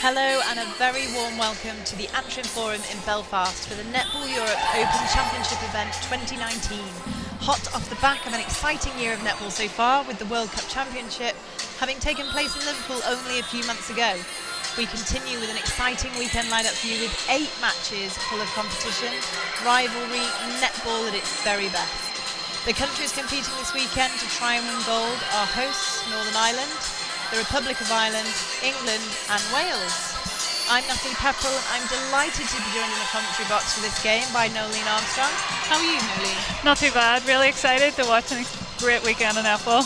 Hello and a very warm welcome to the Antrim Forum in Belfast for the Netball Europe Open Championship event 2019. Hot off the back of an exciting year of netball so far, with the World Cup Championship having taken place in Liverpool only a few months ago. We continue with an exciting weekend lineup for you with 8 matches full of competition, rivalry, netball at its very best. The countries competing this weekend to try and win gold are hosts Northern Ireland, the Republic of Ireland, England and Wales. I'm Natalie Pepperell and I'm delighted to be joined in the commentary box for this game by Nolene Armstrong. How are you, Nolene? Not too bad, really excited to watch a great weekend in netball.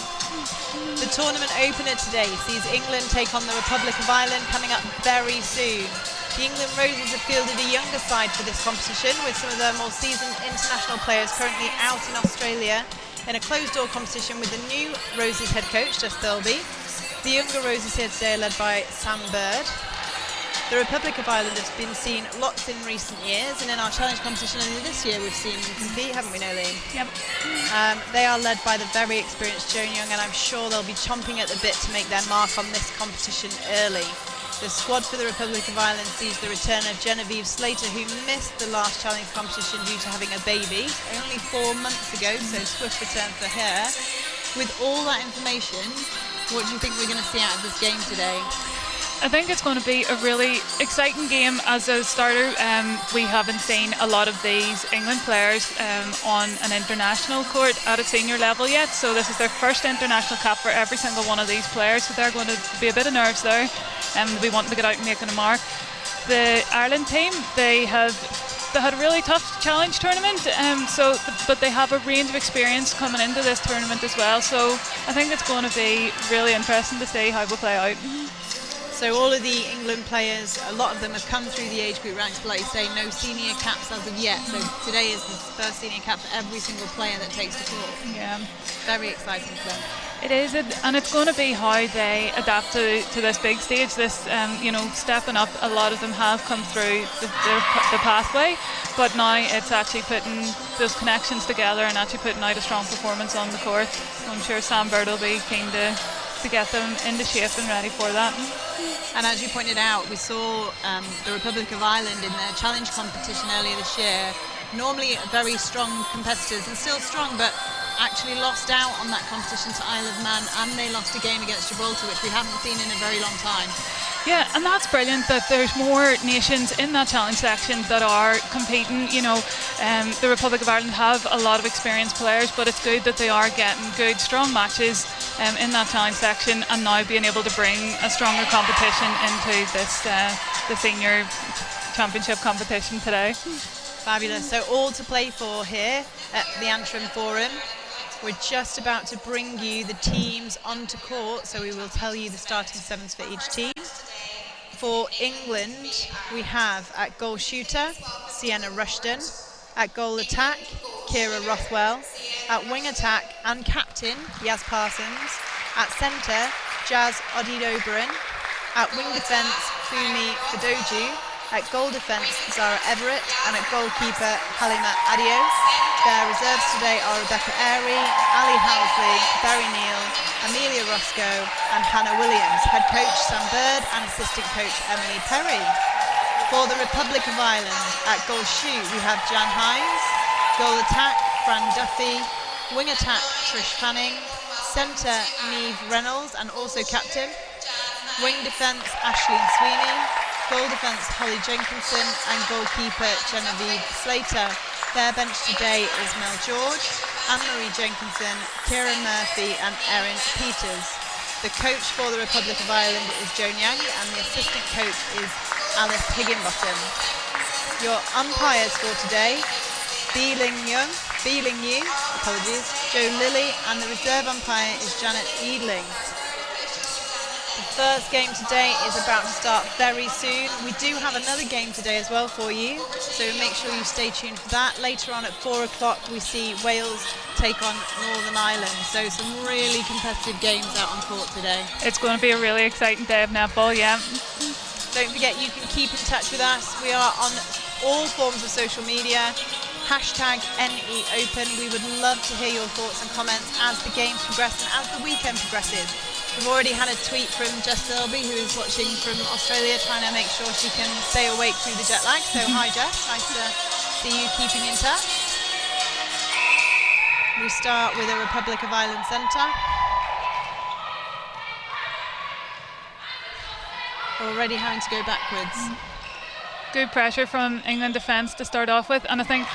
The tournament opener today sees England take on the Republic of Ireland coming up very soon. The England Roses have fielded a younger side for this competition, with some of their more seasoned international players currently out in Australia in a closed-door competition with the new Roses head coach, Jess Thirlby. The younger Roses here today are led by Sam Bird. The Republic of Ireland has been seen lots in recent years, and in our challenge competition only this year we've seen them compete, haven't we, Nolene? Yep. They are led by the very experienced Joan Young, and I'm sure they'll be chomping at the bit to make their mark on this competition early. The squad for the Republic of Ireland sees the return of Genevieve Slater, who missed the last challenge competition due to having a baby only 4 months ago, so swift return for her. With all that information, what do you think we're going to see out of this game today? I think it's going to be a really exciting game. As a starter, we haven't seen a lot of these England players on an international court at a senior level yet, so this is their first international cap for every single one of these players, so they're going to be a bit of nerves there, and we want to get out and making a mark. The Ireland team, they had a really tough challenge tournament, but they have a range of experience coming into this tournament as well, so I think it's going to be really interesting to see how we play out. So all of the England players, a lot of them have come through the age group ranks, but like you say, no senior caps as of yet. So today is the first senior cap for every single player that takes the court. Yeah. Very exciting for them. It is, and it's going to be how they adapt to this big stage. This, stepping up. A lot of them have come through the pathway, but now it's actually putting those connections together and actually putting out a strong performance on the court. So I'm sure Sam Bird will be keen to get them into shape and ready for that. And as you pointed out, we saw the Republic of Ireland in their challenge competition earlier this year. Normally very strong competitors and still strong, but actually lost out on that competition to Isle of Man, and they lost a game against Gibraltar, which we haven't seen in a very long time. Yeah, and that's brilliant that there's more nations in that challenge section that are competing. The Republic of Ireland have a lot of experienced players, but it's good that they are getting good, strong matches in that challenge section, and now being able to bring a stronger competition into this the senior championship competition today. Fabulous. So all to play for here at the Antrim Forum. We're just about to bring you the teams onto court, so we will tell you the starting sevens for each team. For England, we have at goal shooter, Sienna Rushton. At goal attack, Kira Rothwell. At wing attack and captain, Yaz Parsons. At centre, Jazz Odid-Oberon. At wing defence, Fumi Fadoju. At goal defence, Zara Everett. And at goalkeeper, Halima Adio. Their reserves today are Rebecca Airy, Ali Housley, Barry Neal, Amelia Roscoe and Hannah Williams. Head coach Sam Bird and assistant coach Emily Perry. For the Republic of Ireland, at goal shoot we have Jan Hines. Goal attack, Fran Duffy. Wing attack, Trish Fanning. Centre, Neve Reynolds and also captain. Wing defence, Ashleen Sweeney. Goal defence, Holly Jenkinson and goalkeeper Genevieve Slater. Their bench today is Mel George, Anne-Marie Jenkinson, Kieran Murphy and Erin Peters. The coach for the Republic of Ireland is Joan Young and the assistant coach is Alice Higginbottom. Your umpires for today, Beeling Yu, Joe Lilly, and the reserve umpire is Janet Eadling. The first game today is about to start very soon. We do have another game today as well for you, so make sure you stay tuned for that. Later on at 4 o'clock we see Wales take on Northern Ireland, so some really competitive games out on court today. It's going to be a really exciting day of netball, yeah. Don't forget you can keep in touch with us. We are on all forms of social media. #NE Open. We would love to hear your thoughts and comments as the games progress and as the weekend progresses. We've already had a tweet from Jess Thirlby, who is watching from Australia, trying to make sure she can stay awake through the jet lag. So hi Jess, nice to see you keeping in touch. We start with a Republic of Ireland centre. Already having to go backwards. Good pressure from England defence to start off with, and I think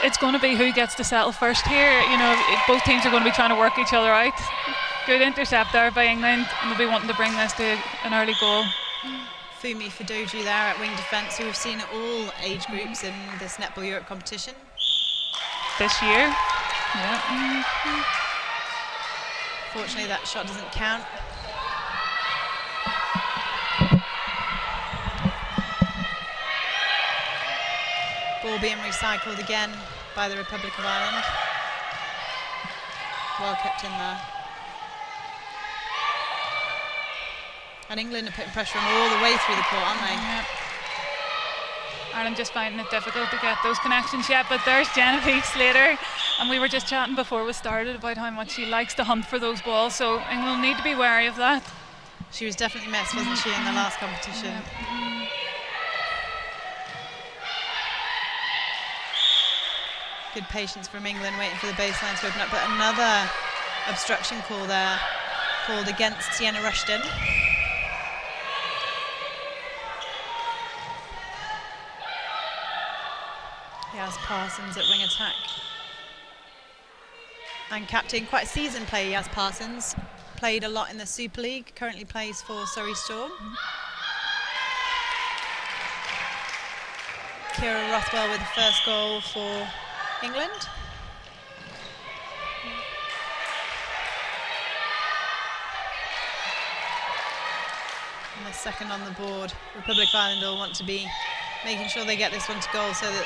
it's going to be who gets to settle first here. You know, both teams are going to be trying to work each other out. Good intercept there by England, and they'll be wanting to bring this to an early goal. Fumi Fadoju there at wing defence, who we've seen at all age groups in this Netball Europe competition. This year. Yeah. Fortunately, that shot doesn't count. Ball being recycled again by the Republic of Ireland. Well kept in there. And England are putting pressure on all the way through the court, aren't they? Yeah. Ireland just finding it difficult to get those connections yet, but there's Genevieve Slater, and we were just chatting before we started about how much she likes to hunt for those balls, so England will need to be wary of that. She was definitely missed, wasn't she, in the last competition? Yeah. Good patience from England, waiting for the baseline to open up, but another obstruction call there, called against Sienna Rushton. Yaz Parsons at wing attack. And captain, quite a seasoned player, Yaz Parsons. Played a lot in the Super League, currently plays for Surrey Storm. Kira Rothwell with the first goal for England. And the second on the board. Republic of Ireland will want to be making sure they get this one to goal so that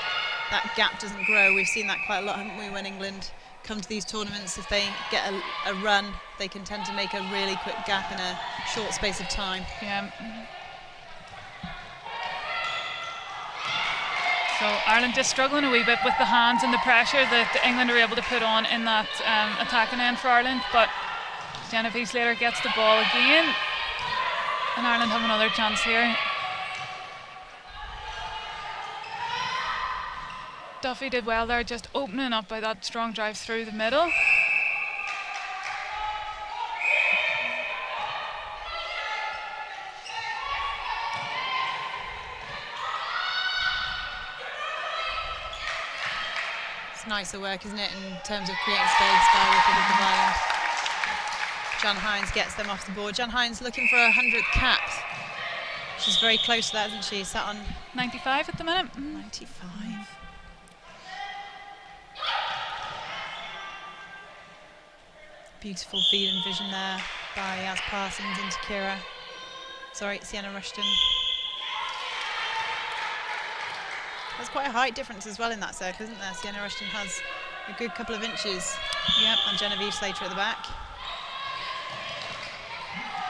that gap doesn't grow. We've seen that quite a lot, haven't we, when England come to these tournaments. If they get a run, they can tend to make a really quick gap in a short space of time. Yeah. So Ireland just struggling a wee bit with the hands and the pressure that England are able to put on in that attacking end for Ireland, but Genevieve Slater gets the ball again, and Ireland have another chance here. Duffy did well there, just opening up by that strong drive through the middle. It's nicer work, isn't it, in terms of creating space by Republic of Ireland. John Hines gets them off the board. John Hines looking for 100th cap. She's very close to that, isn't she? Sat on 95 at the minute. 95. Beautiful feed and vision there by Yaz Parsons into Sienna Rushton. There's quite a height difference as well in that circle, isn't there? Sienna Rushton has a good couple of inches on Genevieve Slater at the back.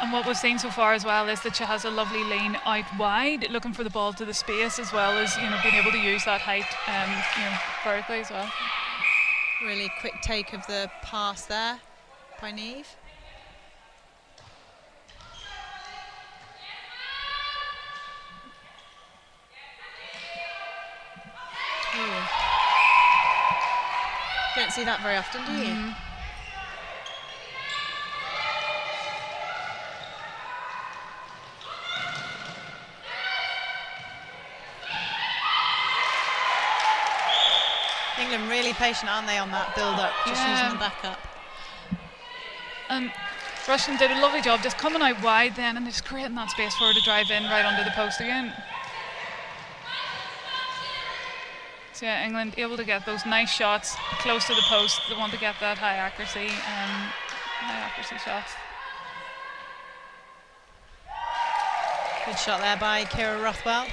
And what we've seen so far as well is that she has a lovely lean out wide, looking for the ball to the space, as well as being able to use that height vertically as well. Really quick take of the pass there by Niamh. Don't see that very often, do you? England really patient, aren't they, on that build-up, just using the backup. And Rushton did a lovely job just coming out wide then and just creating that space for her to drive in right under the post again. So yeah, England able to get those nice shots close to the post. They want to get that high accuracy shots. Good shot there by Kira Rothwell.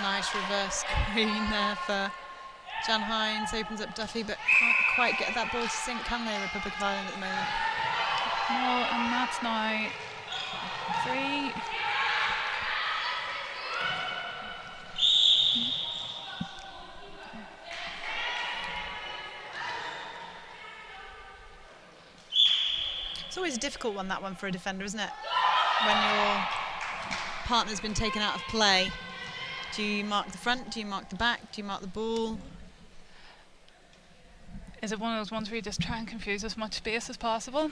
Nice reverse screen there for Jan Hines. Opens up Duffy, but can't quite get that ball to sink, can they, Republic of Ireland at the moment? No, and that's now 3. It's always a difficult one, that one, for a defender, isn't it? When your partner's been taken out of play. Do you mark the front? Do you mark the back? Do you mark the ball? Is it one of those ones where you just try and confuse as much space as possible?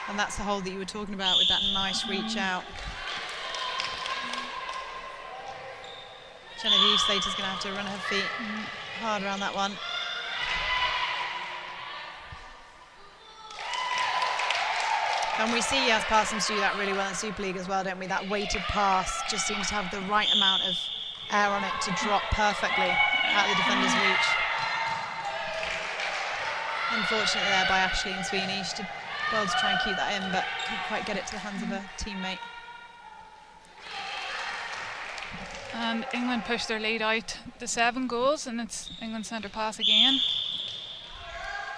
And that's the hole that you were talking about with that nice reach out. Genevieve Slater's going to have to run her feet hard around that one. And we see Yas Parsons do that really well in Super League as well, don't we? That weighted pass just seems to have the right amount of air on it to drop perfectly at the defender's reach. Unfortunately there by Ashley and Sweeney. She did well to try and keep that in, but couldn't quite get it to the hands of a teammate. And England pushed their lead out to 7 goals, and it's England's centre pass again.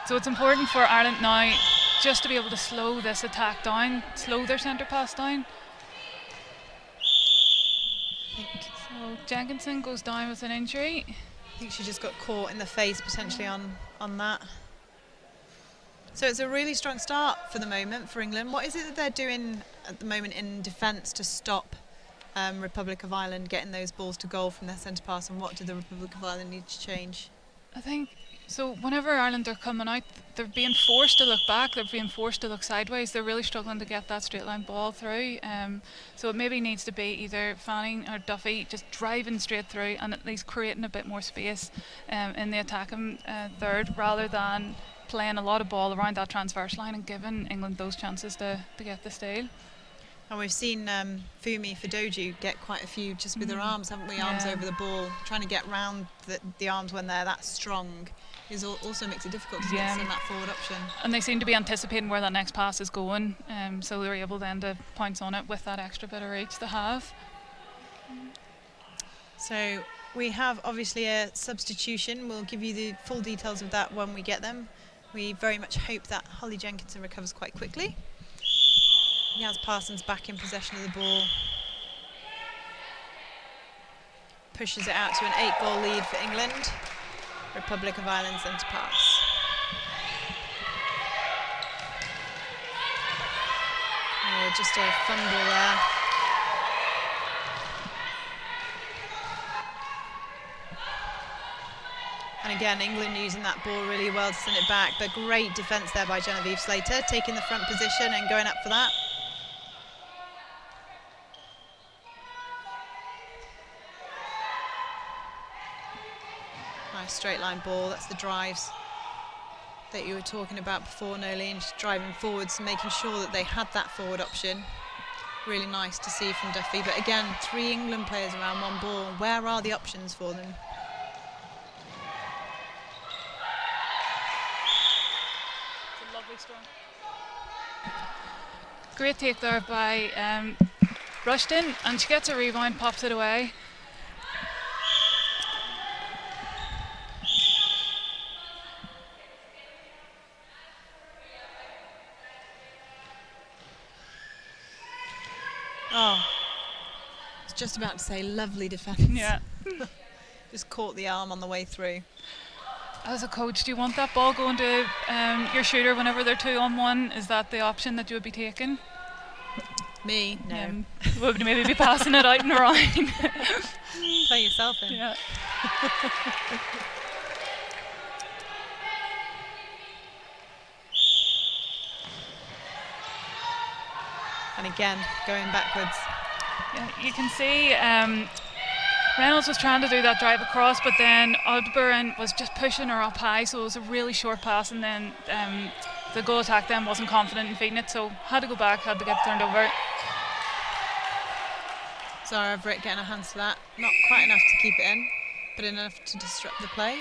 So it's important for Ireland now just to be able to slow this attack down, slow their centre pass down. So Jenkinson goes down with an injury. I think she just got caught in the face potentially on that. So it's a really strong start for the moment for England. What is it that they're doing at the moment in defence to stop Republic of Ireland getting those balls to goal from their centre pass, and what do the Republic of Ireland need to change? I think, so whenever Ireland are coming out, they're being forced to look back, they're being forced to look sideways, they're really struggling to get that straight line ball through. So it maybe needs to be either Fanning or Duffy just driving straight through and at least creating a bit more space in the attacking third, rather than playing a lot of ball around that transverse line and giving England those chances to get the steal. And we've seen Fumi Fidoju get quite a few just with her arms, haven't we? Arms over the ball. Trying to get round the arms when they're that strong also makes it difficult to send that forward option. And they seem to be anticipating where that next pass is going, so they're able then to pounce on it with that extra bit of reach they have. So we have obviously a substitution. We'll give you the full details of that when we get them. We very much hope that Holly Jenkinson recovers quite quickly. Yas Parsons back in possession of the ball. Pushes it out to an 8-goal lead for England. Republic of Ireland centre pass. Oh, just a fumble there. And again, England using that ball really well to send it back, but great defence there by Genevieve Slater, taking the front position and going up for that. Nice straight line ball, that's the drives that you were talking about before, Nolene, just driving forwards and making sure that they had that forward option. Really nice to see from Duffy, but again, 3 England players around one ball. Where are the options for them? Great take there by Rushton, and she gets a rebound, pops it away. Oh, I was just about to say lovely defence. Yeah. Just caught the arm on the way through. As a coach, do you want that ball going to your shooter whenever they're 2-on-1? Is that the option that you would be taking? Me? No. Would maybe be passing it out and around. Play yourself in. Yeah. And again, going backwards. Yeah, you can see Reynolds was trying to do that drive across, but then Aldebaran was just pushing her up high, so it was a really short pass, and then the goal attack then wasn't confident in feeding it, so had to go back, had to get turned over. Zara Everett getting her hands to that. Not quite enough to keep it in, but enough to disrupt the play.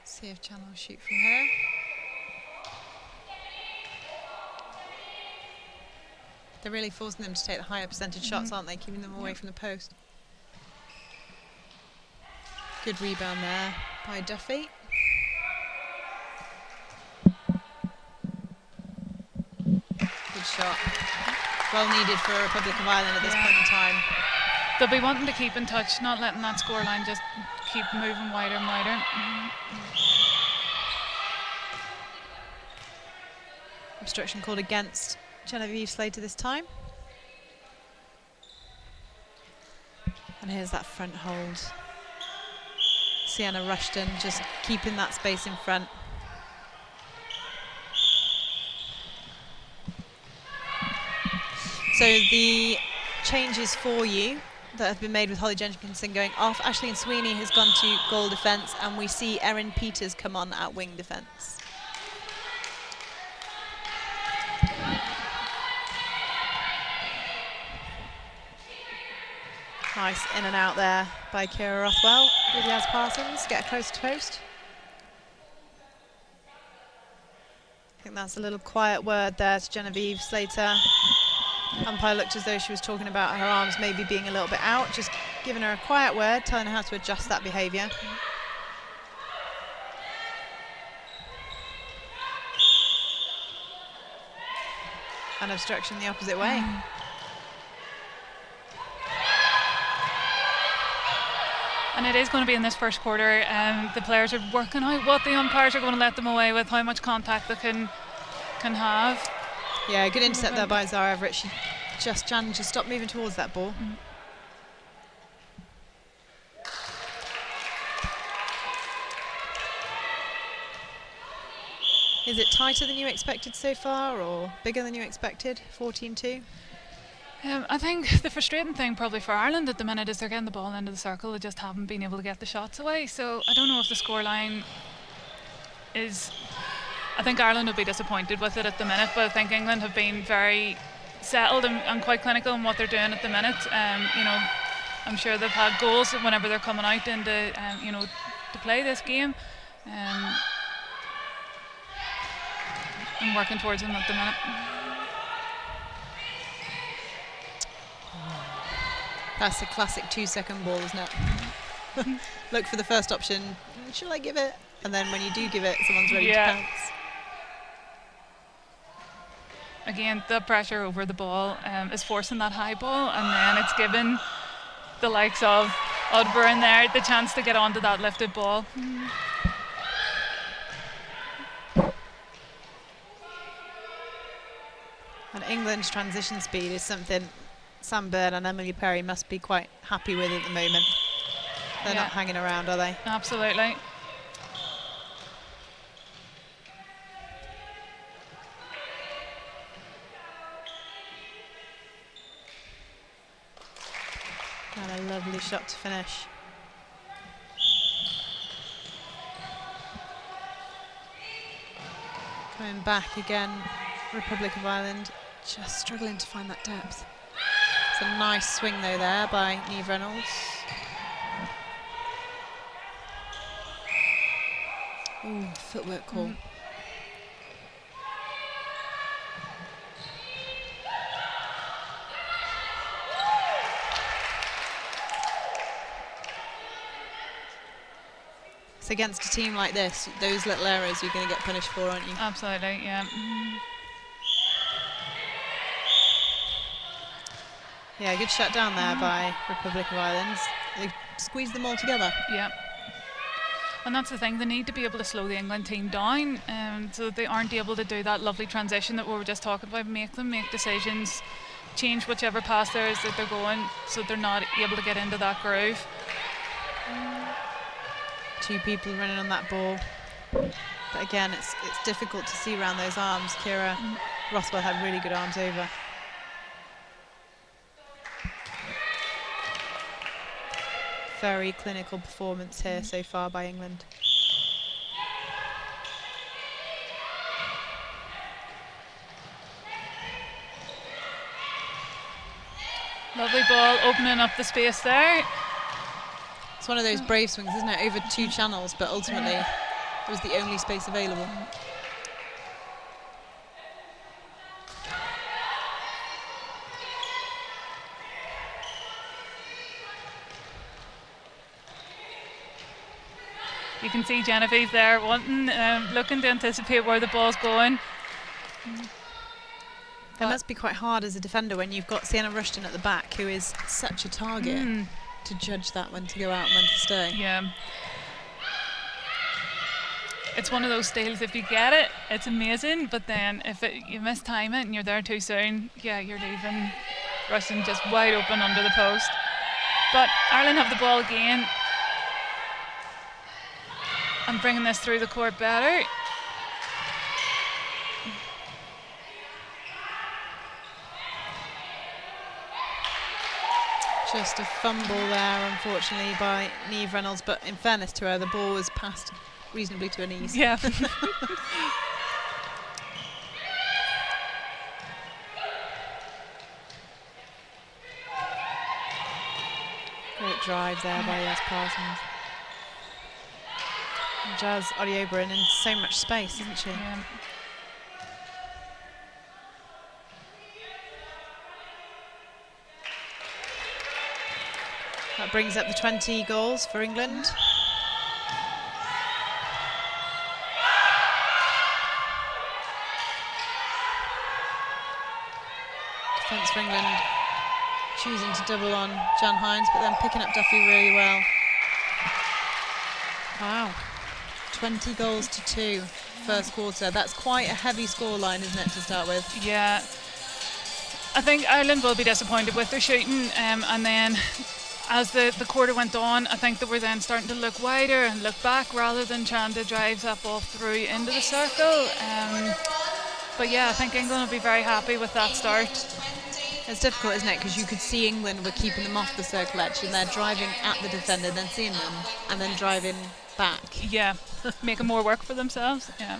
See if Channel will shoot from here. They're really forcing them to take the higher percentage shots, aren't they? Keeping them away from the post. Good rebound there by Duffy. Good shot. Well needed for Republic of Ireland at this point in time. They'll be wanting to keep in touch, not letting that scoreline just keep moving wider and wider. Obstruction called against Genevieve Slater this time. And here's that front hold. Sienna Rushton just keeping that space in front. So the changes for you that have been made with Holly Jenkinson going off. Ashley and Sweeney has gone to goal defence, and we see Erin Peters come on at wing defence. Nice in and out there by Kira Rothwell with Yaz Parsons. Get close to post. I think that's a little quiet word there to Genevieve Slater. Umpire looked as though she was talking about her arms maybe being a little bit out, just giving her a quiet word, telling her how to adjust that behaviour. And obstruction the opposite way. And it is going to be in this first quarter. The players are working out what the umpires are going to let them away with, how much contact they can have. Yeah, good intercept there by Zara Everett. Jan just stopped moving towards that ball. Is it tighter than you expected so far, or bigger than you expected, 14-2? I think the frustrating thing probably for Ireland at the minute is they're getting the ball into the circle. They just haven't been able to get the shots away. So I don't know if the scoreline is... I think Ireland will be disappointed with it at the minute, but I think England have been very settled and quite clinical in what they're doing at the minute. You know, I'm sure they've had goals whenever they're coming out into, you know, to play this game. And working towards them at the minute. That's a classic 2-second ball, isn't it? Look for the first option. Shall I give it? And then when you do give it, someone's ready to pounce. Again, the pressure over the ball is forcing that high ball, and then it's given the likes of Odburn there the chance to get onto that lifted ball. And England's transition speed is something Sam Bird and Emily Perry must be quite happy with at the moment. They're not hanging around, are they? Absolutely. And a lovely shot to finish. Coming back again, Republic of Ireland just struggling to find that depth. It's a nice swing though there by Niamh Reynolds. Ooh, footwork call. So against a team like this, those little errors you're going to get punished for, aren't you? Absolutely, yeah. Yeah, good shut down there by Republic of Ireland. They squeezed them all together. Yeah. And that's the thing, they need to be able to slow the England team down so that they aren't able to do that lovely transition that we were just talking about, make them make decisions, change whichever pass there is that they're going so they're not able to get into that groove. Two people running on that ball. But again, it's difficult to see around those arms. Kira Rothwell had really good arms over. Very clinical performance here so far by England. Lovely ball, opening up the space there. It's one of those brave swings, isn't it? Over two channels, but ultimately it was the only space available. You can see Genevieve there looking to anticipate where the ball's going. It must be quite hard as a defender when you've got Sienna Rushton at the back, who is such a target, to judge that when to go out and when to stay. Yeah. It's one of those steals, if you get it, it's amazing, but then if you mistime it and you're there too soon, yeah, you're leaving Rushton just wide open under the post. But Ireland have the ball again and bringing this through the court better. Just a fumble there, unfortunately, by Niamh Reynolds, but in fairness to her, the ball was passed reasonably to her knees. Yeah. Great drive there by Jazz Parsons. And Jazz Odiobrun in so much space, isn't she? Yeah. That brings up the 20 goals for England. Defence for England choosing to double on Jan Hines, but then picking up Duffy really well. Wow. 20 goals to 2 first quarter. That's quite a heavy scoreline, isn't it, to start with? Yeah. I think Ireland will be disappointed with their shooting, and then as the quarter went on, I think they were then starting to look wider and look back rather than trying to drive that ball through into the circle. But yeah, I think England will be very happy with that start. It's difficult, isn't it? Because you could see England were keeping them off the circle edge, and they're driving at the defender, then seeing them, and then driving back. Yeah, making more work for themselves. Yeah.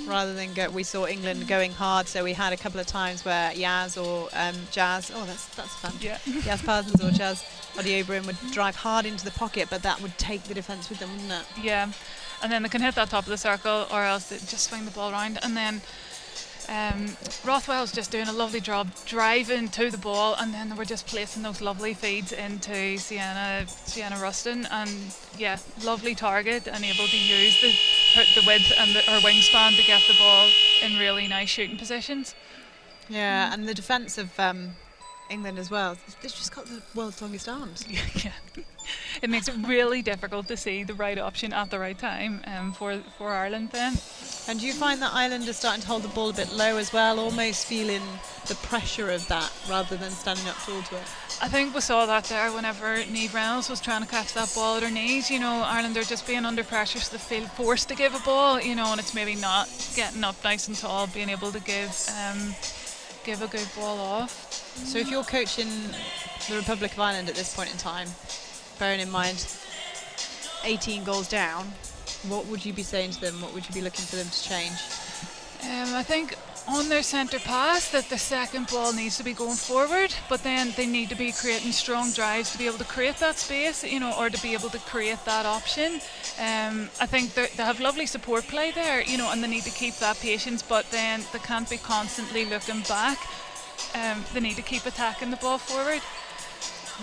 Rather than we saw England going hard, so we had a couple of times where Jazz or Jazz, oh that's fun. Yeah. Jazz Parsons or Jazz Odiobrun would drive hard into the pocket, but that would take the defence with them, wouldn't it? Yeah, and then they can hit that top of the circle, or else they just swing the ball around, and then Rothwell's just doing a lovely job driving to the ball, and then they were just placing those lovely feeds into Sienna Rushton, and yeah, lovely target, and able to use the width and her wingspan to get the ball in really nice shooting positions. Yeah, and the defence of England as well, they've just got the world's longest arms. Yeah. It makes it really difficult to see the right option at the right time for Ireland then. And do you find that Ireland are starting to hold the ball a bit low as well, almost feeling the pressure of that rather than standing up tall to it? I think we saw that there whenever Niamh Reynolds was trying to catch that ball at her knees. You know, Ireland are just being under pressure, so they feel forced to give a ball, you know, and it's maybe not getting up nice and tall, being able to give a good ball off. So if you're coaching the Republic of Ireland at this point in time, bearing in mind 18 goals down, what would you be saying to them? What would you be looking for them to change? I think on their centre pass that the second ball needs to be going forward, but then they need to be creating strong drives to be able to create that space, you know, or to be able to create that option. I think they have lovely support play there, you know, and they need to keep that patience, but then they can't be constantly looking back. They need to keep attacking the ball forward.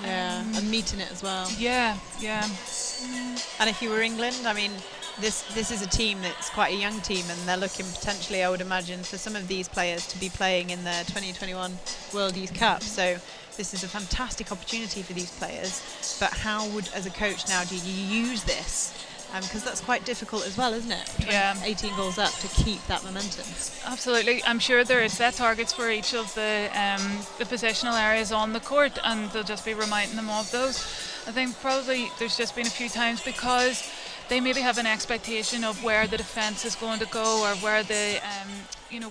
Yeah, and meeting it as well. Yeah. And if you were England, I mean, this is a team that's quite a young team, and they're looking potentially, I would imagine, for some of these players to be playing in the 2021 World Youth Cup. So this is a fantastic opportunity for these players. But how would, as a coach now, do you use this? Because that's quite difficult as well, isn't it? Yeah. 18 goals up to keep that momentum. Absolutely. I'm sure there is set targets for each of the positional areas on the court, and they'll just be reminding them of those. I think probably there's just been a few times because they maybe have an expectation of where the defence is going to go, or where the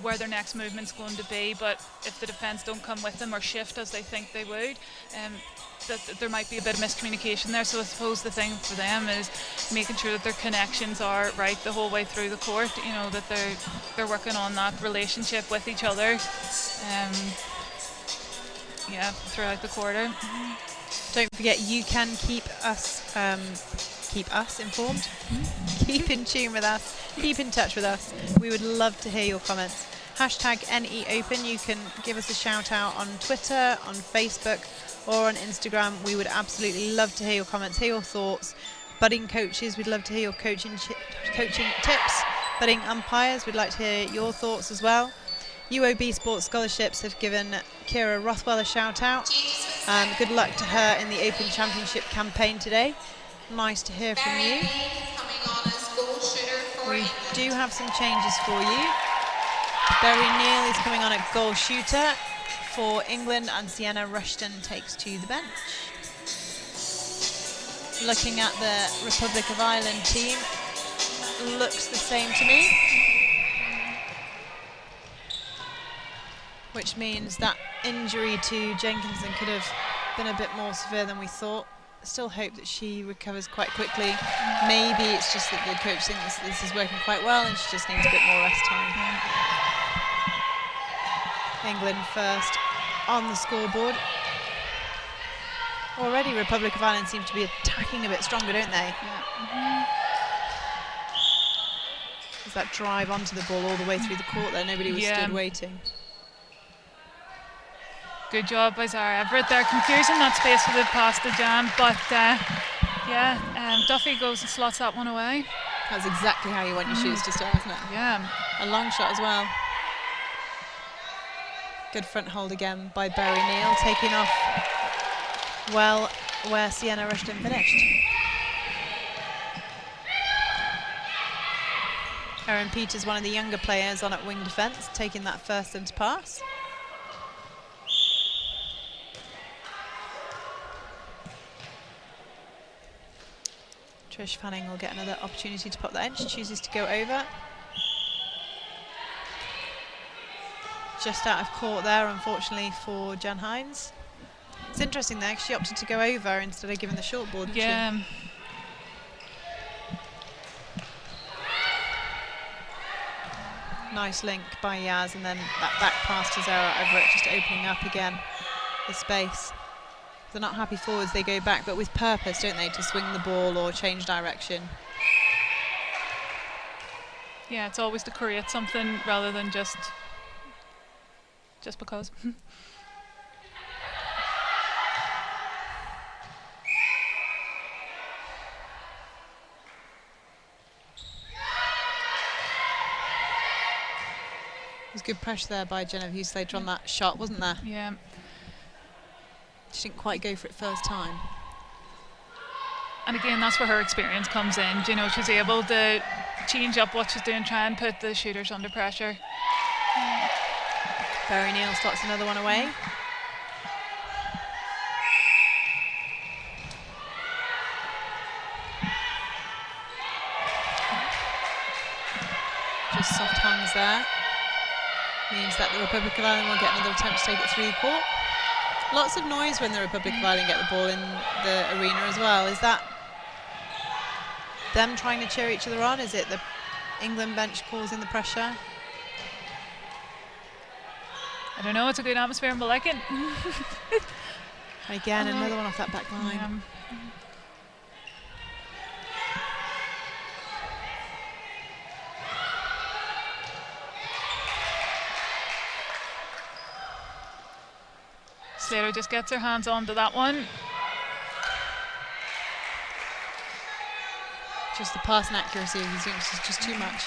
where their next movement's going to be. But if the defence don't come with them or shift as they think they would, that there might be a bit of miscommunication there. So I suppose the thing for them is making sure that their connections are right the whole way through the court. You know, that they're working on that relationship with each other. Throughout the quarter. Don't forget, you can keep us informed. Keep in tune with us. Keep in touch with us. We would love to hear your comments. #NE Open. You can give us a shout out on Twitter, on Facebook, or on Instagram. We would absolutely love to hear your comments, hear your thoughts. budding coaches, we'd love to hear your coaching tips. Budding umpires, we'd like to hear your thoughts as well. UOB Sports Scholarships have given Kira Rothwell a shout out. Good luck to her in the Open Championship campaign today. Nice to hear from you. We do have some changes for you. Barry Neal is coming on at goal shooter for England, and Sienna Rushton takes to the bench. Looking at the Republic of Ireland team, looks the same to me. Which means that injury to Jenkinson could have been a bit more severe than we thought. Still hope that she recovers quite quickly. Maybe it's just that the coach thinks this is working quite well and she just needs a bit more rest time. England first on the scoreboard. Already Republic of Ireland seem to be attacking a bit stronger, don't they? Yeah. There's that drive onto the ball all the way through the court there. Nobody was stood waiting. Good job by Zara Everett there, confusing that space for the pass to Jam, but Duffy goes and slots that one away. That's exactly how you want your shoes to start, isn't it? Yeah. A long shot as well. Good front hold again by Barry Neal, taking off well where Sienna Rushton finished. Erin Peters, one of the younger players on at wing defence, taking that first centre pass. Trish Fanning will get another opportunity to pop that in. She chooses to go over. Just out of court there, unfortunately, for Jen Hines. It's interesting there, 'cause she opted to go over instead of giving the short ball, didn't she? Nice link by Yaz, and then that back pass to Zara Everett, just opening up again the space. They're not happy forwards, they go back, but with purpose, don't they, to swing the ball or change direction. Yeah, it's always to create something rather than just because. There's good pressure there by Genevieve Slater on that shot, wasn't there? Yeah. She didn't quite go for it first time. And again, that's where her experience comes in. You know, she's able to change up what she's doing, try and put the shooters under pressure. Barry Neal slots another one away. Just soft hands there. Means that the Republic of Ireland will get another attempt to take it through the court. Lots of noise when the Republic of Ireland get the ball in the arena as well. Is that them trying to cheer each other on? Is it the England bench causing the pressure? I don't know, it's a good atmosphere and we like it. Again, another one off that back line. Slater just gets her hands onto that one. Just the passing accuracy of these units is just too much.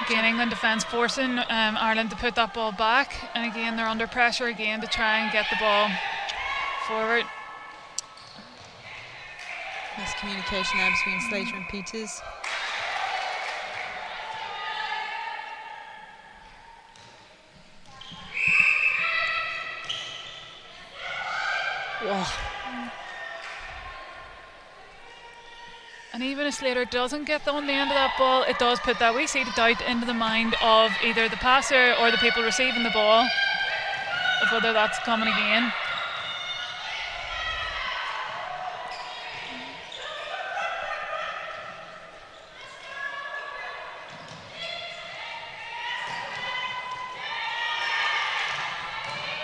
Again, England defence forcing Ireland to put that ball back, and again they're under pressure again to try and get the ball forward. Nice communication there between Slater and Peters. Whoa. And even if Slater doesn't get on the end of that ball, it does put that wee seed of doubt into the mind of either the passer or the people receiving the ball, of whether that's coming again.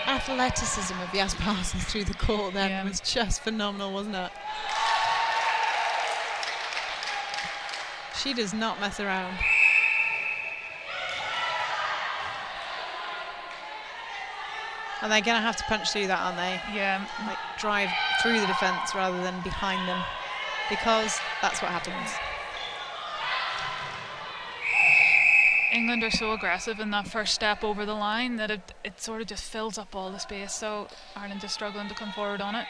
Athleticism of Yas Parsons through the court then was just phenomenal, wasn't it? She does not mess around. And they're going to have to punch through that, aren't they? Yeah. Like drive through the defence rather than behind them, because that's what happens. England are so aggressive in that first step over the line that it sort of just fills up all the space, so Ireland is struggling to come forward on it.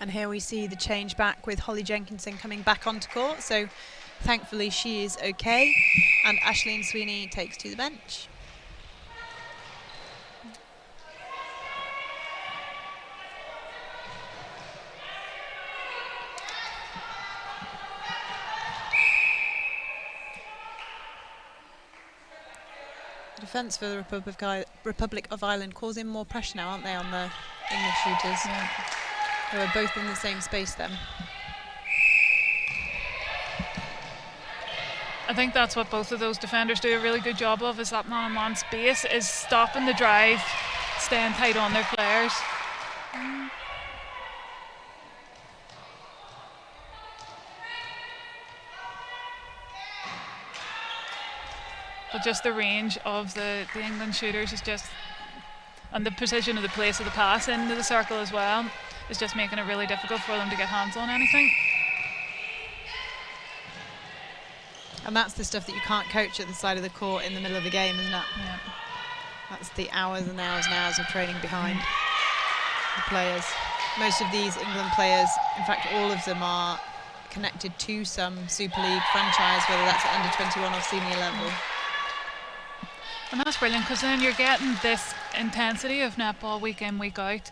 And here we see the change back with Holly Jenkinson coming back onto court, so thankfully she is okay, and Aisling Sweeney takes to the bench. The defence for the Republic of Ireland causing more pressure now, aren't they, on the English shooters? Yeah. They were both in the same space then. I think that's what both of those defenders do a really good job of, is that man-on-man space, is stopping the drive, staying tight on their players. But just the range of the England shooters is just, and the precision of the place of the pass into the circle as well, is just making it really difficult for them to get hands on anything. And that's the stuff that you can't coach at the side of the court in the middle of the game, isn't it? Yeah. That's the hours and hours and hours of training behind the players. Most of these England players, in fact all of them, are connected to some Super League franchise, whether that's at under 21 or senior level. And that's brilliant, because then you're getting this intensity of netball week in, week out.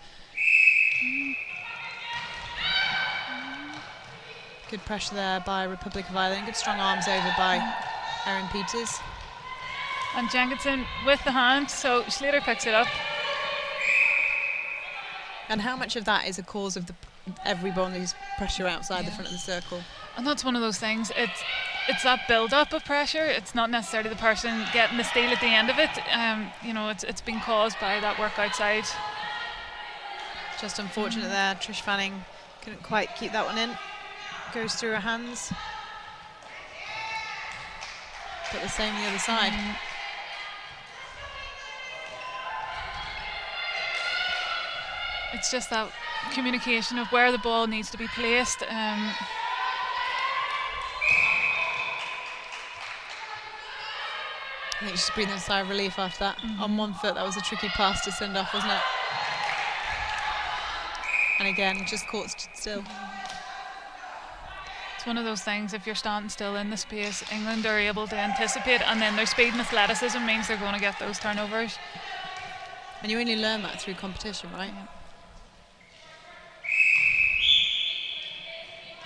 Good pressure there by Republic of Ireland. Good strong arms over by Erin Peters. And Jenkinson with the hand, so Slater picks it up. And how much of that is a cause of everybody's pressure outside the front of the circle? And that's one of those things. It's that build-up of pressure. It's not necessarily the person getting the steal at the end of it. You know, it's been caused by that work outside. Just unfortunate there. Trish Fanning couldn't quite keep that one in. Goes through her hands. But the same the other side. It's just that communication of where the ball needs to be placed. I think she's breathing a sigh of relief after that. On one foot, that was a tricky pass to send off, wasn't it? And again, just caught still. It's one of those things, if you're standing still in the space, England are able to anticipate, and then their speed and athleticism means they're going to get those turnovers. And you only learn that through competition, right? Yeah.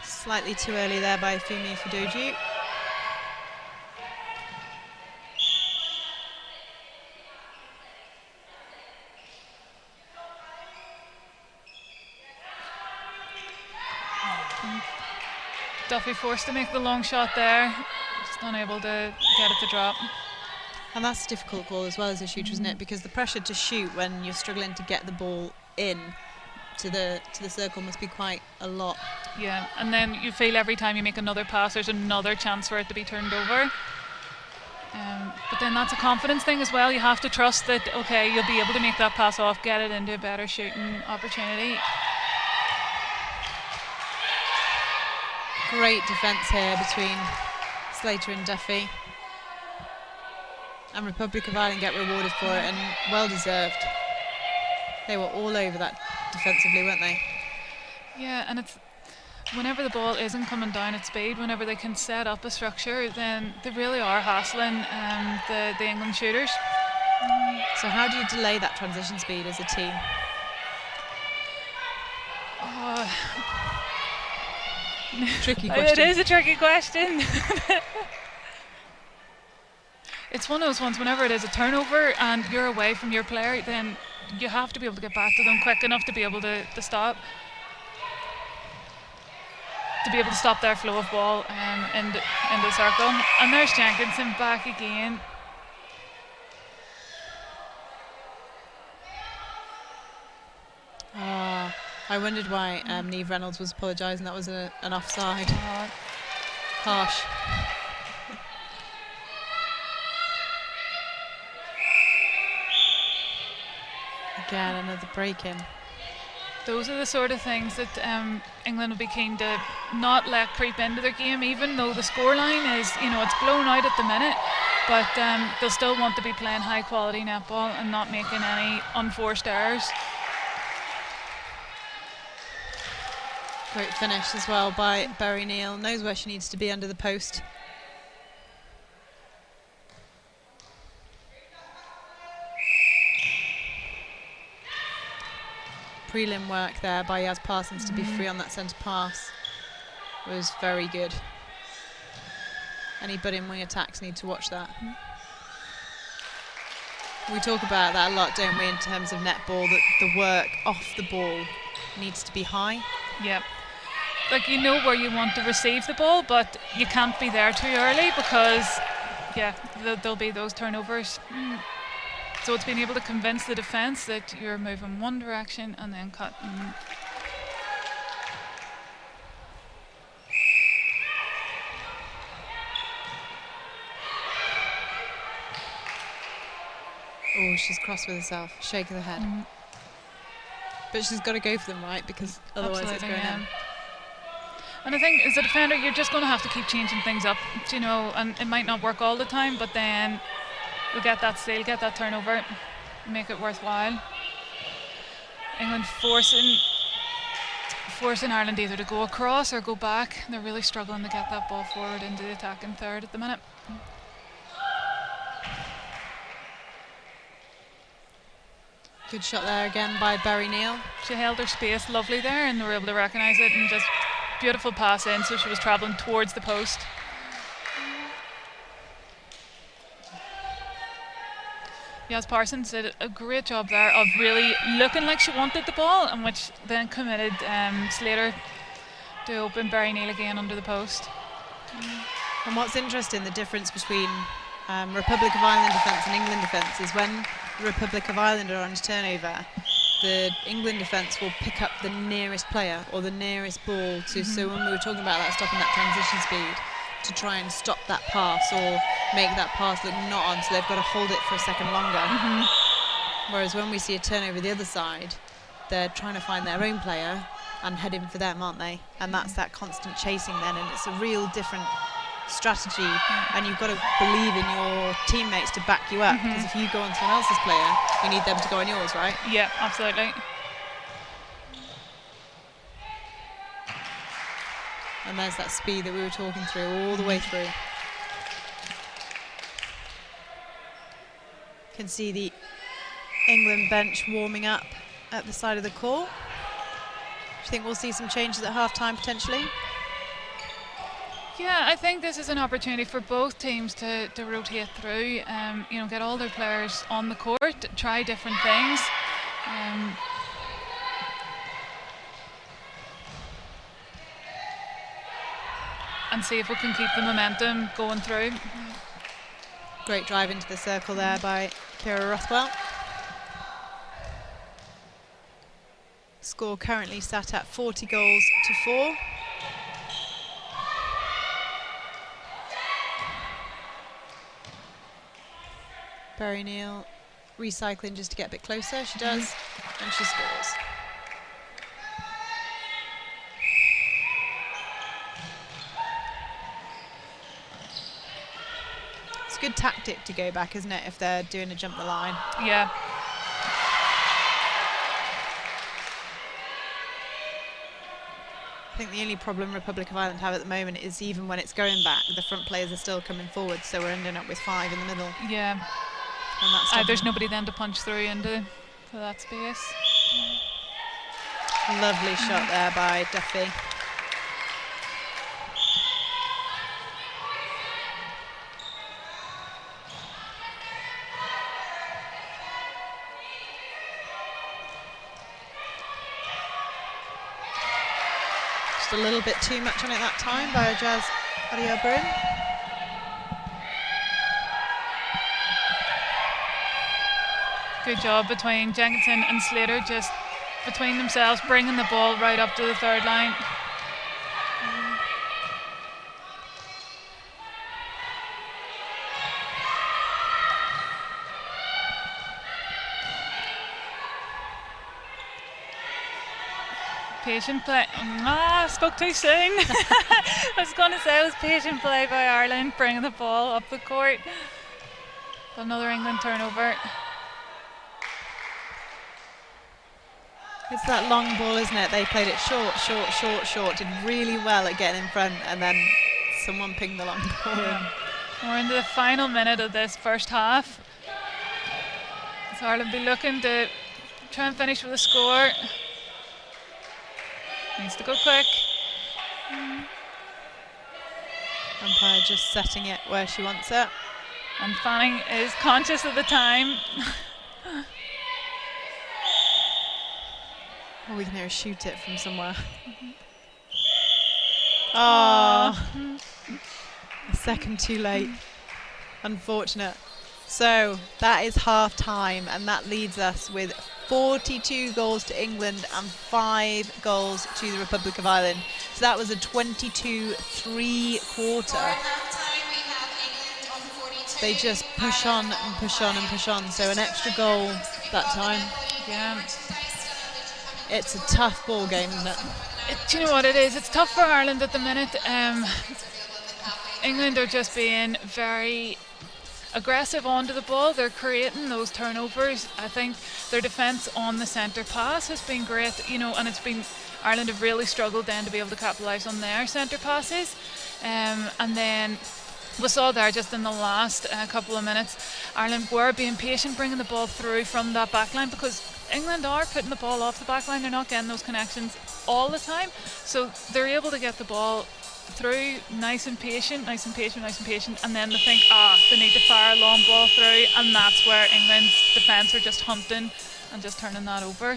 Slightly too early there by Fumi Fudoju. Duffy forced to make the long shot there, just unable to get it to drop. And that's a difficult call as well as a shooter, isn't it? Because the pressure to shoot when you're struggling to get the ball in to the circle must be quite a lot. Yeah, and then you feel every time you make another pass, there's another chance for it to be turned over. But then that's a confidence thing as well. You have to trust that, okay, you'll be able to make that pass off, get it into a better shooting opportunity. Great defence here between Slater and Duffy. And Republic of Ireland get rewarded for it, and well deserved. They were all over that defensively, weren't they? Yeah, and it's whenever the ball isn't coming down at speed, whenever they can set up a structure, then they really are hassling the England shooters. So how do you delay that transition speed as a team? Tricky question. It is a tricky question. It's one of those ones, whenever it is a turnover and you're away from your player, then you have to be able to get back to them quick enough to be able to stop. To be able to stop their flow of ball in the circle. And there's Jenkinson back again. I wondered why Niamh Reynolds was apologising. That was an offside. Harsh. Again, another break-in. Those are the sort of things that England will be keen to not let creep into their game, even though the scoreline is, it's blown out at the minute, but they'll still want to be playing high-quality netball and not making any unforced errors. Great finish as well by Berry Neal. Knows where she needs to be under the post. Prelim work there by Yaz Parsons to be free on that centre pass was very good. Any butt-in wing attacks need to watch that. We talk about that a lot, don't we, in terms of netball, that the work off the ball needs to be high. Yep. Like, you know where you want to receive the ball, but you can't be there too early because, there'll be those turnovers. So it's being able to convince the defence that you're moving one direction and then cut. Oh, she's cross with herself. Shake of the head. But she's got to go for them, right? Because otherwise it's going in. And I think as a defender, you're just going to have to keep changing things up, and it might not work all the time, but then you'll get that steal, get that turnover, make it worthwhile. England forcing Ireland either to go across or go back. They're really struggling to get that ball forward into the attacking third at the minute. Good shot there again by Berry Neal. She held her space lovely there and they were able to recognise it, and just beautiful pass in, so she was travelling towards the post. Yaz Parsons did a great job there of really looking like she wanted the ball, and which then committed Slater to open Berry Neal again under the post. And what's interesting, the difference between Republic of Ireland defence and England defence is when the Republic of Ireland are on turnover, the England defence will pick up the nearest player or the nearest ball to. So when we were talking about that, stopping that transition speed, to try and stop that pass or make that pass look not on, so they've got to hold it for a second longer. Whereas when we see a turnover the other side, they're trying to find their own player and head in for them, aren't they? And that's that constant chasing then, and it's a real different strategy, and you've got to believe in your teammates to back you up, because if you go on someone else's player, you need them to go on yours, right? Yeah, absolutely. And there's that speed that we were talking through all the way through. Can see the England bench warming up at the side of the court. Do you think we'll see some changes at half-time potentially? Yeah, I think this is an opportunity for both teams to rotate through, get all their players on the court, try different things. And see if we can keep the momentum going through. Great drive into the circle there by Kira Rothwell. Score currently sat at 40 goals to 4. Berry Neal recycling just to get a bit closer. She does, and she scores. It's a good tactic to go back, isn't it, if they're doing a jump the line? Yeah. I think the only problem Republic of Ireland have at the moment is even when it's going back, the front players are still coming forward, so we're ending up with 5 in the middle. Yeah. And that's there's nobody then to punch through into that space. Lovely shot there by Duffy. Just a little bit too much on it that time by Jazz Ariabrin. Good job between Jenkinson and Slater, just between themselves, bringing the ball right up to the third line. Patient play. Spoke too soon. I was going to say it was patient play by Ireland, bringing the ball up the court. Another England turnover. It's that long ball, isn't it? They played it short, did really well at getting in front, and then someone pinged the long ball in. We're into the final minute of this first half. So Ireland be looking to try and finish with a score. Needs to go quick. Umpire just setting it where she wants it. And Fanning is conscious of the time. Oh, we can hear her shoot it from somewhere. Oh, a second too late. Unfortunate. So that is half time, and that leads us with 42 goals to England and 5 goals to the Republic of Ireland. So that was a 22-3 quarter. They just push on and push on and push on. So an extra goal that time. Yeah. It's a tough ball game, isn't it? Do you know what it is? It's tough for Ireland at the minute. England are just being very aggressive onto the ball. They're creating those turnovers. I think their defence on the centre pass has been great, and it's been Ireland have really struggled then to be able to capitalise on their centre passes. And then we saw there just in the last couple of minutes, Ireland were being patient, bringing the ball through from that back line, because England are putting the ball off the back line. They're not getting those connections all the time. So they're able to get the ball through nice and patient, and then they think, they need to fire a long ball through, and that's where England's defence are just hunting and just turning that over.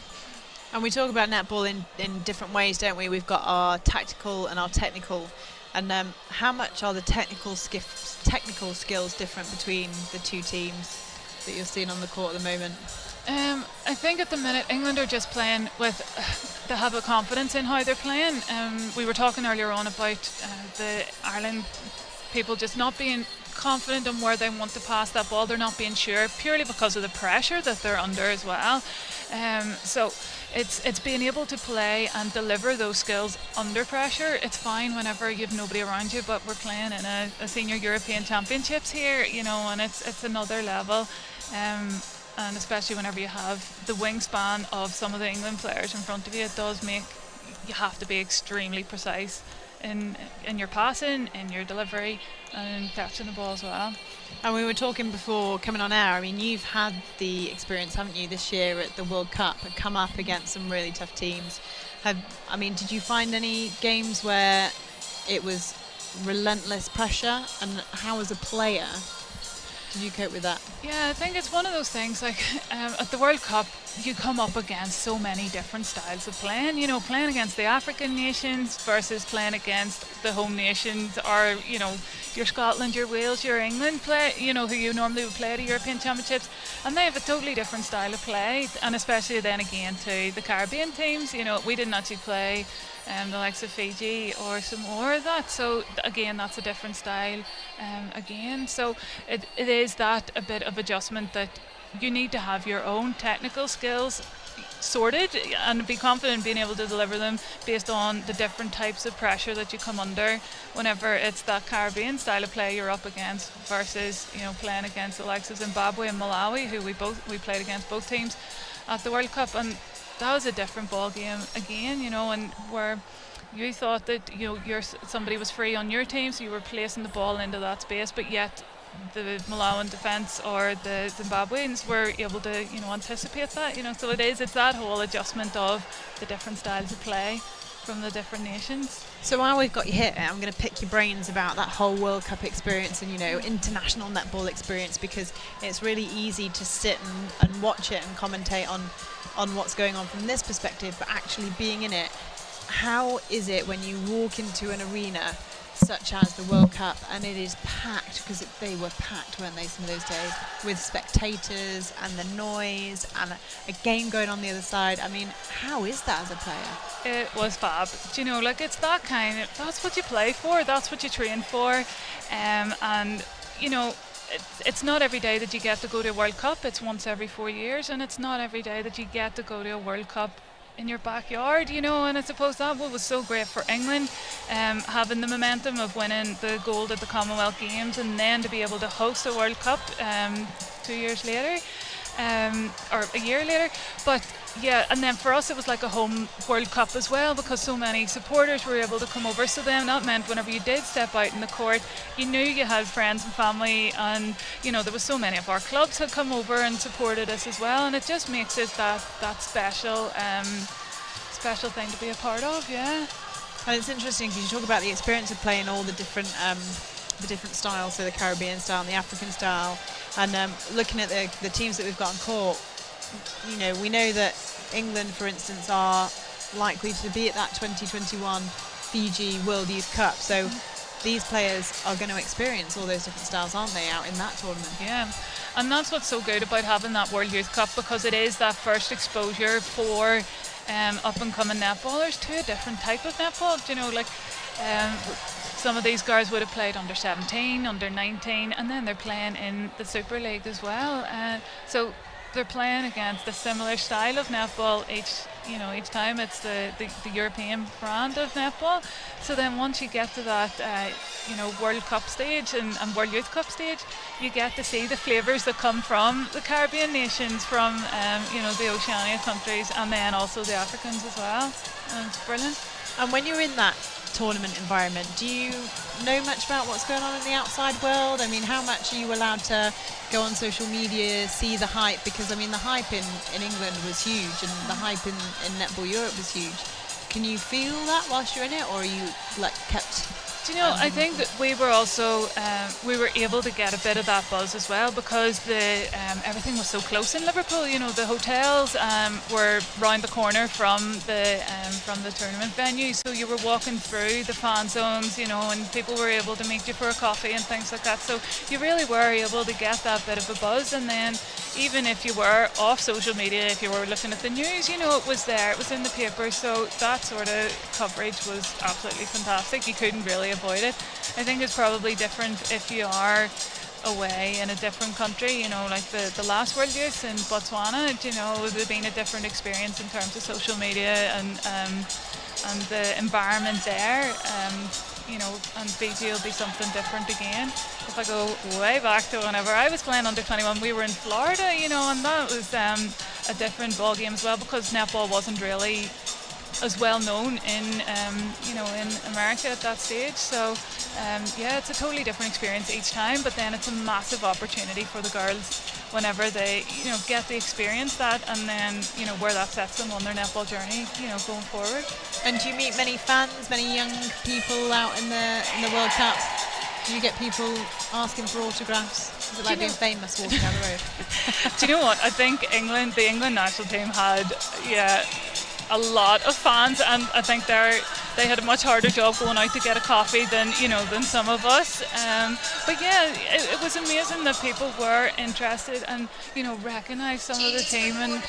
And we talk about netball in different ways, don't we? We've got our tactical and our technical. And how much are the technical skills different between the two teams that you're seeing on the court at the moment? I think at the minute England are just playing with they have a confidence in how they're playing. We were talking earlier on about the Ireland people just not being confident on where they want to pass that ball. They're not being sure, purely because of the pressure that they're under as well. So it's being able to play and deliver those skills under pressure. It's fine whenever you've nobody around you, but we're playing in a senior European Championships here, and it's another level. And especially whenever you have the wingspan of some of the England players in front of you, it does make you have to be extremely precise in your passing, in your delivery, and in catching the ball as well. And we were talking before coming on air, I mean, you've had the experience, haven't you, this year at the World Cup, and come up against some really tough teams. Did you find any games where it was relentless pressure, and how as a player did you cope with that? Yeah, I think it's one of those things, like at the World Cup you come up against so many different styles of playing, playing against the African nations versus playing against the home nations, or your Scotland, your Wales, your England play, who you normally would play at the European Championships, and they have a totally different style of play. And especially then again to the Caribbean teams, we didn't actually play the likes of Fiji or Samoa or that, so again that's a different style again. So it is that a bit of adjustment that you need to have your own technical skills sorted and be confident in being able to deliver them based on the different types of pressure that you come under whenever it's that Caribbean style of play you're up against versus playing against the likes of Zimbabwe and Malawi, who we played against both teams at the World Cup, and that was a different ball game again, and where you thought that somebody was free on your team, so you were placing the ball into that space, but yet the Malawian defence or the Zimbabweans were able to anticipate that, so it's that whole adjustment of the different styles of play from the different nations. So while we've got you here, I'm going to pick your brains about that whole World Cup experience and international netball experience, because it's really easy to sit and watch it and commentate on what's going on from this perspective, but actually being in it, how is it when you walk into an arena such as the World Cup and it is packed, because they were packed, weren't they, some of those days, with spectators and the noise and a game going on the other side? I mean, how is that as a player? It was fab. It's that kind of, that's what you play for, that's what you train for, and it's not every day that you get to go to a World Cup. It's once every 4 years, and it's not every day that you get to go to a World Cup in your backyard, you know, and I suppose that was so great for England, having the momentum of winning the gold at the Commonwealth Games and then to be able to host a World Cup 2 years later, or a year later. But yeah, and then for us it was like a home World Cup as well, because so many supporters were able to come over. So then that meant whenever you did step out in the court, you knew you had friends and family, and you know there was so many of our clubs had come over and supported us as well, and it just makes it that special special thing to be a part of. Yeah. And it's interesting because you talk about the experience of playing all the different styles, so the Caribbean style and the African style, and looking at the teams that we've got on court. You know, we know that England, for instance, are likely to be at that 2021 Fiji World Youth Cup. So these players are going to experience all those different styles, aren't they, out in that tournament? Yeah, and that's what's so good about having that World Youth Cup, because it is that first exposure for up and coming netballers to a different type of netball. You know, like some of these guys would have played under 17, under 19, and then they're playing in the Super League as well. So they're playing against a similar style of netball each time. It's the European brand of netball. So then once you get to that World Cup stage and World Youth Cup stage, you get to see the flavours that come from the Caribbean nations, from the Oceania countries, and then also the Africans as well. And it's brilliant. And when you're in that tournament environment, do you know much about what's going on in the outside world? I mean, how much are you allowed to go on social media, see the hype? Because I mean, the hype in England was huge, and the hype in Netball Europe was huge. Can you feel that whilst you're in it, or are you like kept? Do you know, I think that we were also we were able to get a bit of that buzz as well, because the everything was so close in Liverpool. You know, the hotels were round the corner from the tournament venue, so you were walking through the fan zones, you know, and people were able to meet you for a coffee and things like that. So you really were able to get that bit of a buzz. And then even if you were off social media, if you were looking at the news, you know, it was there, it was in the paper. So that sort of coverage was absolutely fantastic. You couldn't really avoid it. I think it's probably different if you are away in a different country, you know, like the last World Youth in Botswana, you know, it would have been a different experience in terms of social media and the environment there, you know, and Fiji will be something different again. If I go way back to whenever I was playing under 21, we were in Florida, you know, and that was a different ball game as well, because netball wasn't really as well known in in America at that stage. So it's a totally different experience each time, but then it's a massive opportunity for the girls whenever they get to experience that, and then where that sets them on their netball journey going forward. And do you meet many fans, many young people out in the World Cup? Do you get people asking for autographs? Is it like being famous walking down the road? Do you know what? I think the England national team had a lot of fans, and I think they had a much harder job going out to get a coffee than some of us. But yeah, it was amazing that people were interested and recognised some of the team, and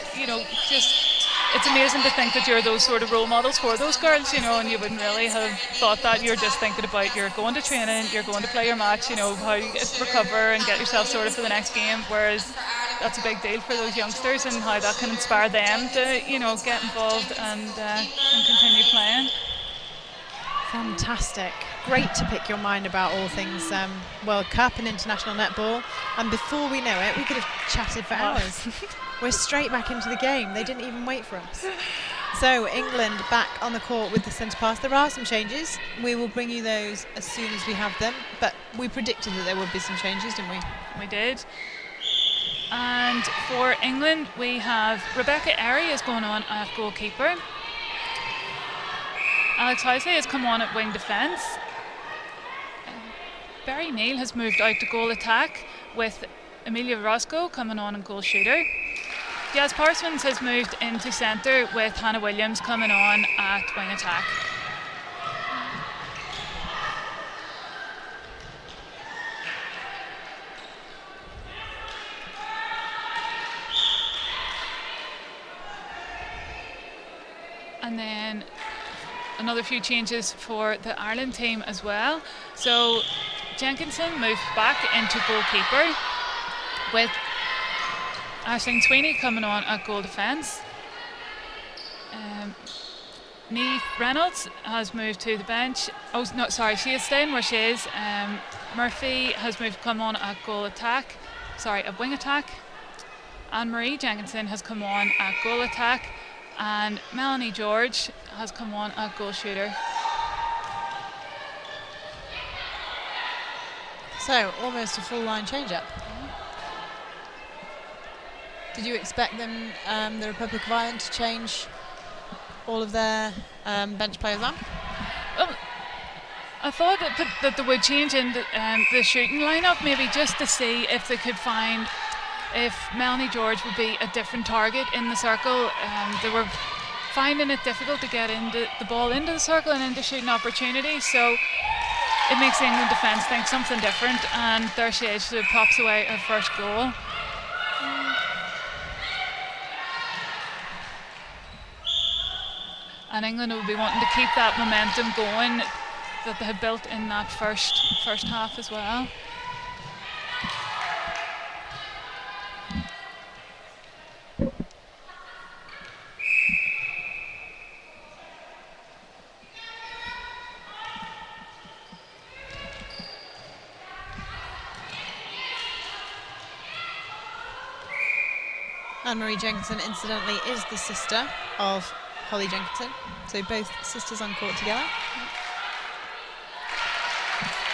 it's amazing to think that you're those sort of role models for those girls, and you wouldn't really have thought that. You're just thinking about you're going to training, you're going to play your match, how you recover and get yourself sorted for the next game, whereas that's a big deal for those youngsters, and how that can inspire them to get involved and continue playing. Fantastic. Great to pick your mind about all things World Cup and international netball. And before we know it, we could have chatted for hours. We're straight back into the game. They didn't even wait for us. So England back on the court with the centre pass. There are some changes. We will bring you those as soon as we have them. But we predicted that there would be some changes, didn't we? We did. And for England, we have Rebecca Airy is going on at goalkeeper. Alex Housley has come on at wing defence. Barry Neal has moved out to goal attack, with Amelia Roscoe coming on and goal shooter. Jazz Parsons has moved into centre, with Hannah Williams coming on at wing attack. And then another few changes for the Ireland team as well. So Jenkinson moved back into goalkeeper, with Aisling Sweeney coming on at goal defence. Niamh Reynolds has moved to the bench. Oh no, sorry, she is staying where she is. Murphy has moved to come on at at wing attack. Anne Marie Jenkinson has come on at goal attack, and Melanie George has come on at goal shooter. So almost a full line change up. Did you expect them, the Republic of Ireland, to change all of their bench players on? I thought that they would change in the shooting lineup, maybe just to see if they could find if Melanie George would be a different target in the circle. They were finding it difficult to get into the ball into the circle and into shooting opportunities, so it makes the England defence think something different, and there she is, she pops away her first goal. And England will be wanting to keep that momentum going that they had built in that first half as well. Anne-Marie Jenkinson, incidentally, is the sister of Holly Jenkinson, so both sisters on court together.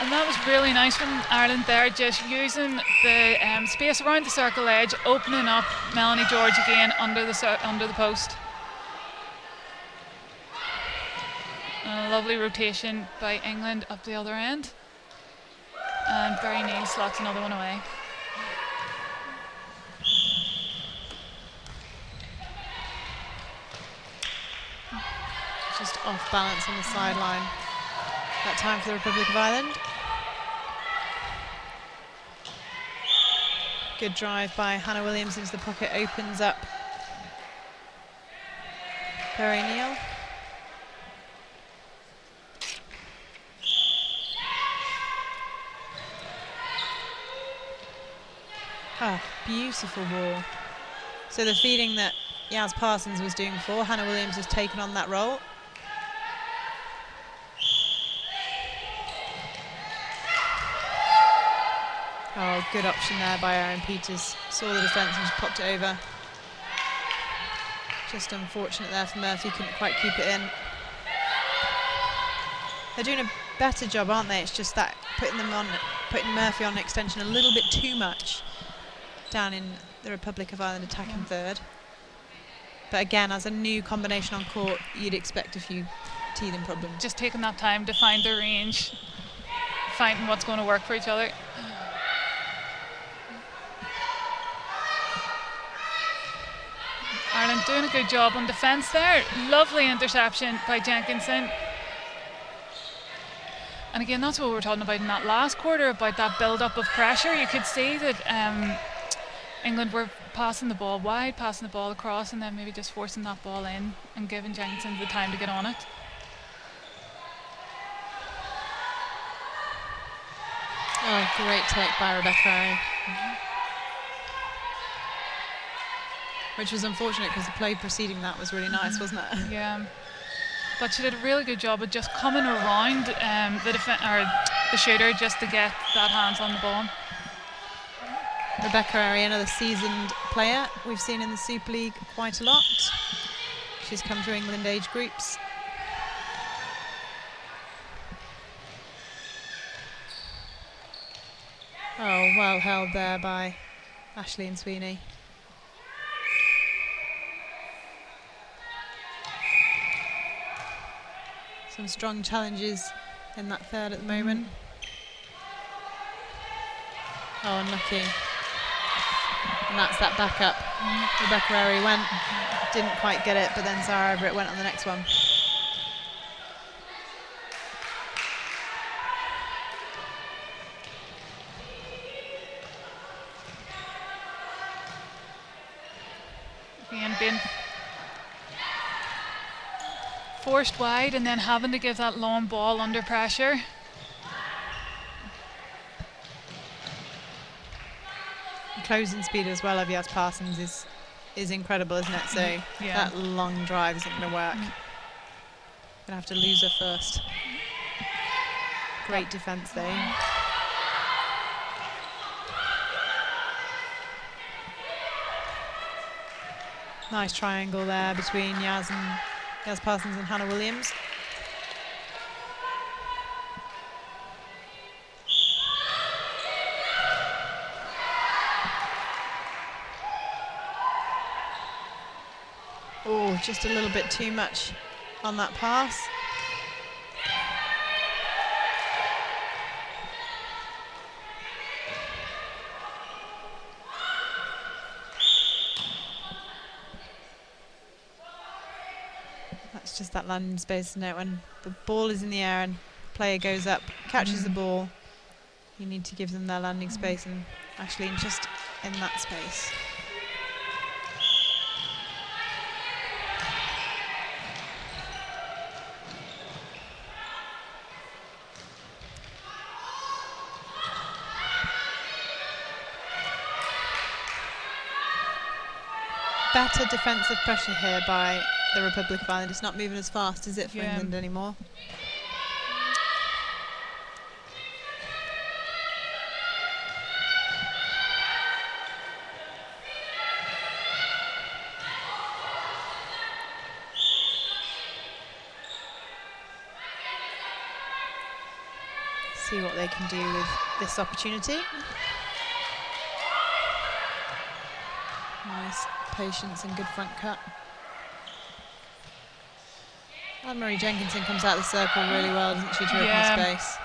And that was really nice from Ireland there, just using the space around the circle edge, opening up Melanie George again under the post. And a lovely rotation by England up the other end, and Barry Neal slots another one away. Just off balance on the sideline. That time for the Republic of Ireland. Good drive by Hannah Williams into the pocket, opens up Barry Neal. Ah, beautiful ball. So the feeding that Yaz Parsons was doing before, Hannah Williams has taken on that role. Oh, good option there by Erin Peters. Saw the defence and just popped it over. Just unfortunate there for Murphy, couldn't quite keep it in. They're doing a better job, aren't they? It's just that putting Murphy on extension a little bit too much down in the Republic of Ireland attacking third. But again, as a new combination on court, you'd expect a few teething problems. Just taking that time to find their range, finding what's going to work for each other. Ireland doing a good job on defence there. Lovely interception by Jenkinson. And again, that's what we were talking about in that last quarter, about that build-up of pressure. You could see that England were passing the ball wide, passing the ball across, and then maybe just forcing that ball in and giving Jenkinson the time to get on it. Oh, great take by Rebecca. Which was unfortunate because the play preceding that was really nice, wasn't it? Yeah. But she did a really good job of just coming around the shooter just to get that hands on the ball. Rebecca Ari, another seasoned player we've seen in the Super League quite a lot. She's come through England age groups. Oh, well held there by Ashley and Sweeney. Some strong challenges in that third at the moment. Oh, unlucky. And that's that backup. Rebecca Ari went, didn't quite get it, but then Zara Everett went on the next one. Again, being forced wide and then having to give that long ball under pressure. Closing speed as well of Yaz Parsons is is incredible, isn't it? So that long drive isn't going to work. Going to have to lose her first. Great defence though. Nice triangle there between Yaz Parsons and Hannah Williams. Oh, just a little bit too much on that pass. That's just that landing space, isn't it? When the ball is in the air and the player goes up, catches the ball, you need to give them their landing space, and Ashleen just in that space. Better defensive pressure here by the Republic of Ireland. It's not moving as fast, is it, for England anymore? See what they can do with this opportunity. Nice patience and good front cut. Anne-Marie Jenkinson comes out of the circle really well, doesn't she, to open the space.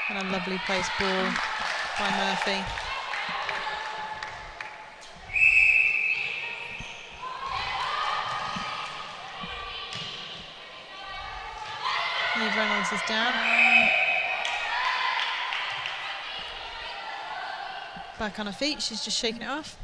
And a lovely placed ball by Murphy. Eve Reynolds is down. Back on her feet, she's just shaking it off.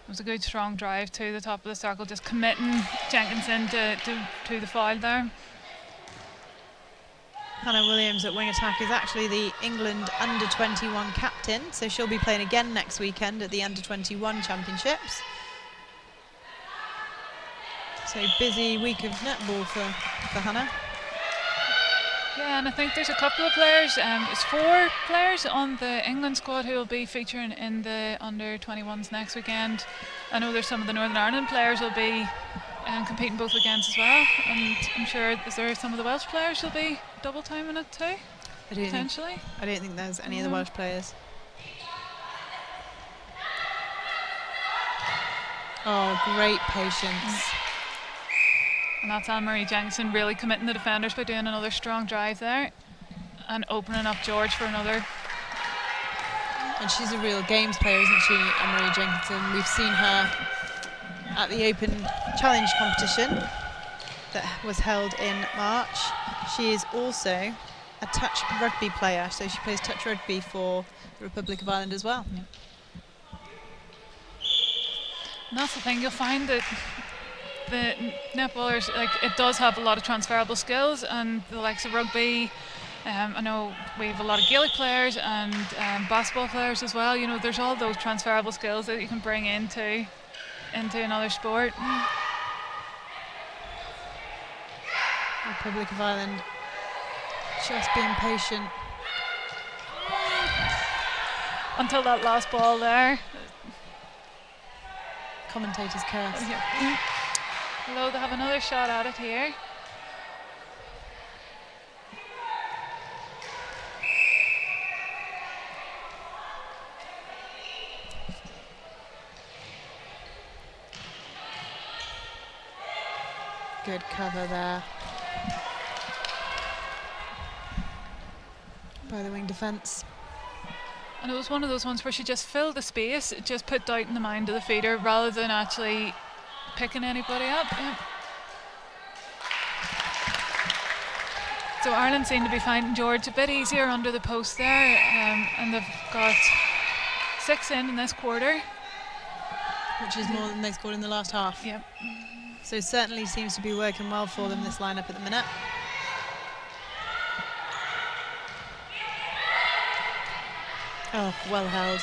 It was a good strong drive to the top of the circle, just committing Jenkinson to the foul there. Hannah Williams at wing attack is actually the England under-21 captain, so she'll be playing again next weekend at the under-21 championships. So busy week of netball for Hannah. Yeah, and I think there's a couple of players, it's 4 players on the England squad who will be featuring in the under-21s next weekend. I know there's some of the Northern Ireland players will be competing both weekends as well, and I'm sure is there some of the Welsh players who'll be double timing it too, potentially. I don't think there's any of the Welsh players. Oh, great patience. And that's Anne-Marie Jenkinson really committing the defenders by doing another strong drive there and opening up George for another. And she's a real games player, isn't she, Anne-Marie Jenkinson? We've seen her at the Open Challenge competition that was held in March. She is also a touch rugby player, so she plays touch rugby for the Republic of Ireland as well. Yeah. And that's the thing, you'll find that the netballers, like, it does have a lot of transferable skills, and the likes of rugby, I know we have a lot of Gaelic players and basketball players as well. You know, there's all those transferable skills that you can bring into another sport. Republic of Ireland just being patient until that last ball there. Commentator's curse. Yeah. Although they have another shot at it here. Good cover there by the wing defence. And it was one of those ones where she just filled the space, it just put doubt in the mind of the feeder rather than actually picking anybody up. Yeah. So Ireland seem to be finding George a bit easier under the post there, and they've got 6 in this quarter. Which is more than they scored in the last half. Yep. So certainly seems to be working well for them, this lineup at the minute. Oh, well held.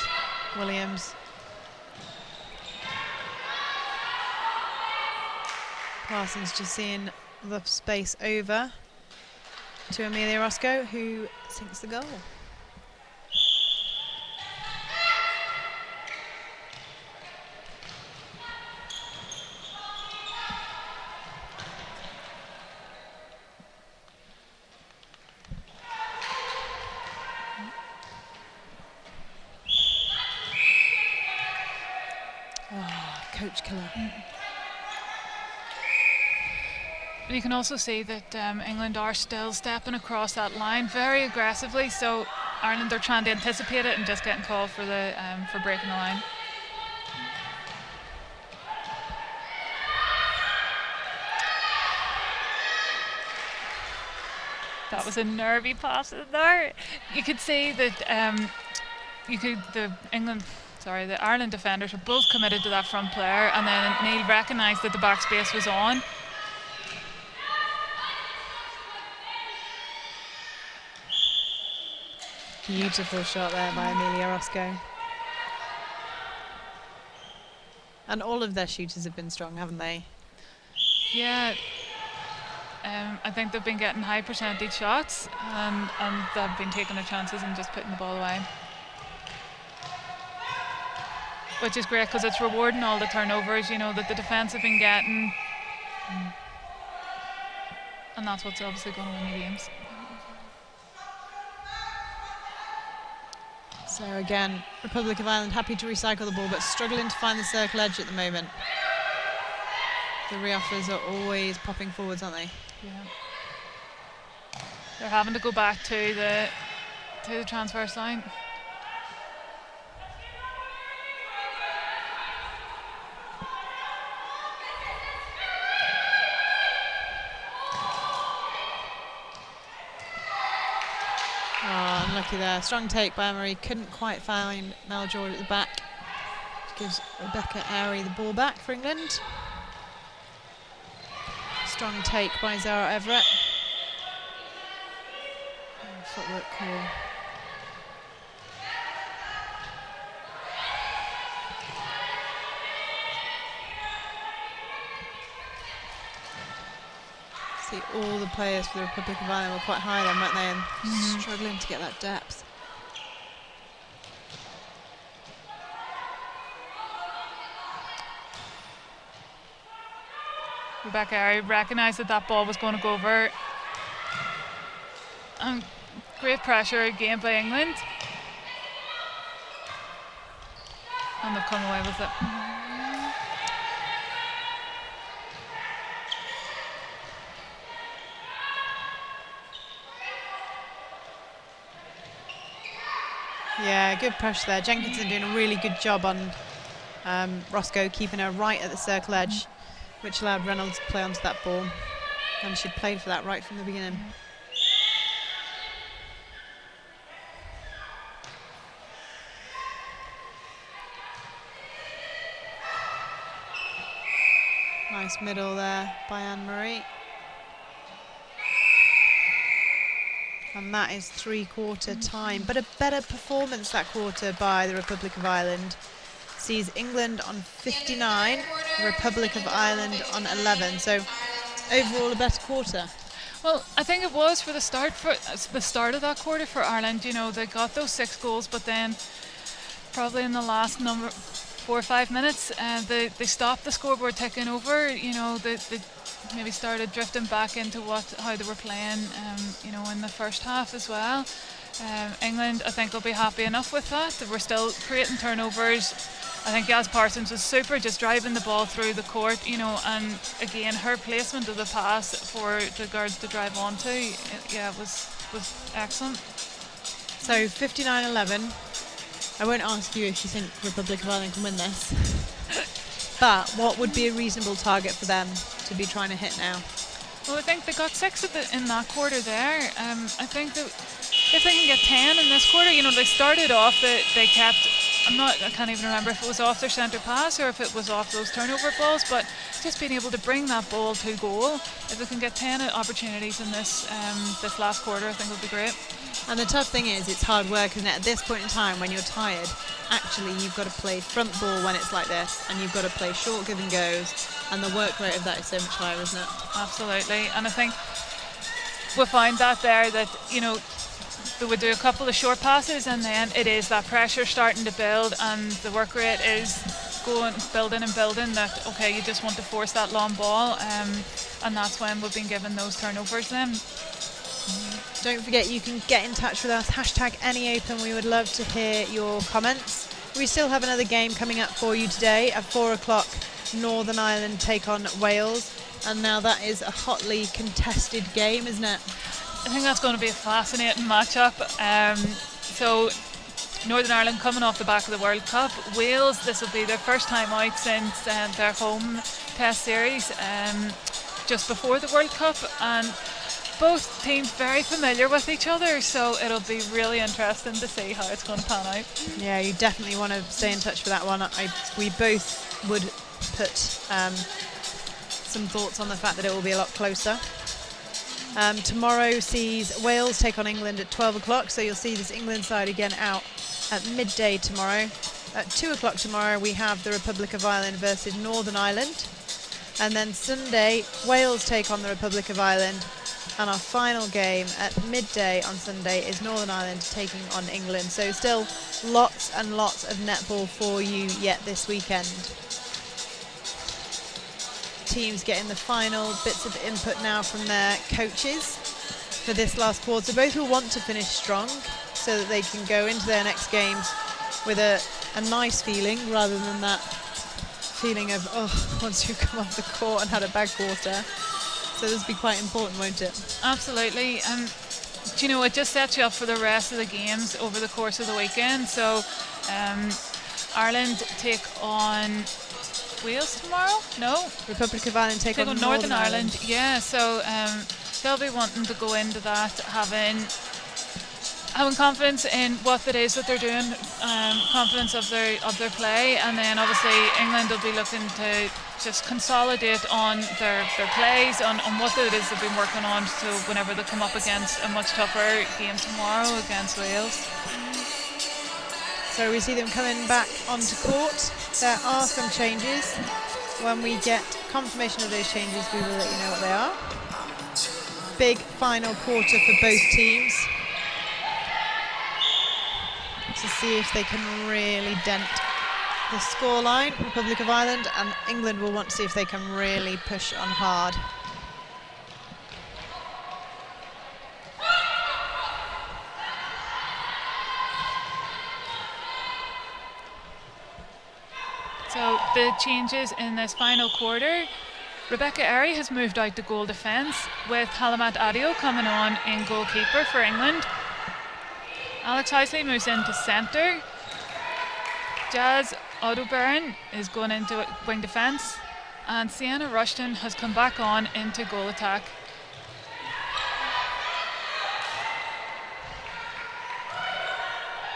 Williams. Parsons just seeing the space over to Amelia Roscoe, who sinks the goal. Coach killer. You can also see that England are still stepping across that line very aggressively, so Ireland are trying to anticipate it and just getting called for the for breaking the line. That was a nervy pass in there. You could see that the Ireland defenders were both committed to that front player, and then Neil recognised that the back space was on. Beautiful shot there by Amelia Roscoe. And all of their shooters have been strong, haven't they? Yeah. I think they've been getting high percentage shots, and they've been taking their chances and just putting the ball away. Which is great because it's rewarding all the turnovers, you know, that the defence have been getting. And that's what's obviously going to win the games. So again, Republic of Ireland happy to recycle the ball, but struggling to find the circle edge at the moment. The re-offers are always popping forwards, aren't they? Yeah. They're having to go back to the transverse line. Oh, unlucky there. Strong take by Marie. Couldn't quite find Mel George at the back. Which gives Rebecca Airy the ball back for England. Strong take by Zara Everett. Oh, footwork call. See, all the players for the Republic of Ireland were quite high then, weren't they? And struggling to get that depth. Rebecca Airy recognised that that ball was going to go over. Great pressure again by England. And they've come away with it. Yeah, good pressure there. Jenkinson doing a really good job on Roscoe, keeping her right at the circle edge, which allowed Reynolds to play onto that ball. And she'd played for that right from the beginning. Nice middle there by Anne-Marie. And that is three-quarter time. But a better performance that quarter by the Republic of Ireland. Sees England on 59, Republic of Ireland on 11. So overall a better quarter. Well, I think it was for the start of that quarter for Ireland. You know, they got those 6 goals, but then probably in the last 4 or 5 minutes, they stopped the scoreboard ticking over. You know, they maybe started drifting back into how they were playing, you know, in the first half as well. England, I think, will be happy enough with that. They were still creating turnovers. I think Yaz Parsons was super, just driving the ball through the court, you know, and again, her placement of the pass for the guards to drive onto, yeah, was excellent. So 59-11. I won't ask you if you think Republic of Ireland can win this, but what would be a reasonable target for them to be trying to hit now? Well, I think they got 6 in that quarter there. I think that if they can get 10 in this quarter, you know, they started off, they kept I can't even remember if it was off their centre pass or if it was off those turnover balls, but just being able to bring that ball to goal. If we can get 10 opportunities in this last quarter, I think it would be great. And the tough thing is, it's hard work, isn't it? At this point in time, when you're tired, actually you've got to play front ball when it's like this, and you've got to play short give and goes, and the work rate of that is so much higher, isn't it? Absolutely. And I think we find that there, that, you know, they would do a couple of short passes, and then it is that pressure starting to build, and the work rate is building, that, okay, you just want to force that long ball, and that's when we've been given those turnovers then. Don't forget, you can get in touch with us, #NEOpen. We would love to hear your comments. We still have another game coming up for you today. At 4 o'clock, Northern Ireland take on Wales, and now that is a hotly contested game, isn't it? I think that's going to be a fascinating matchup. So Northern Ireland coming off the back of the World Cup. Wales, this will be their first time out since their home test series just before the World Cup, and both teams very familiar with each other, so it'll be really interesting to see how it's going to pan out. Yeah, you definitely want to stay in touch for that one. We both would put some thoughts on the fact that it will be a lot closer. Tomorrow sees Wales take on England at 12 o'clock, so you'll see this England side again out at midday tomorrow. At 2 o'clock tomorrow we have the Republic of Ireland versus Northern Ireland, and then Sunday Wales take on the Republic of Ireland, and our final game at midday on Sunday is Northern Ireland taking on England. So still lots and lots of netball for you yet this weekend. Teams getting the final bits of input now from their coaches for this last quarter. Both will want to finish strong so that they can go into their next games with a nice feeling, rather than that feeling of, oh, once you come off the court and had a bad quarter. So this will be quite important, won't it? Absolutely. And do you know, it just sets you up for the rest of the games over the course of the weekend. So Ireland take on Wales tomorrow? No. Republic of Ireland take on Northern Ireland. Yeah, so they'll be wanting to go into that having confidence in what it is that they're doing, confidence of their play, and then obviously England will be looking to just consolidate on their plays, on what it is they've been working on, so whenever they come up against a much tougher game tomorrow against Wales. So we see them coming back onto court. There are some changes. When we get confirmation of those changes, we will let you know what they are. Big final quarter for both teams, to see if they can really dent the scoreline. Republic of Ireland and England will want to see if they can really push on hard. So the changes in this final quarter: Rebecca Airy has moved out to goal defence, with Halamat Adio coming on in goalkeeper for England. Alex Heisley moves into centre. Jazz Odoberan is going into wing defence, and Sienna Rushton has come back on into goal attack.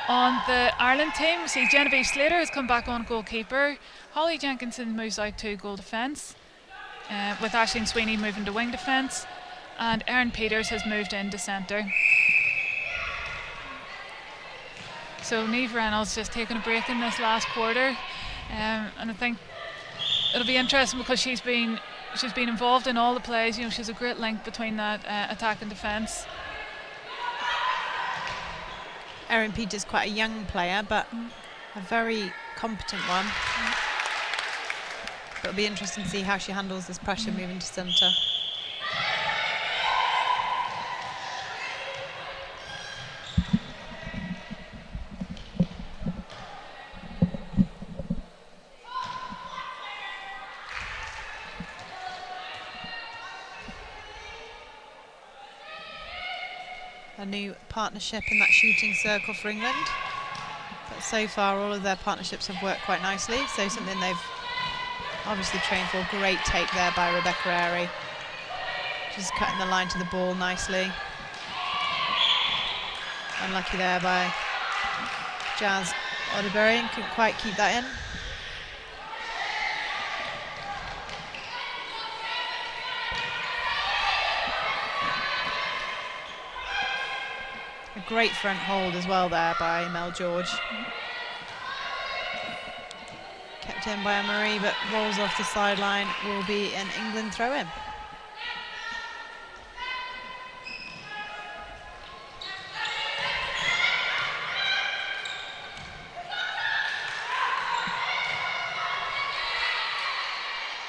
On the Ireland team, we see Genevieve Slater has come back on goalkeeper. Holly Jenkinson moves out to goal defence, with Aisling Sweeney moving to wing defence, and Erin Peters has moved into centre. So Niamh Reynolds just taking a break in this last quarter, and I think it'll be interesting because she's been involved in all the plays. You know, she's a great link between that attack and defence. Erin Peters, quite a young player, but a very competent one. It'll be interesting to see how she handles this pressure moving to centre. A new partnership in that shooting circle for England, but so far all of their partnerships have worked quite nicely, so something they've obviously trained for. Great take there by Rebecca Airy, just cutting the line to the ball nicely. Unlucky there by Jazz Odeberian couldn't quite keep that in. A great front hold as well there by Mel George. Kept in by Anne-Marie, but rolls off the sideline. Will be an England throw-in.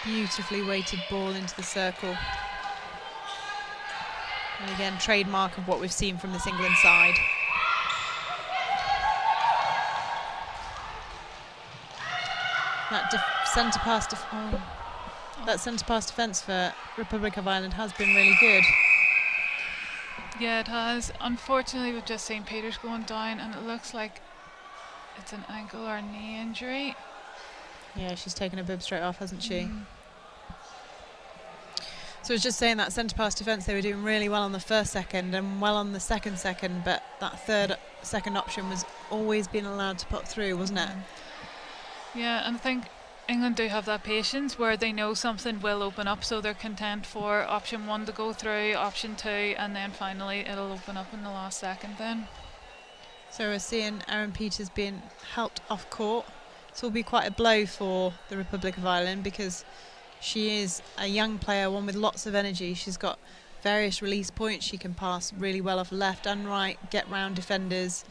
Beautifully weighted ball into the circle. And again, trademark of what we've seen from this England side. That centre pass defence for Republic of Ireland has been really good. Yeah, it has. Unfortunately, we've just seen Peters going down, and it looks like it's an ankle or knee injury. Yeah, she's taken her bib straight off, hasn't she? So I was just saying that centre pass defence, they were doing really well on the first second and well on the second, but that second option was always being allowed to put through, wasn't it? Yeah, and I think England do have that patience where they know something will open up, so they're content for option 1 to go through, option 2, and then finally it'll open up in the last second then. So we're seeing Erin Peters being helped off court. This will be quite a blow for the Republic of Ireland because she is a young player, one with lots of energy. She's got various release points. She can pass really well off left and right, get round defenders.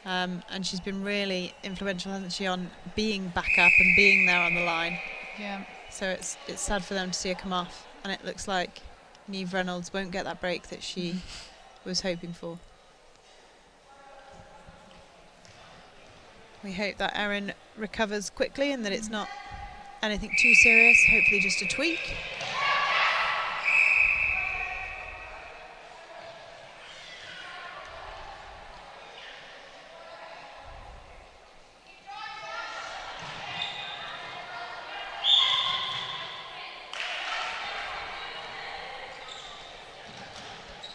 And she's been really influential, hasn't she, on being back up and being there on the line. Yeah. So it's sad for them to see her come off. And it looks like Niamh Reynolds won't get that break that she was hoping for. We hope that Erin recovers quickly and that it's not anything too serious, hopefully just a tweak.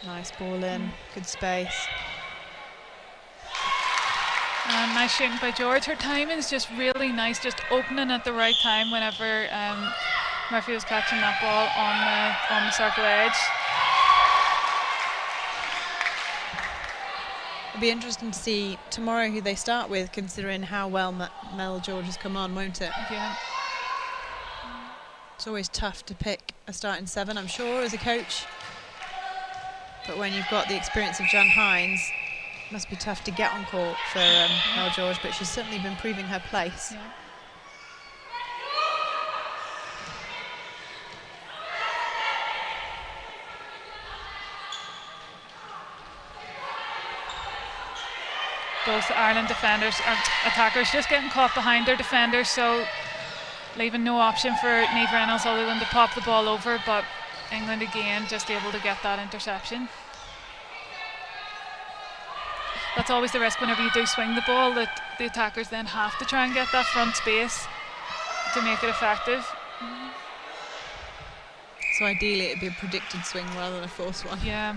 Nice ball in, good space. Nice shooting by George. Her timing is just really nice, just opening at the right time whenever Murphy was catching that ball on the circle edge. It'll be interesting to see tomorrow who they start with, considering how well Mel George has come on, won't it? Yeah. It's always tough to pick a starting 7, I'm sure, as a coach. But when you've got the experience of Jan Hines, it must be tough to get on court for Mel George, but she's certainly been proving her place. Yeah. Both Ireland defenders, attackers, just getting caught behind their defenders, so leaving no option for Niamh Reynolds other than to pop the ball over, but England again just able to get that interception. That's always the risk whenever you do swing the ball, that the attackers then have to try and get that front space to make it effective. So ideally it'd be a predicted swing rather than a forced one. Yeah.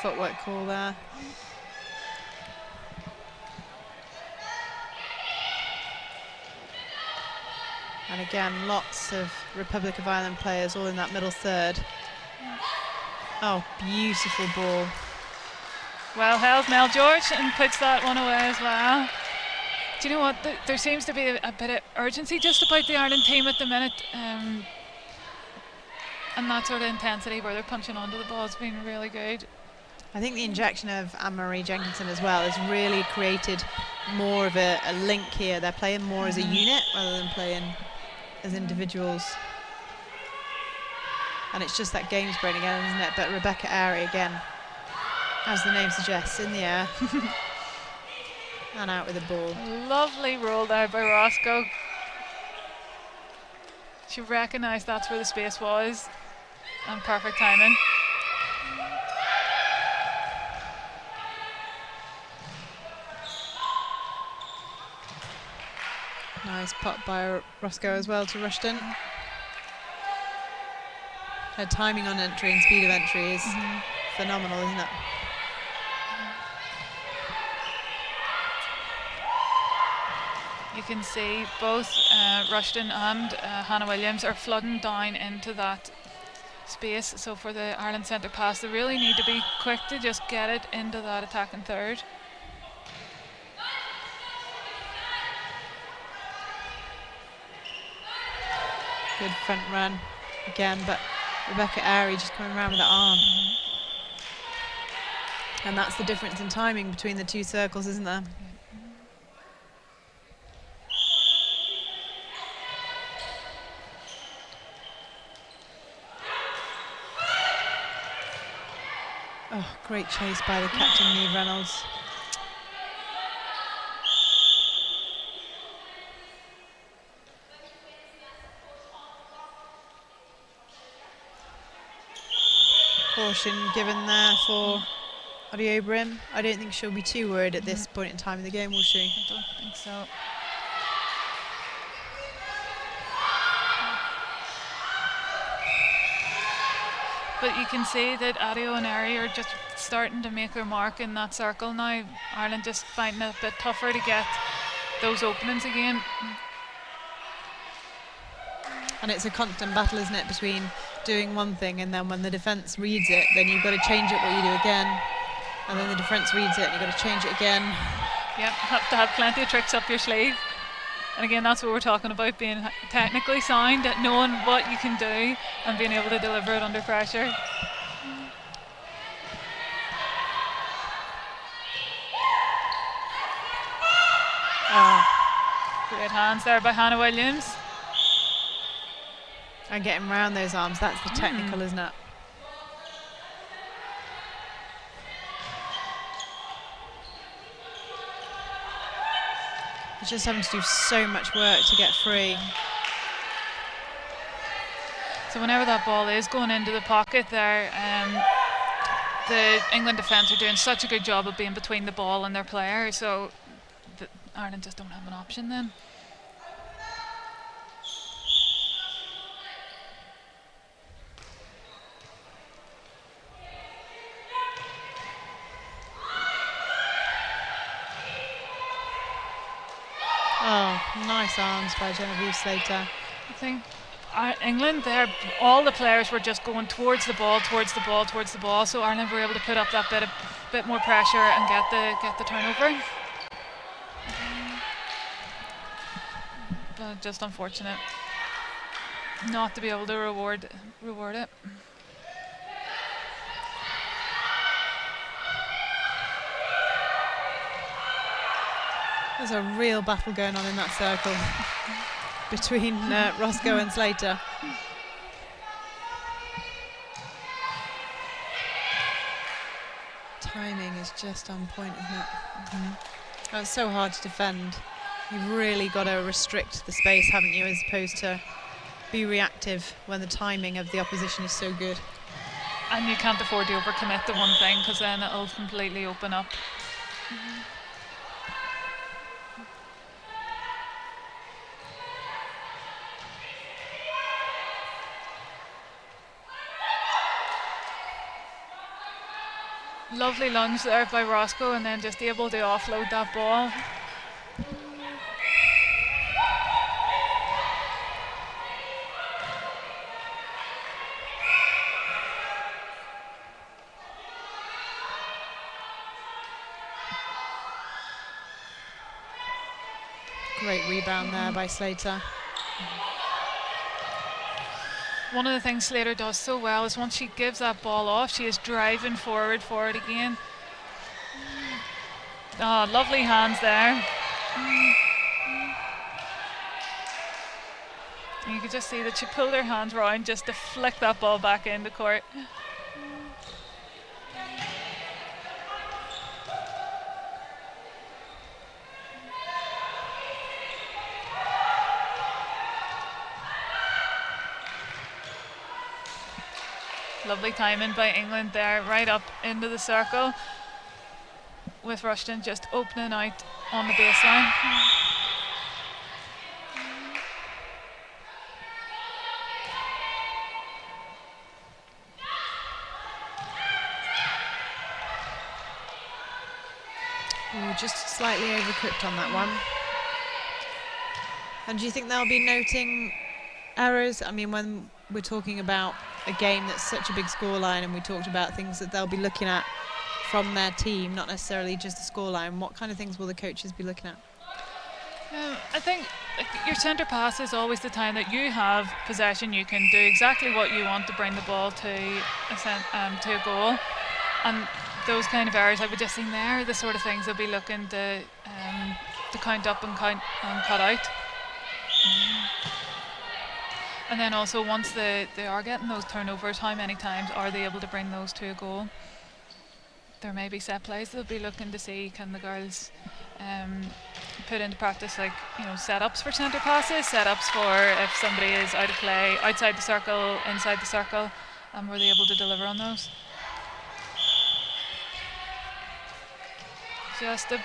Footwork call there. And again, lots of Republic of Ireland players all in that middle third. Oh, beautiful ball. Well held, Mel George, and puts that one away as well. Do you know what? There seems to be a bit of urgency just about the Ireland team at the minute. And that sort of intensity where they're punching onto the ball has been really good. I think the injection of Anne-Marie Jenkinson as well has really created more of a link here. They're playing more as a unit rather than playing as individuals. And it's just that games brain again, isn't it? But Rebecca Airy again, as the name suggests, in the air and out with the ball. Lovely roll there by Roscoe. She recognised that's where the space was, and perfect timing. Nice Nice pop by Roscoe as well to Rushton. Her timing on entry and speed of entry is phenomenal, isn't it? You can see both Rushton and Hannah Williams are flooding down into that space. So for the Ireland centre pass, they really need to be quick to just get it into that attacking third. Good front run again, but Rebecca Airy just coming around with that arm. And that's the difference in timing between the two circles, isn't there? Oh, great chase by the captain, Niamh Reynolds. Caution given there for Audie O'Brien. I don't think she'll be too worried at this point in time in the game, will she? I don't think so. But you can see that Adio and Airy are just starting to make their mark in that circle now. Ireland just finding it a bit tougher to get those openings again. And it's a constant battle, isn't it, between doing one thing and then when the defence reads it, then you've got to change it what you do again. And then the defence reads it and you've got to change it again. Yep, have to have plenty of tricks up your sleeve. And again, that's what we're talking about, being technically sound, at knowing what you can do and being able to deliver it under pressure. Oh. Great hands there by Hannah Williams. And getting round those arms, that's the technical, isn't it? You're just having to do so much work to get free. So whenever that ball is going into the pocket there, the England defence are doing such a good job of being between the ball and their player, so Ireland just don't have an option then. Oh, nice arms by Genevieve Slater. I think England there, all the players were just going towards the ball, so Ireland were able to put up that bit more pressure and get the turnover. But just unfortunate not to be able to reward it. There's a real battle going on in that circle between Roscoe and Slater. Timing is just on point, isn't it? Oh, it's so hard to defend. You've really got to restrict the space, haven't you, as opposed to be reactive when the timing of the opposition is so good. And you can't afford to overcommit to one thing, because then it'll completely open up. Lovely lunge there by Roscoe, and then just able to offload that ball. Great rebound there by Slater. One of the things Slater does so well is once she gives that ball off, she is driving forward for it again. Oh, lovely hands there. And you could just see that she pulled her hands round just to flick that ball back into court. Lovely timing by England there, right up into the circle, with Rushton just opening out on the baseline. Ooh, just slightly overcooked on that one. And do you think they'll be noting errors? I mean, when we're talking about a game that's such a big scoreline, and we talked about things that they'll be looking at from their team, not necessarily just the scoreline, what kind of things will the coaches be looking at? I think your centre pass is always the time that you have possession. You can do exactly what you want to bring the ball to a goal. And those kind of errors I would just seen there are the sort of things they'll be looking to count up and cut out. And then also once they are getting those turnovers, how many times are they able to bring those to a goal? There may be set plays they'll be looking to see, can the girls put into practice, like, you know, setups for centre passes, setups for if somebody is out of play, outside the circle, inside the circle, and were they able to deliver on those? Just a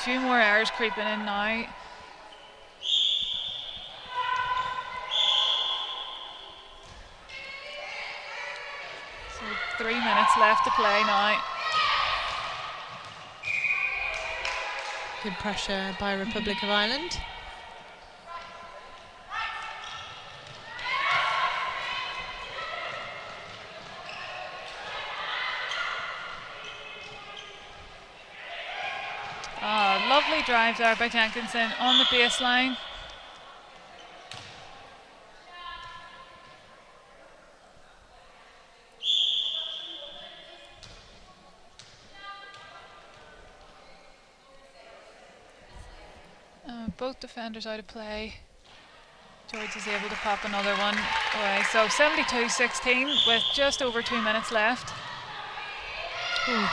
few more errors creeping in now. So 3 minutes left to play now. Good pressure by Republic of Ireland. Lovely drive there by Jenkinson on the baseline. Both defenders out of play. George is able to pop another one away. So 72-16 with just over 2 minutes left. Ooh.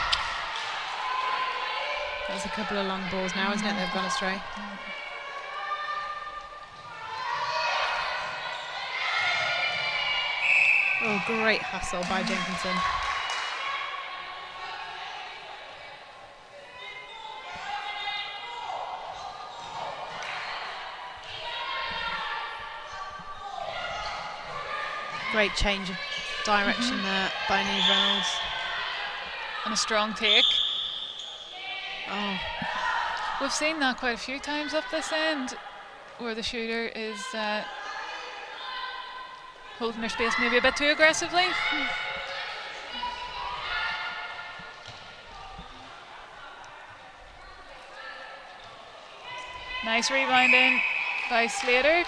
There's a couple of long balls now, isn't it? They've gone astray. Oh, great hustle by Jenkinson. Great change of direction there by Neve Reynolds. And a strong take. Oh. We've seen that quite a few times up this end, where the shooter is holding their space maybe a bit too aggressively. Nice rebounding by Slater.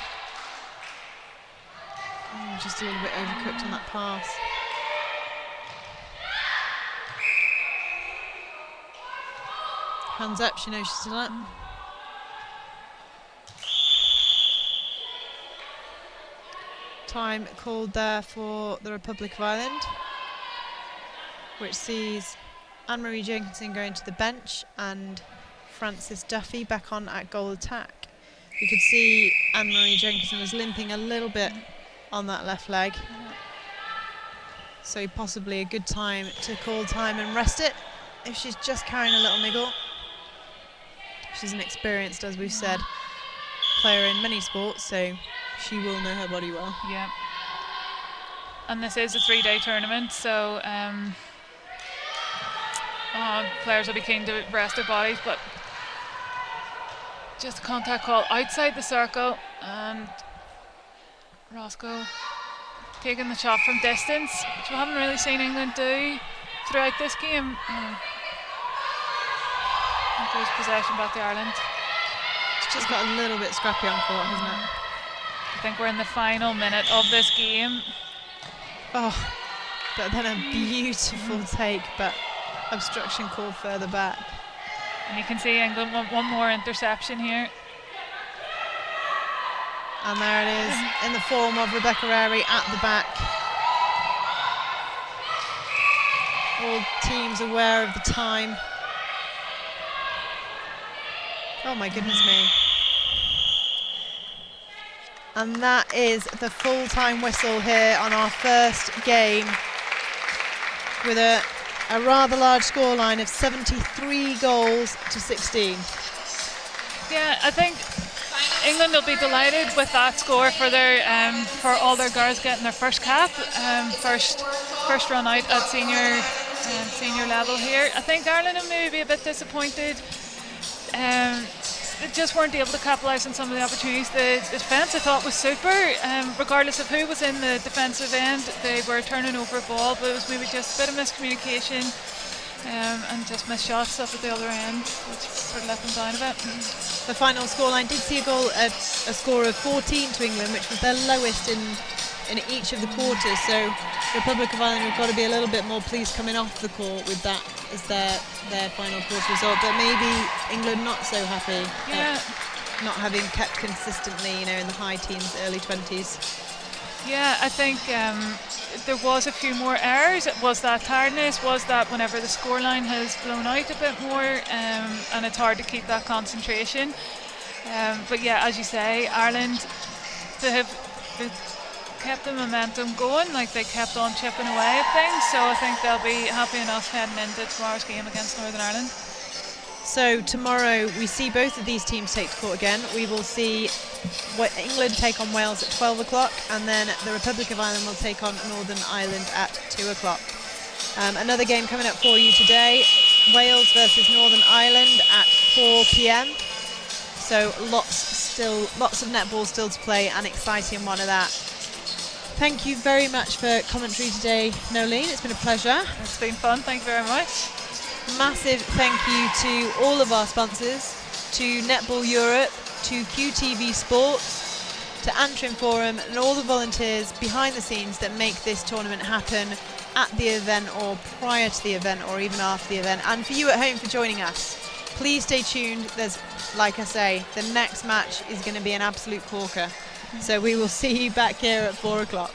Oh, just a little bit overcooked on that pass. Hands up, she knows she's still up. Time called there for the Republic of Ireland, which sees Anne-Marie Jenkinson going to the bench and Frances Duffy back on at goal attack. You could see Anne-Marie Jenkinson was limping a little bit on that left leg. So possibly a good time to call time and rest it if she's just carrying a little niggle. She's an experienced, as we've said, player in many sports, so she will know her body well. Yeah. And this is a 3-day tournament, so players will be keen to rest their bodies, but just a contact call outside the circle, and Roscoe taking the shot from distance, which we haven't really seen England do throughout this game. Goes possession back to Ireland. It's just got a little bit scrappy on court, hasn't it? I think we're in the final minute of this game. Oh, but then a beautiful take, but obstruction called further back. And you can see England want one more interception here. And there it is, in the form of Rebecca Rary at the back. All teams aware of the time. Oh my goodness me. And that is the full-time whistle here on our first game, with a rather large scoreline of 73 goals to 16. Yeah, I think England will be delighted with that score for their for all their girls getting their first cap, first run out at senior level here. I think Ireland will maybe be a bit disappointed They just weren't able to capitalise on some of the opportunities. The defence I thought was super. Regardless of who was in the defensive end, they were turning over ball, but it was maybe just a bit of miscommunication and just missed shots up at the other end, which sort of let them down a bit. The final scoreline did see a score of 14 to England, which was their lowest in each of the quarters. So Republic of Ireland have got to be a little bit more pleased coming off the court with that as their final quarter result. But maybe England not so happy not having kept consistently, in the high teens, early 20s. Yeah, I think there was a few more errors. Was that tiredness? Was that whenever the scoreline has blown out a bit more, and it's hard to keep that concentration? But yeah, as you say, Ireland, they've kept the momentum going, like they kept on chipping away at things, so I think they'll be happy enough heading into tomorrow's game against Northern Ireland. So tomorrow we see both of these teams take to court again. We will see England take on Wales at 12 o'clock, and then the Republic of Ireland will take on Northern Ireland at 2 o'clock. Another game coming up for you today, Wales versus Northern Ireland at 4 p.m. So lots of netball still to play, an exciting one of that. Thank you very much for commentary today, Nolene. It's been a pleasure. It's been fun, thank you very much. Massive thank you to all of our sponsors, to Netball Europe, to QTV Sports, to Antrim Forum, and all the volunteers behind the scenes that make this tournament happen at the event or prior to the event or even after the event, and for you at home for joining us. Please stay tuned. There's, like I say, the next match is going to be an absolute corker. So we will see you back here at 4 o'clock.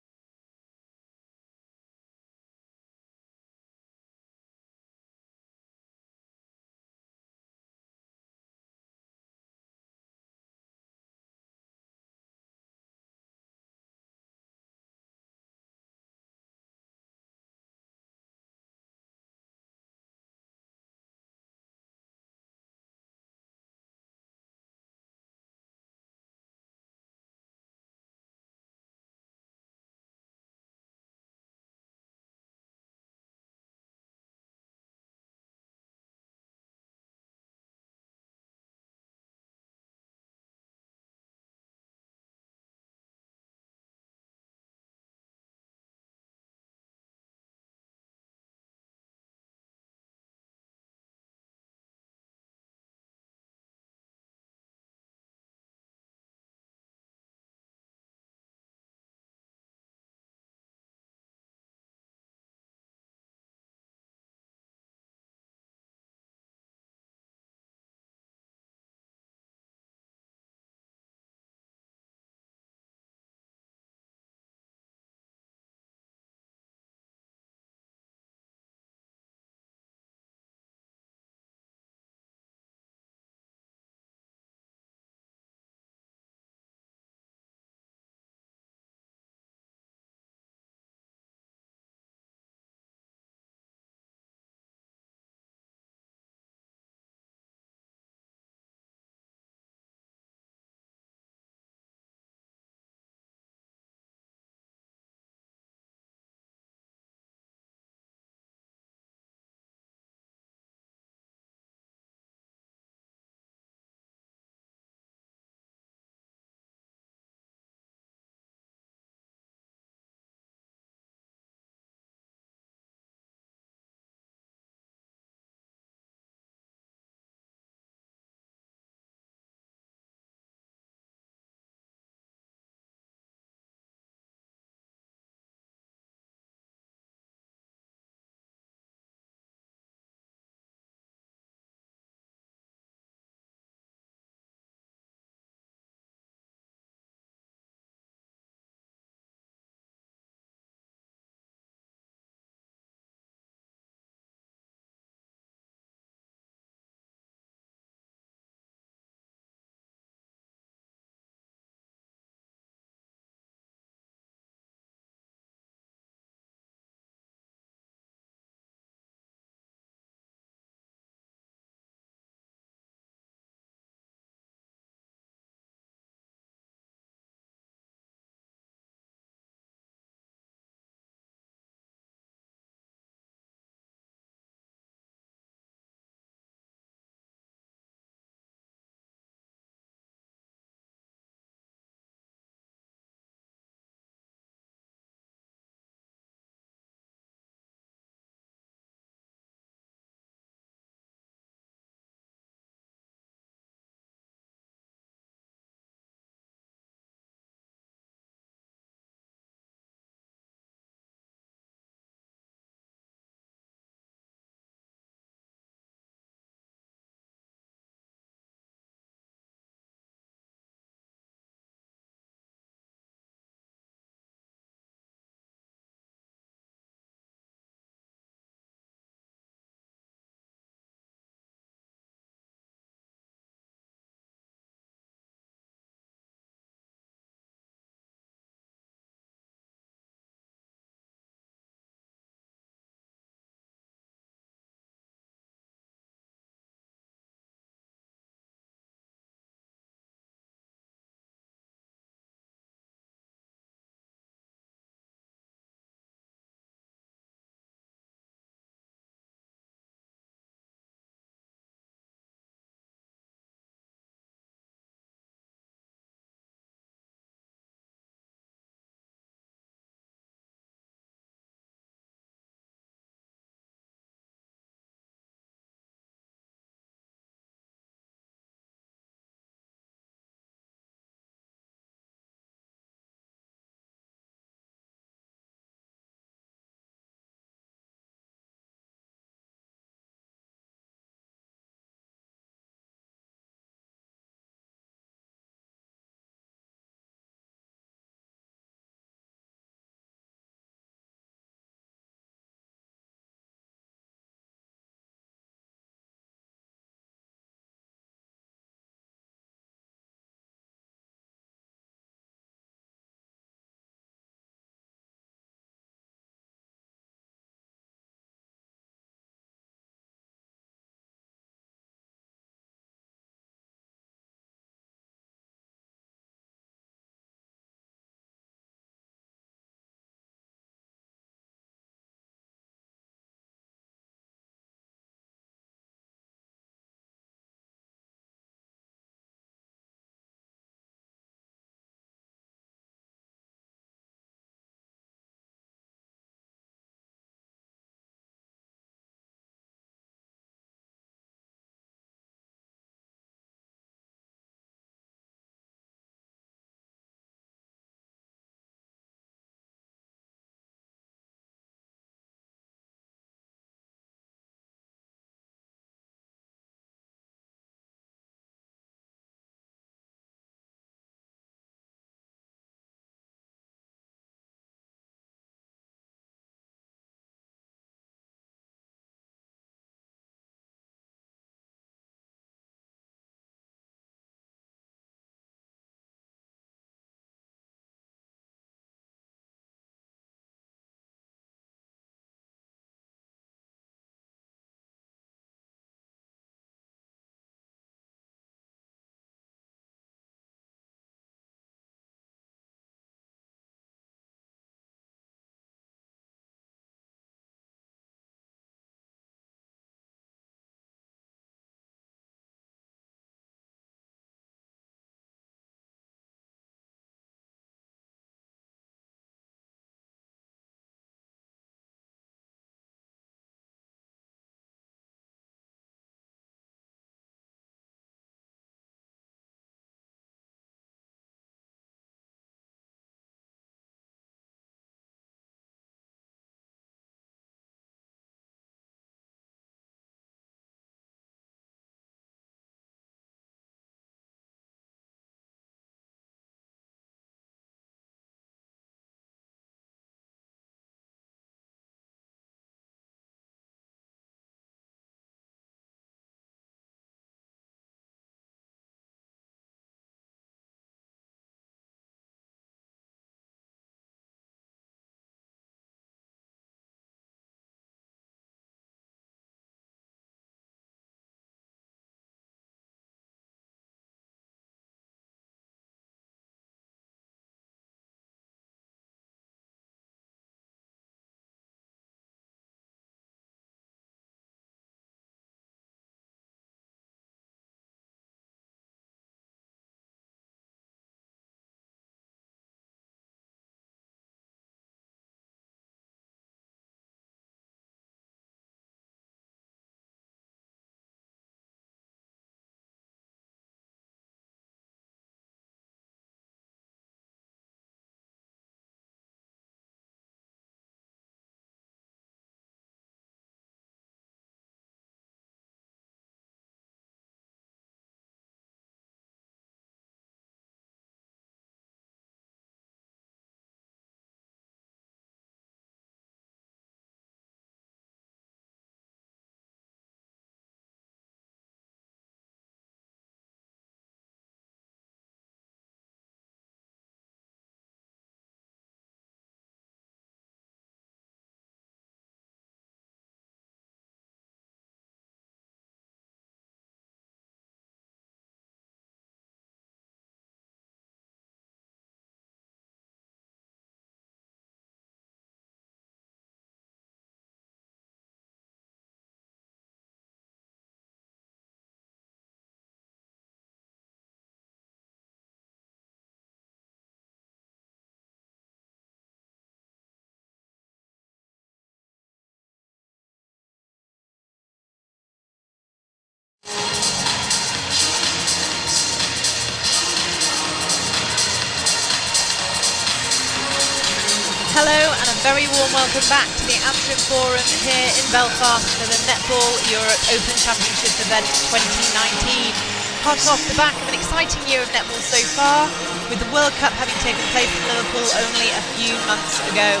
Hello and a very warm welcome back to the Antrim Forum here in Belfast for the Netball Europe Open Championships event 2019. Hot off the back of an exciting year of netball so far, with the World Cup having taken place in Liverpool only a few months ago.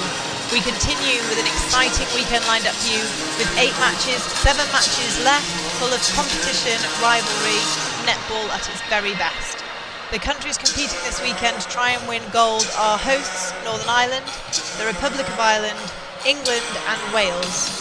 We continue with an exciting weekend lined up for you with 8 matches, 7 matches left, full of competition, rivalry, netball at its very best. The countries competing this weekend to try and win gold are hosts Northern Ireland, the Republic of Ireland, England and Wales.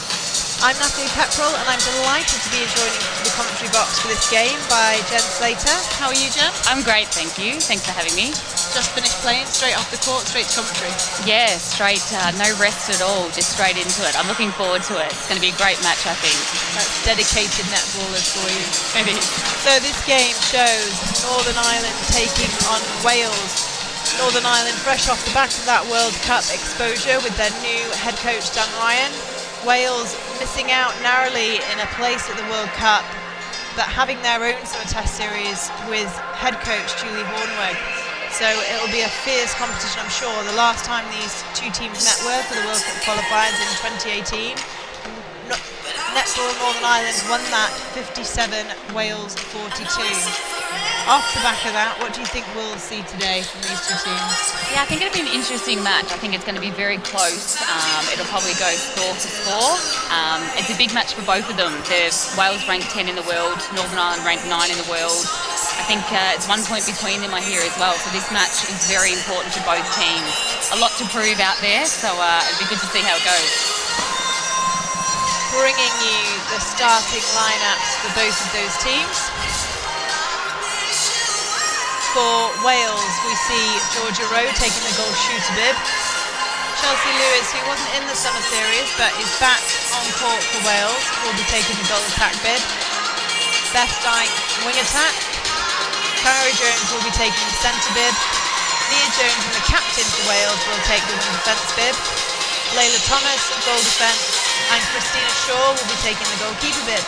I'm Natalie Pepperell and I'm delighted to be joining the commentary box for this game by Jen Slater. How are you, Jen? I'm great, thank you. Thanks for having me. Just finished playing, straight off the court, straight to commentary. Yeah, straight, no rest at all, just straight into it. I'm looking forward to it. It's going to be a great match, I think. That's dedicated netballers for you. It is. So this game shows Northern Ireland taking on Wales. Northern Ireland fresh off the back of that World Cup exposure with their new head coach Dan Ryan. Wales missing out narrowly in a place at the World Cup, but having their own summer test series with head coach Julie Hornweg. So it'll be a fierce competition, I'm sure. The last time these two teams met were for the World Cup qualifiers in 2018. Netball Northern Ireland won that 57, Wales 42. Off the back of that, what do you think we'll see today from these two teams? Yeah, I think it'll be an interesting match. I think it's going to be very close. It'll probably go score for score. It's a big match for both of them. Wales ranked 10 in the world, Northern Ireland ranked 9 in the world. I think it's 1 point between them, I hear, as well. So this match is very important for both teams. A lot to prove out there, so it'll be good to see how it goes. Bringing you the starting lineups for both of those teams. For Wales, we see Georgia Rowe taking the goal shooter bib. Chelsea Lewis, who wasn't in the summer series but is back on court for Wales, will be taking the goal attack bib. Beth Dyke, wing attack. Kyrie Jones will be taking the centre bib. Nia Jones and the captain for Wales will take the wing defence bib. Layla Thomas, goal defence. And Christina Shaw will be taking the goalkeeper bib.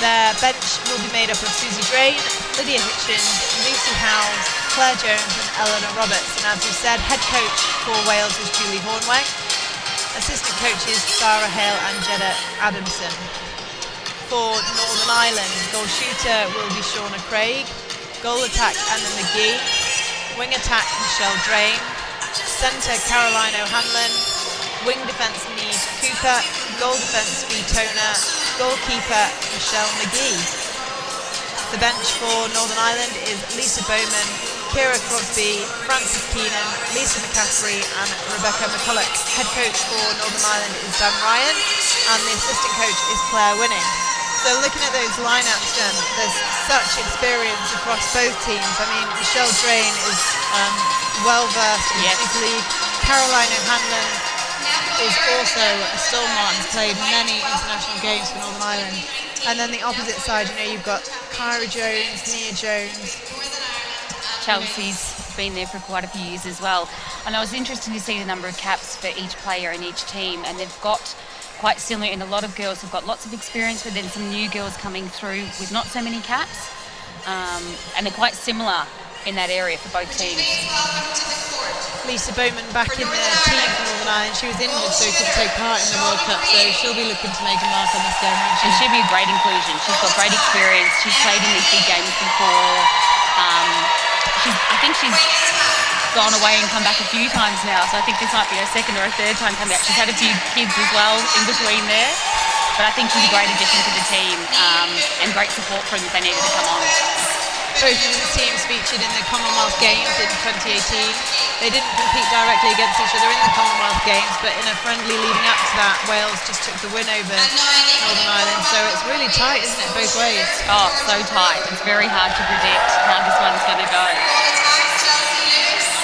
Their bench will be made up of Susie Drain, Lydia Hitchens, Lucy Howes, Claire Jones and Eleanor Roberts. And as we said, head coach for Wales is Julie Hornweg. Assistant coaches Sarah Hale and Jeddah Adamson. For Northern Ireland, goal shooter will be Shauna Craig, goal attack Anna McGee, wing attack Michelle Drain, centre Caroline O'Hanlon, wing defence Neve Cooper, goal defence Fee Toner, goalkeeper Michelle McGee. The bench for Northern Ireland is Lisa Bowman, Kira Crosby, Frances Keenan, Lisa McCaffrey and Rebecca McCulloch. Head coach for Northern Ireland is Dan Ryan and the assistant coach is Claire Winning. So looking at those lineups, Jen, there's such experience across both teams. I mean, Michelle Drain is well versed in the Super League. Caroline O'Hanlon is also a stalwart and has played many international games for Northern Ireland. And then the opposite side, you know, you've got Kyrie Jones, Nia Jones. Chelsea's been there for quite a few years as well. And I was interested to see the number of caps for each player in each team, and they've got quite similar in a lot of girls have got lots of experience, but then some new girls coming through with not so many caps. And they're quite similar in that area for both teams. Lisa Bowman back in the team for Northern Ireland. She was injured so couldn't take part in the World Cup, so she'll be looking to make a mark on this game, won't she? And she'll be a great inclusion. She's got great experience. She's played in these big games before. I think she's gone away and come back a few times now, so I think this might be her second or a third time coming back. She's had a few kids as well in between there, but I think she's a great addition to the team and great support for them if they needed to come on. Both of the teams featured in the Commonwealth Games in 2018. They didn't compete directly against each other in the Commonwealth Games, but in a friendly leading up to that, Wales just took the win over Northern Ireland. So it's really tight, isn't it, both ways? Oh, so tight. It's very hard to predict how this one's going to go.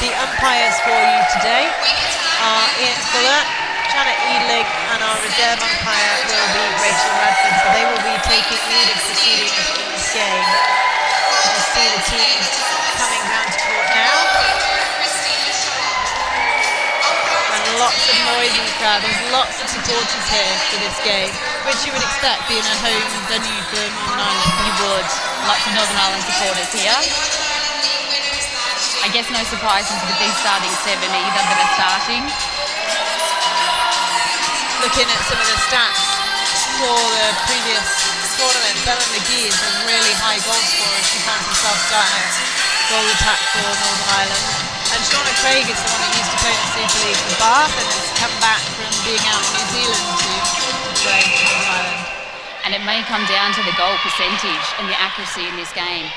The umpires for you today are Ian Fuller, Janet Eadling, and our reserve umpire will be Rachel Radford. So they will be taking lead of proceedings in this game. You can see the teams coming down to court now. And lots of noise in the crowd. There's lots of supporters here for this game, which you would expect being a home venue for Northern Ireland. You would. Lots of Northern Ireland supporters here. I guess no surprises with these starting 7 either that are starting. Looking at some of the stats for the previous tournaments, Ellen McGee is a really high goal scorer. She finds herself starting at goal attack for Northern Ireland. And Shauna Craig is someone that used to play in the Super League for Bath and has come back from being out in New Zealand to play for Northern Ireland. And it may come down to the goal percentage and the accuracy in this game.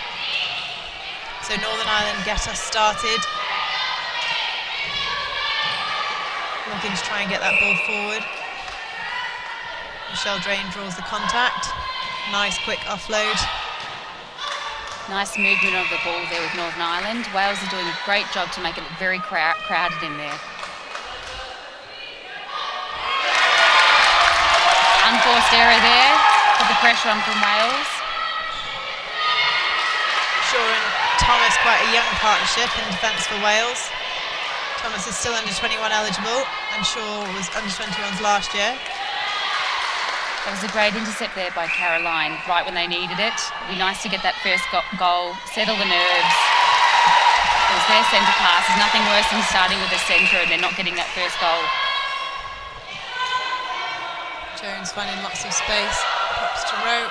So Northern Ireland get us started. Looking to try and get that ball forward. Michelle Drain draws the contact. Nice quick offload. Nice movement of the ball there with Northern Ireland. Wales are doing a great job to make it very crowded in there. Unforced error there. Put the pressure on from Wales. Shaw and Thomas, quite a young partnership in defence for Wales. Thomas is still under 21 eligible and Shaw was under 21s last year. That was a great intercept there by Caroline, right when they needed it. It'd be nice to get that first goal, settle the nerves. It was their centre pass. There's nothing worse than starting with a centre and they're not getting that first goal. Jones finding lots of space, pops to Rowe.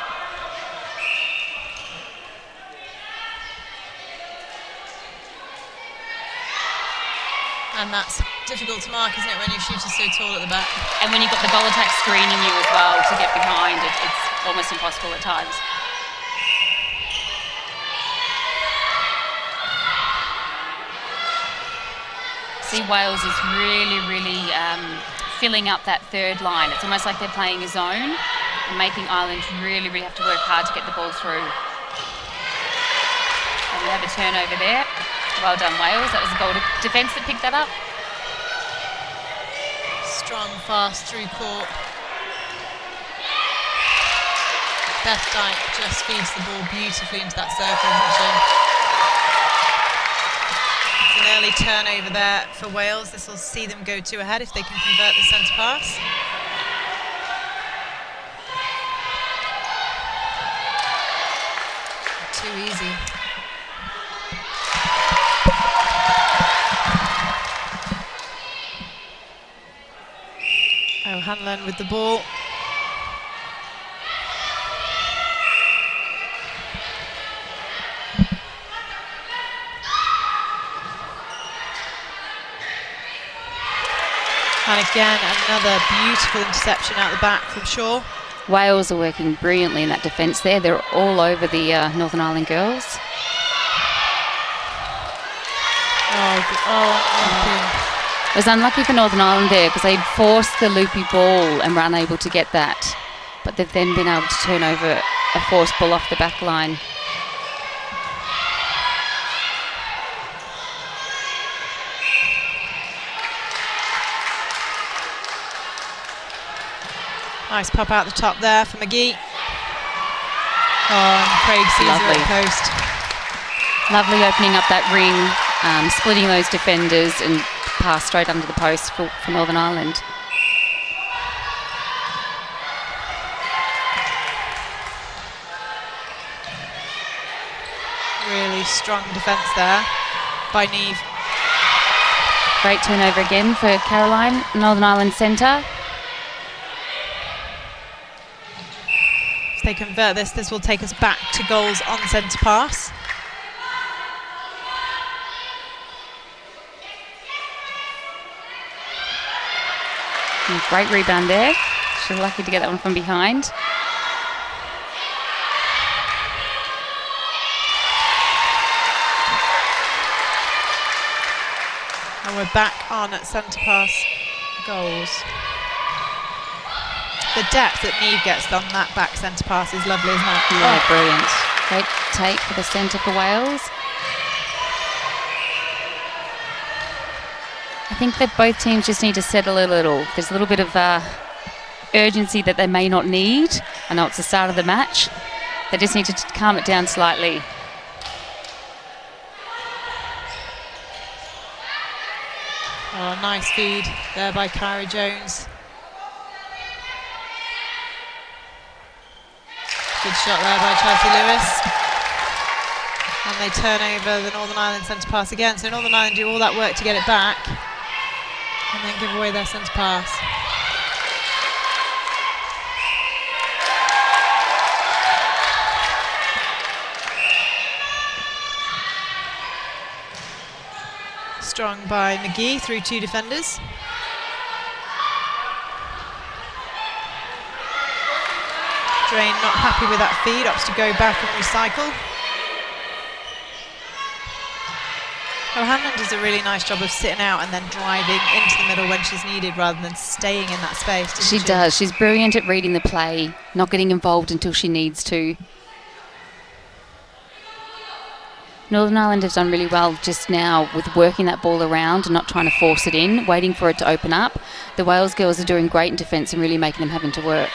And that's difficult to mark, isn't it, when your shooter's so tall at the back? And when you've got the goal attack screening you as well to get behind, it's almost impossible at times. See, Wales is really filling up that third line. It's almost like they're playing a zone and making Ireland really have to work hard to get the ball through. And we have a turnover there. Well done, Wales. That was a goal defence that picked that up. Strong, fast through court. Beth Dyke just feeds the ball beautifully into that circle, doesn't she? It's an early turnover there for Wales. This will see them go 2 ahead if they can convert the centre pass. Too easy. O'Hanlon with the ball. And again, another beautiful interception out the back from Shaw. Wales are working brilliantly in that defence there. They're all over the Northern Ireland girls. It was unlucky for Northern Ireland there because they'd forced the loopy ball and were unable to get that. But they've then been able to turn over a forced ball off the back line. Nice pop out the top there for McGee. Oh, and Craig sees her at post. Lovely opening up that ring, splitting those defenders and pass straight under the post for Northern Ireland. Really strong defence there by Niamh. Great turnover again for Caroline, Northern Ireland centre. If they convert this, this will take us back to goals on centre pass. Great rebound there. She's lucky to get that one from behind. And we're back on at centre pass goals. The depth that Niamh gets on that back centre pass is lovely, isn't it? Yeah, brilliant. Great take for the centre for Wales. I think that both teams just need to settle a little. There's a little bit of urgency that they may not need. I know it's the start of the match. They just need to calm it down slightly. Oh, nice feed there by Cara Jones. Good shot there by Chelsea Lewis. And they turn over the Northern Ireland centre pass again. So Northern Ireland do all that work to get it back and then give away their centre pass. strong by McGee through 2 defenders. Drain not happy with that feed, opts to go back and recycle. O'Hanlon does a really nice job of sitting out and then driving into the middle when she's needed rather than staying in that space. She does. She's brilliant at reading the play, not getting involved until she needs to. Northern Ireland have done really well just now with working that ball around and not trying to force it in, waiting for it to open up. The Wales girls are doing great in defence and really making them having to work.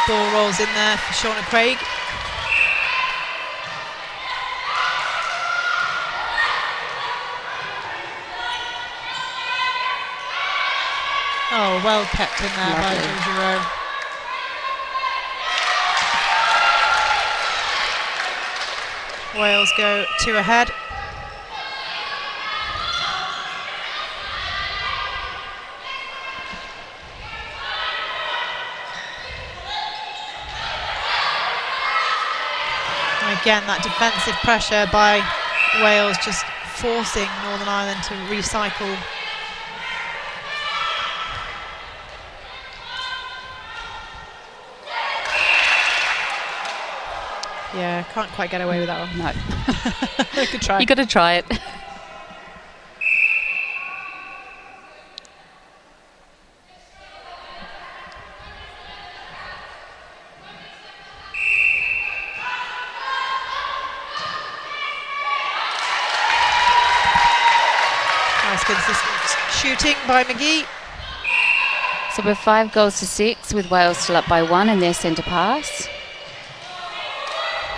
Ball rolls in there for Shauna Craig. Oh, well kept in there by Georgia Rowe. Wales go 2 ahead. And again, that defensive pressure by Wales just forcing Northern Ireland to recycle. Yeah, can't quite get away with that one. No. I could try. You got to try it. Nice consistent shooting by McGee. So we're 5-6 with Wales still up by 1 in their centre pass.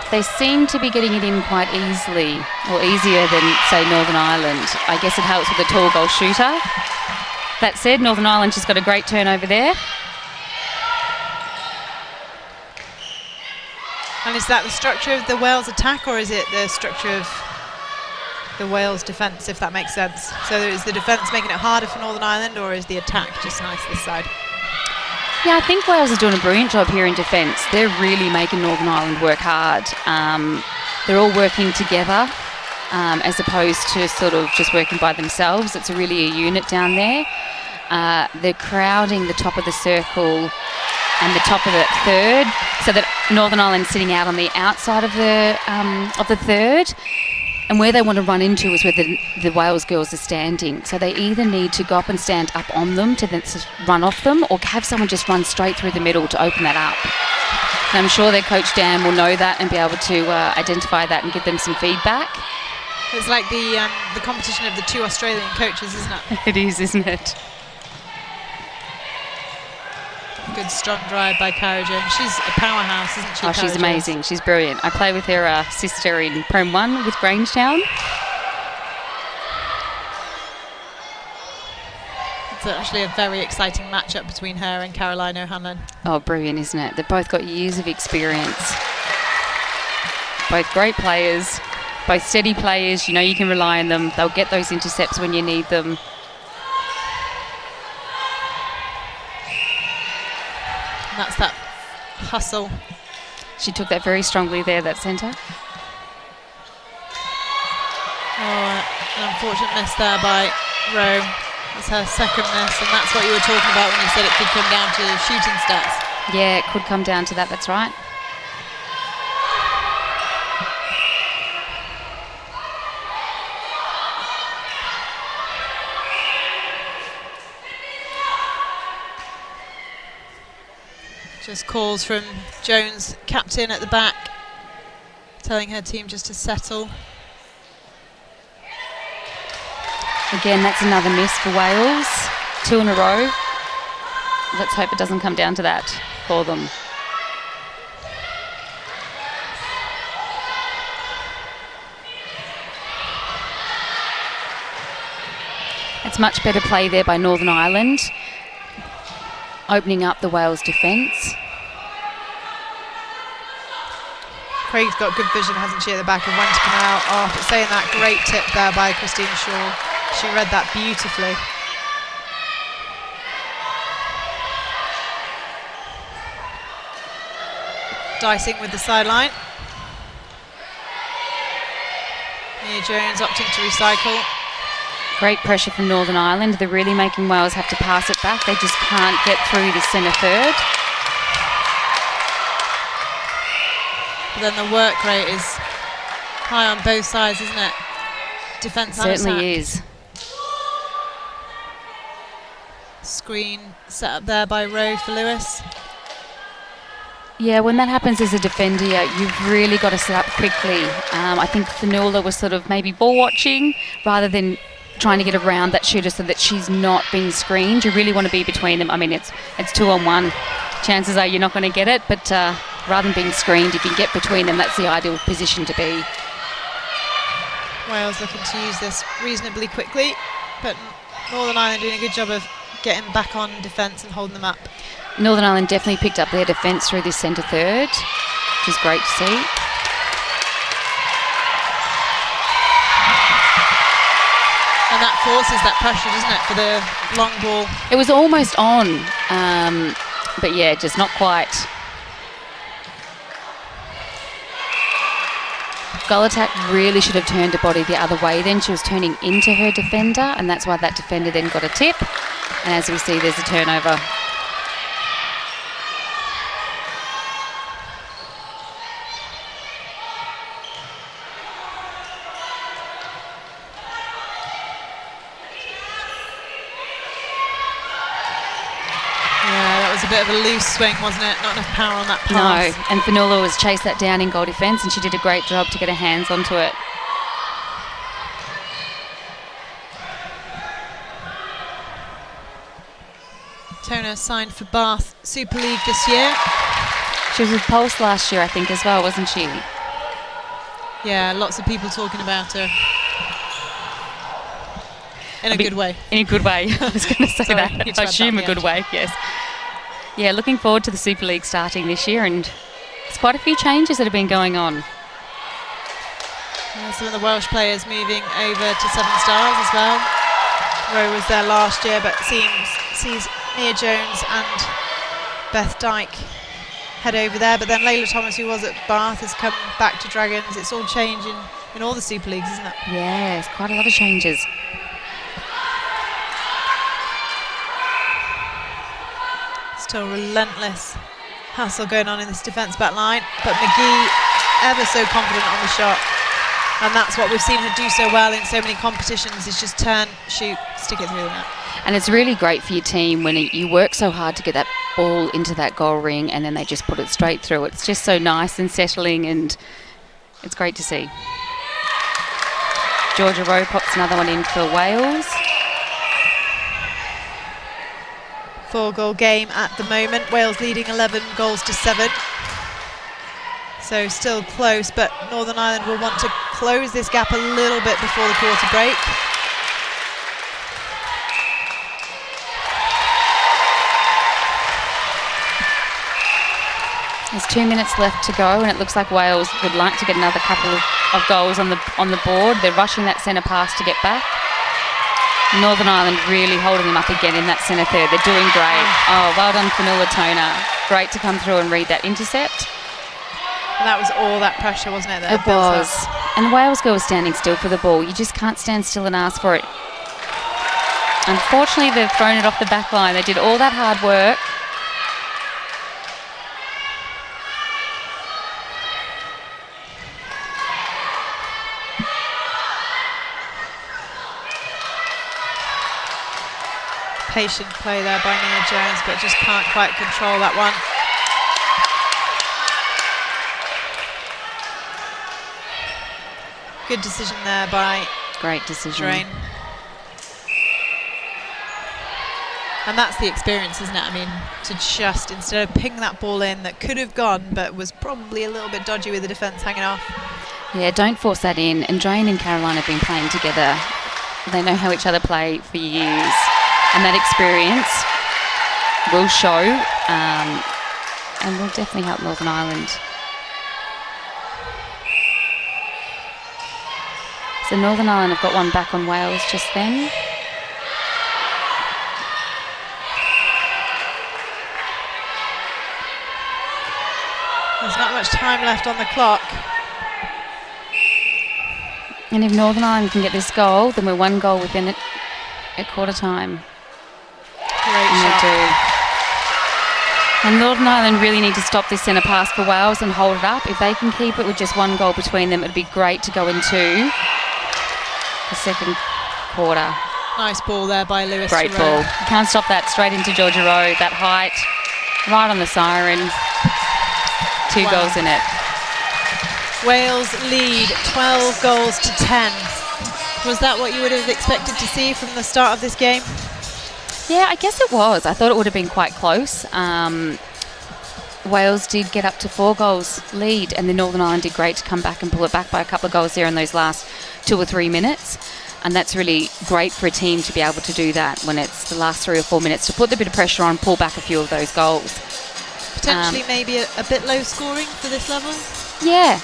They seem to be getting it in quite easily, or easier than, say, Northern Ireland. I guess it helps with a tall goal shooter. That said, Northern Ireland just got a great turnover there. And is that the structure of the Wales attack, or is it the structure of the Wales defence, if that makes sense? So is the defence making it harder for Northern Ireland, or is the attack just nice this side? Yeah, I think Wales are doing a brilliant job here in defence. They're really making Northern Ireland work hard. They're all working together as opposed to sort of just working by themselves. It's really a unit down there. They're crowding the top of the circle and the top of the third, so that Northern Ireland's sitting out on the outside of the third. And where they want to run into is where the Wales girls are standing. So they either need to go up and stand up on them to then run off them, or have someone just run straight through the middle to open that up. And I'm sure their coach Dan will know that and be able to identify that and give them some feedback. It's like the competition of the 2 Australian coaches, isn't it? It is, isn't it? Good strong drive by Cara Jones. She's a powerhouse, isn't she? Oh, she's amazing. She's brilliant. I play with her sister in Prem 1 with Grangetown. It's actually a very exciting matchup between her and Caroline O'Hanlon. Oh, brilliant, isn't it? They've both got years of experience. Both great players, both steady players. You know you can rely on them. They'll get those intercepts when you need them. And that's that hustle. She took that very strongly there, that centre. Oh, an unfortunate miss there by Rowe. It's her second miss, and that's what you were talking about when you said it could come down to shooting stats. Yeah, it could come down to that, that's right. Just calls from Jones, captain at the back, telling her team just to settle. Again, that's another miss for Wales. 2 in a row. Let's hope it doesn't come down to that for them. It's much better play there by Northern Ireland, opening up the Wales defence. Craig's got good vision, hasn't she, at the back, and when to come out. Oh, but saying that, great tip there by Christine Shaw. She read that beautifully. Dicing with the sideline. Mia Jones opting to recycle. Great pressure from Northern Ireland. They're really making Wales have to pass it back. They just can't get through this centre third. But then the work rate is high on both sides, isn't it? Defence and attack. Certainly is. Screen set up there by Rowe for Lewis. Yeah, when that happens as a defender, you've really got to set up quickly. I think Fionnuala was sort of maybe ball watching rather than trying to get around that shooter so that she's not being screened. You really want to be between them. I mean, it's 2-on-1. Chances are you're not going to get it, but rather than being screened, if you get between them, that's the ideal position to be. Wales looking to use this reasonably quickly, but Northern Ireland doing a good job of getting back on defence and holding them up. Northern Ireland definitely picked up their defence through this centre third, which is great to see. And that forces that pressure, doesn't it, for the long ball? It was almost on, but yeah, just not quite. Golatak really should have turned her body the other way then. She was turning into her defender, and that's why that defender then got a tip. And as we see, there's a turnover. A bit of a loose swing, wasn't it? Not enough power on that pass. No, and Fionnuala was chased that down in goal defence, and she did a great job to get her hands onto it. Tona signed for Bath Super League this year. She was with Pulse last year, I think, as well, wasn't she? Yeah, lots of people talking about her. In a good way. In a good way. I was going to say Sorry, that. I assume a good way, yes. Yeah, looking forward to the Super League starting this year, and there's quite a few changes that have been going on. Yeah, some of the Welsh players moving over to Seven Stars as well. Rowe was there last year, but sees Mia Jones and Beth Dyke head over there. But then Layla Thomas, who was at Bath, has come back to Dragons. It's all changing in all the Super Leagues, isn't it? Yes, quite a lot of changes. Still relentless hustle going on in this defence back line, but McGee ever so confident on the shot, and that's what we've seen her do so well in so many competitions, is just turn, shoot, stick it through the net. And it's really great for your team when you work so hard to get that ball into that goal ring and then they just put it straight through. It's just so nice and settling, and it's great to see. Georgia Rowe pops another one in for Wales. 4-goal game at the moment. Wales leading 11 goals to 7. So still close, but Northern Ireland will want to close this gap a little bit before the quarter break. There's 2 minutes left to go, and it looks like Wales would like to get another couple of goals on the board. They're rushing that centre pass to get back. Northern Ireland really holding them up again in that centre third. They're doing great. Oh, well done, Fionnuala Tona. Great to come through and read that intercept. And that was all that pressure, wasn't it? It was. And the Wales girl was standing still for the ball. You just can't stand still and ask for it. Unfortunately, they've thrown it off the back line. They did all that hard work. Patient play there by Nia Jones, but just can't quite control that one. Good decision there by Great decision. Drain. And that's the experience, isn't it? I mean, to just, instead of ping that ball in that could have gone, but was probably a little bit dodgy with the defence hanging off. Yeah, don't force that in. And Drain and Caroline have been playing together. They know how each other play for years. And that experience will show and will definitely help Northern Ireland. So Northern Ireland have got one back on Wales just then. There's not much time left on the clock. And if Northern Ireland can get this goal, then we're 1 goal within it at quarter time. Great shot. They do. And Northern Ireland really need to stop this centre pass for Wales and hold it up. If they can keep it with just 1 goal between them, it'd be great to go into the second quarter. Nice ball there by Lewis. Great ball. You can't stop that. Straight into Georgia Rowe. That height, right on the siren. 2 goals in it. Wales lead 12 goals to 10. Was that what you would have expected to see from the start of this game? Yeah, I guess it was. I thought it would have been quite close. Wales did get up to 4 goals lead, and then Northern Ireland did great to come back and pull it back by a couple of goals there in those last 2 or 3 minutes. And that's really great for a team to be able to do that when it's the last 3 or 4 minutes, to put a bit of pressure on, pull back a few of those goals. Potentially maybe a bit low scoring for this level? Yeah,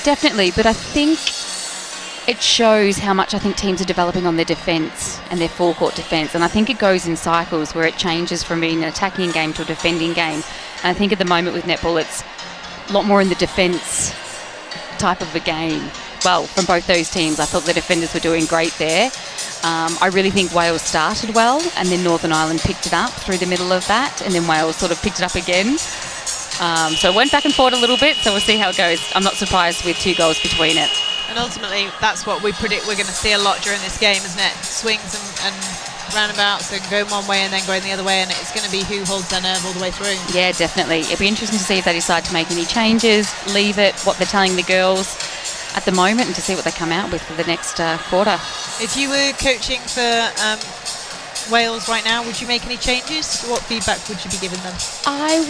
definitely. But I think it shows how much I think teams are developing on their defence and their forecourt defence. And I think it goes in cycles where it changes from being an attacking game to a defending game. And I think at the moment with netball, it's a lot more in the defence type of a game. Well, from both those teams, I thought the defenders were doing great there. I really think Wales started well, and then Northern Ireland picked it up through the middle of that, and then Wales sort of picked it up again. So it went back and forth a little bit, so we'll see how it goes. I'm not surprised with 2 goals between it. And ultimately, that's what we predict we're going to see a lot during this game, isn't it? Swings and roundabouts and going one way and then going the other way, and it's going to be who holds their nerve all the way through. Yeah, definitely. It'll be interesting to see if they decide to make any changes, leave it, what they're telling the girls at the moment, and to see what they come out with for the next quarter. If you were coaching for Wales right now, would you make any changes? What feedback would you be giving them? I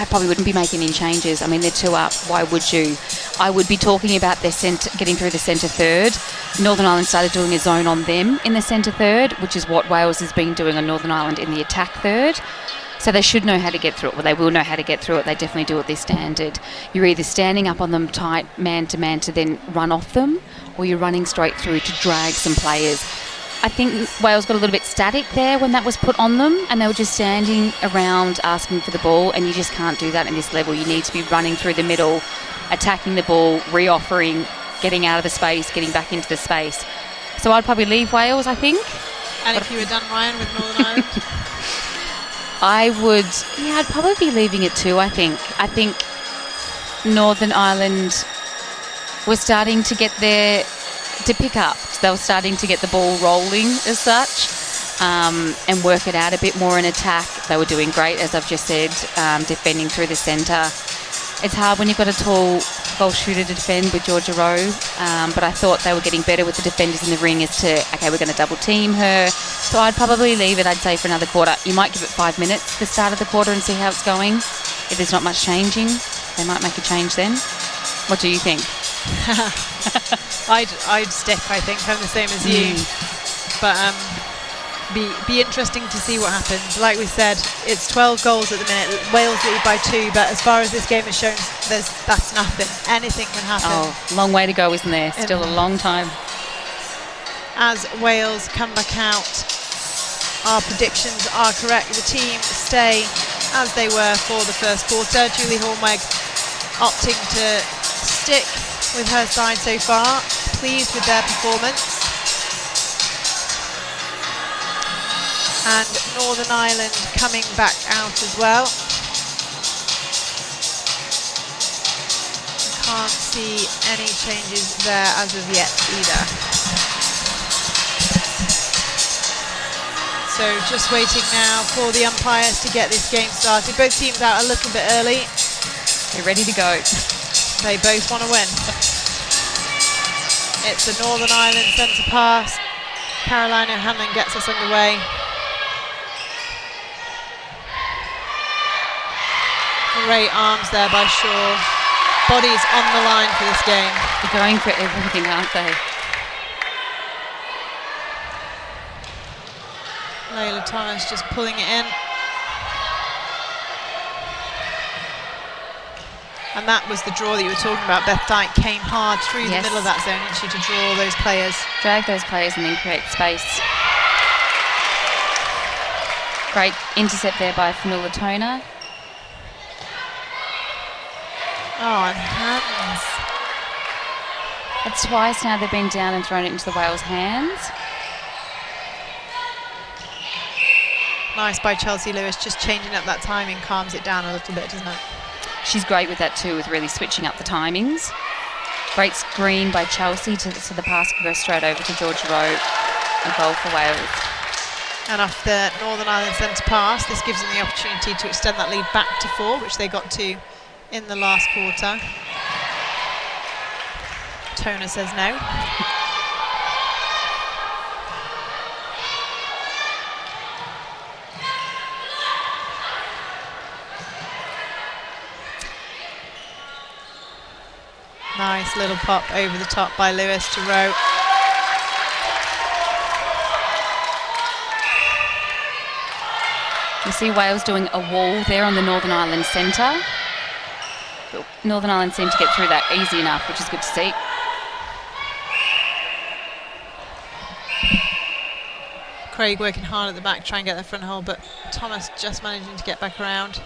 probably wouldn't be making any changes. I mean, they're 2 up. Why would you? I would be talking about their getting through the centre third. Northern Ireland started doing a zone on them in the centre third, which is what Wales has been doing on Northern Ireland in the attack third. So they should know how to get through it. Well, they will know how to get through it. They definitely do at their standard. You're either standing up on them tight, man to man, to then run off them, or you're running straight through to drag some players. I think Wales got a little bit static there when that was put on them, and they were just standing around asking for the ball, and you just can't do that in this level. You need to be running through the middle, attacking the ball, re-offering, getting out of the space, getting back into the space. So I'd probably leave Wales, I think. And if you were done, Ryan, with Northern Ireland? I'd probably be leaving it too, I think. I think Northern Ireland was starting to get to pick up. They were starting to get the ball rolling as such, and work it out a bit more in attack. They were doing great, as I've just said, defending through the centre. It's hard when you've got a tall goal shooter to defend with Georgia Rowe, but I thought they were getting better with the defenders in the ring as to, okay, we're going to double team her. So I'd probably leave it, I'd say, for another quarter. You might give it 5 minutes the start of the quarter and see how it's going. If there's not much changing, they might make a change then. What do you think? I'd stick, I think. I'm the same as you. But be interesting to see what happens. Like we said, it's 12 goals at the minute. Wales lead by 2, but as far as this game has shown, that's nothing. Anything can happen. Oh, long way to go, isn't there? Still a long time. As Wales come back out, our predictions are correct. The team stay as they were for the first quarter. Julie Hornweg opting to stick with her side so far. Pleased with their performance. And Northern Ireland coming back out as well. Can't see any changes there as of yet either. So just waiting now for the umpires to get this game started. Both teams out a little bit early. They're ready to go. They both want to win. It's a Northern Ireland centre pass. Carolina Hanlon gets us underway. Great arms there by Shaw. Bodies on the line for this game. They're going for everything, aren't they? Layla Thomas just pulling it in. And that was the draw that you were talking about. Beth Dyke came hard through the middle of that zone, didn't she, to draw those players. Drag those players and then create space. Great intercept there by Fanula Tona. Oh, and hands. It's twice now they've been down and thrown it into the Wales' hands. Nice by Chelsea Lewis, just changing up that timing calms it down a little bit, doesn't it? She's great with that too, with really switching up the timings. Great screen by Chelsea, so the pass can go straight over to Georgia Rowe. A goal for Wales. And off the Northern Ireland centre pass, this gives them the opportunity to extend that lead back to 4, which they got to in the last quarter. Tona says no. Nice little pop over the top by Lewis to Rowe. You see Wales doing a wall there on the Northern Ireland centre. But Northern Ireland seem to get through that easy enough, which is good to see. Craig working hard at the back, trying to get the front hole, but Thomas just managing to get back around.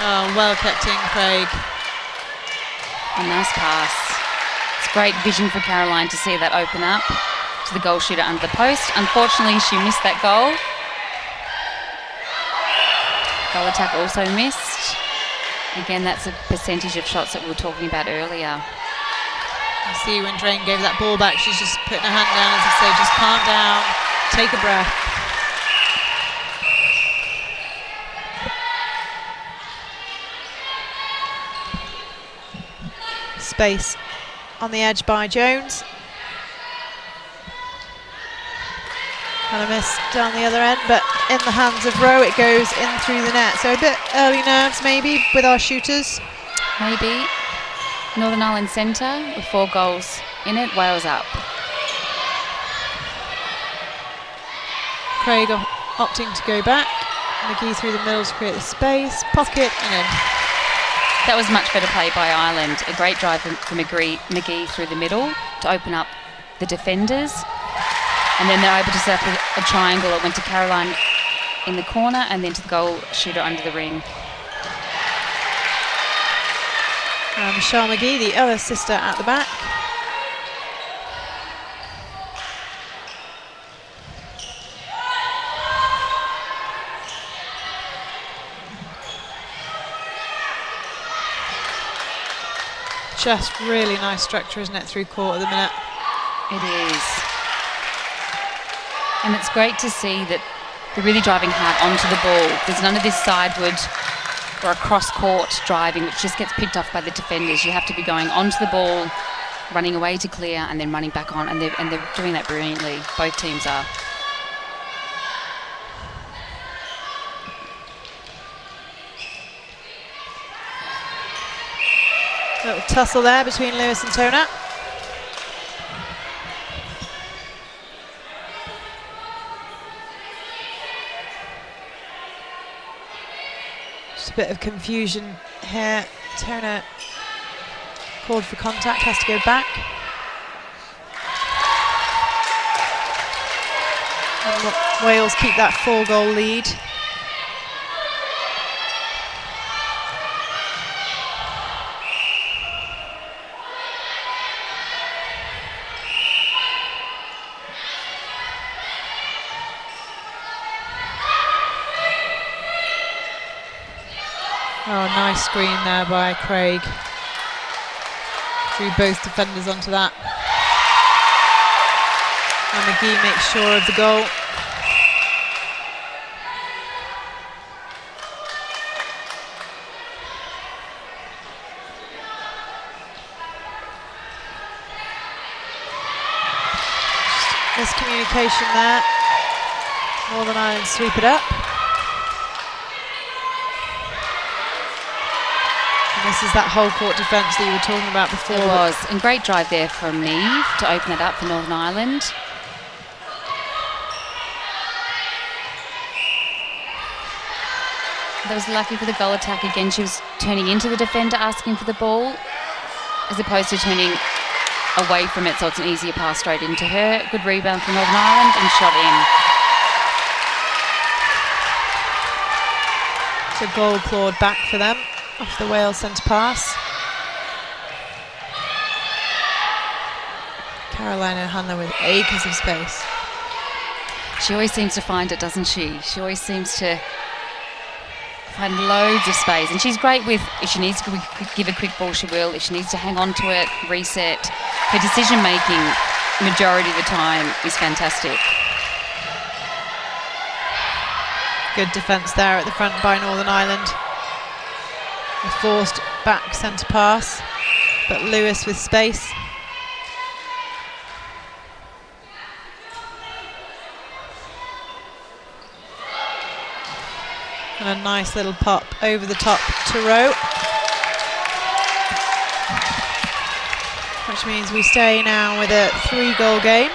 Oh, well kept in, Craig. A nice pass. It's great vision for Caroline to see that open up to the goal shooter under the post. Unfortunately, she missed that goal. Goal attack also missed. Again, that's a percentage of shots that we were talking about earlier. You see when Drain gave that ball back, she's just putting her hand down, as I say, just calm down, take a breath. Space on the edge by Jones. Kind of missed down the other end, but in the hands of Rowe, it goes in through the net. So a bit early nerves maybe with our shooters. Maybe. Northern Ireland centre with 4 goals in it, Wales up. Craig opting to go back. McGee through the middle to create the space. Pocket and in. That was much better play by Ireland. A great drive for McGee through the middle to open up the defenders. And then they're able to set up a triangle. It went to Caroline in the corner and then to the goal shooter under the ring. Michelle McGee, the other sister at the back. Just really nice structure, isn't it, through court at the minute? It is. And it's great to see that they're really driving hard onto the ball. There's none of this sideward or a cross-court driving, which just gets picked off by the defenders. You have to be going onto the ball, running away to clear, and then running back on. And they're doing that brilliantly. Both teams are. Little tussle there between Lewis and Tona. Just a bit of confusion here. Tona called for contact, has to go back. And Wales keep that 4-goal lead. Oh, nice screen there by Craig. Drew both defenders onto that. And McGee makes sure of the goal. Just miscommunication there. Northern Ireland sweep it up. This is that whole court defence that you were talking about before. It was. And great drive there from Neve to open it up for Northern Ireland. That was lucky for the goal attack again. She was turning into the defender, asking for the ball, as opposed to turning away from it, so it's an easier pass straight into her. Good rebound from Northern Ireland and shot in. So goal clawed back for them off the Wales centre pass. Caroline O'Hanlon with acres of space. She always seems to find it, doesn't she? She always seems to find loads of space, and she's great with, if she needs to give a quick ball, she will. If she needs to hang on to it, reset. Her decision making majority of the time is fantastic. Good defence there at the front by Northern Ireland. A forced back centre pass, but Lewis with space. And a nice little pop over the top to Rowe. Which means we stay now with a 3-goal game.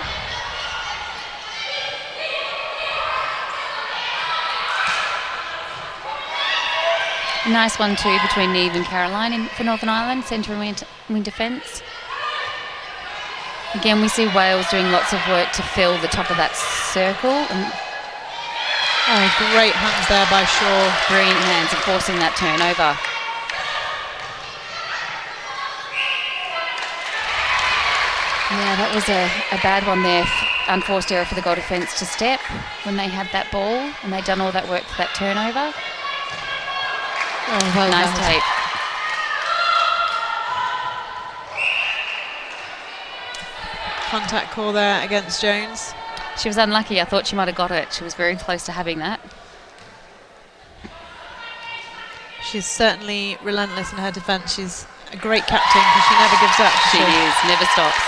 A nice one too between Niamh and Caroline for Northern Ireland, centre and wing defence. Again, we see Wales doing lots of work to fill the top of that circle. And great hands there by Shaw. brilliant hands and forcing that turnover. Yeah, that was a bad one there. Unforced error for the goal defence to step when they had that ball and they'd done all that work for that turnover. Oh, well nice done. tape. Contact call there against Jones. She was unlucky. I thought she might have got it. She was very close to having that. She's certainly relentless in her defence. She's a great captain because she never gives up. She is, never stops.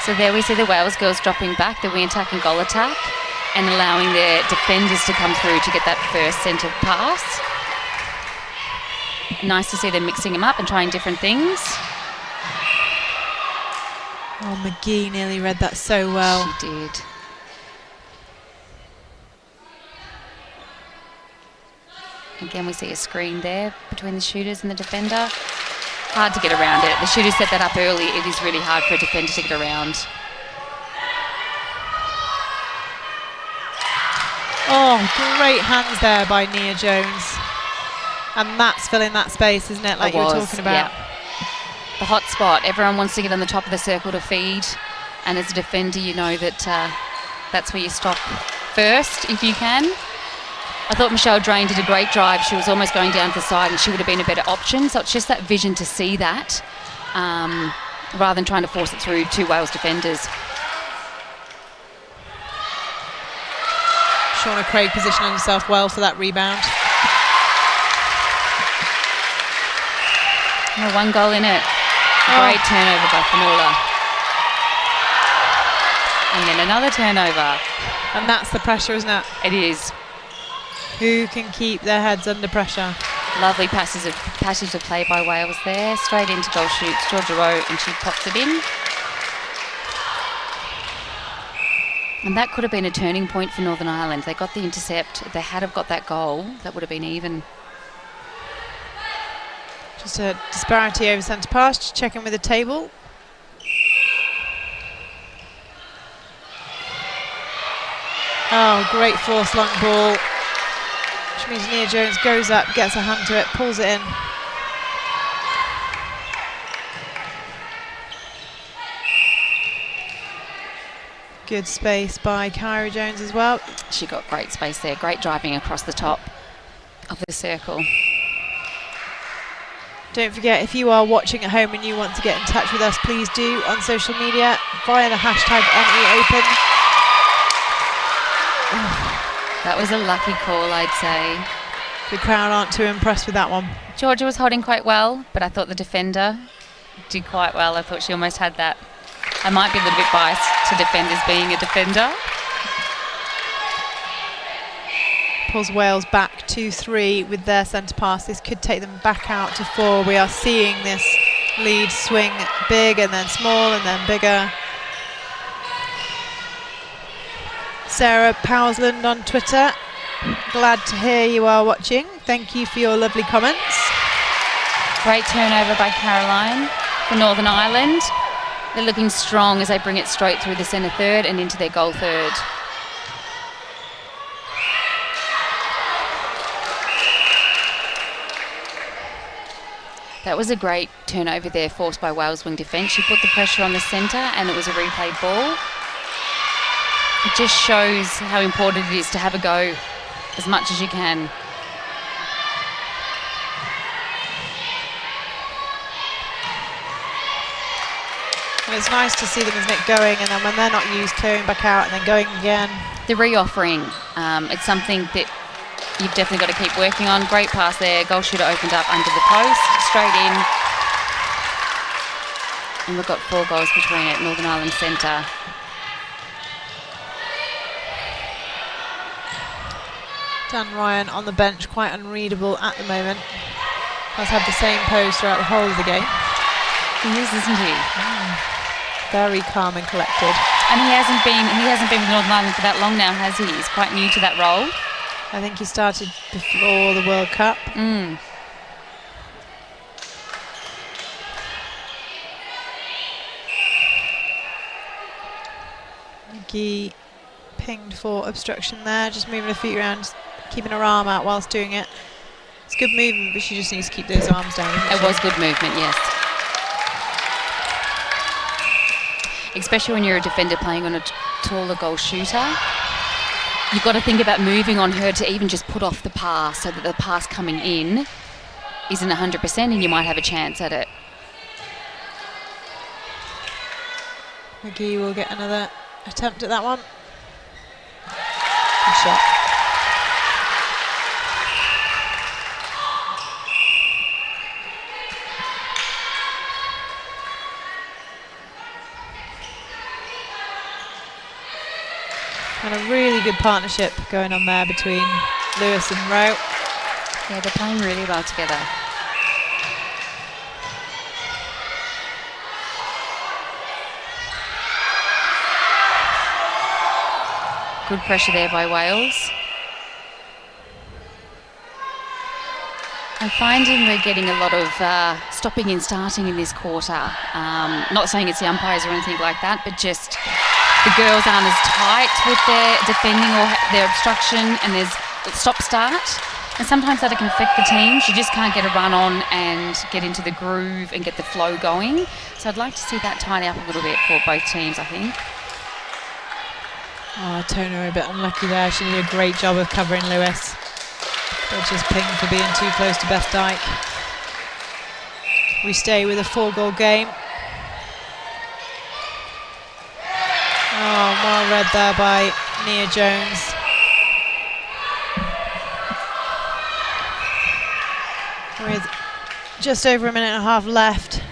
So there we see the Wales girls dropping back, the wing attack and goal attack, and allowing their defenders to come through to get that first centre pass. Nice to see them mixing them up and trying different things. Oh, McGee nearly read that so well. She did. Again, we see a screen there between the shooters and the defender. Hard to get around it. The shooters set that up early. It is really hard for a defender to get around. Oh, great hands there by Nia Jones. And that's filling that space, isn't it, like you were talking about? Yeah. The hot spot. Everyone wants to get on the top of the circle to feed. And as a defender, you know that that's where you stop first, if you can. I thought Michelle Drain did a great drive. She was almost going down to the side and she would have been a better option. So it's just that vision to see that rather than trying to force it through two Wales defenders. Shauna Craig positioning herself well for that rebound. Oh, one goal in it. Great turnover by Fionnuala. And then another turnover. And that's the pressure, isn't it? It is. Who can keep their heads under pressure? Lovely passage of play by Wales there. Straight into goal shoots. Georgia Rowe, and she pops it in. And that could have been a turning point for Northern Ireland. They got the intercept. If they had have got that goal, that would have been even. Just a disparity over centre pass. Just checking with the table. Oh, great force long ball. Which means Nia Jones goes up, gets her hand to it, pulls it in. Good space by Kyra Jones as well. She got great space there. Great driving across the top of the circle. Don't forget, if you are watching at home and you want to get in touch with us, please do on social media via the hashtag NEOpen. That was a lucky call, I'd say. The crowd aren't too impressed with that one. Georgia was holding quite well, but I thought the defender did quite well. I thought she almost had that. I might be a little bit biased to defenders being a defender. Pulls Wales back 2-3 with their centre pass. This could take them back out to 4. We are seeing this lead swing big and then small and then bigger. Sarah Powersland on Twitter. Glad to hear you are watching. Thank you for your lovely comments. Great turnover by Caroline for Northern Ireland. They're looking strong as they bring it straight through the centre third and into their goal third. That was a great turnover there forced by Wales wing defence. She put the pressure on the centre and it was a replay ball. It just shows how important it is to have a go as much as you can. And it's nice to see them as Nick going, and then when they're not used, clearing back out and then going again. The re-offering, it's something that you've definitely got to keep working on. Great pass there. Goal shooter opened up under the post, straight in. And we've got 4 goals between it, Northern Ireland centre. Dan Ryan on the bench, quite unreadable at the moment. Has had the same pose throughout the whole of the game. He is, isn't he? Very calm and collected. And he hasn't been with Northern Ireland for that long now, has he? He's quite new to that role. I think he started before the World Cup. McGee pinged for obstruction there, just moving her feet around, keeping her arm out whilst doing it. It's good movement, but she just needs to keep those arms down. It was good movement, yes. Especially when you're a defender playing on a taller goal shooter. You've got to think about moving on her to even just put off the pass so that the pass coming in isn't 100% and you might have a chance at it. McGee will get another attempt at that one. Good shot. And a really good partnership going on there between Lewis and Rowe. Yeah, they're playing really well together. Good pressure there by Wales. I'm finding we're getting a lot of stopping and starting in this quarter. Not saying it's the umpires or anything like that, but just the girls aren't as tight with their defending or their obstruction, and there's stop-start. And sometimes that can affect the team. You just can't get a run on and get into the groove and get the flow going. So I'd like to see that tidy up a little bit for both teams, I think. Oh, Toner a bit unlucky there. She did a great job of covering Lewis. But just pinged for being too close to Beth Dyke. We stay with a 4-goal game. Oh, well read there by Nia Jones. With just over a minute and a half left.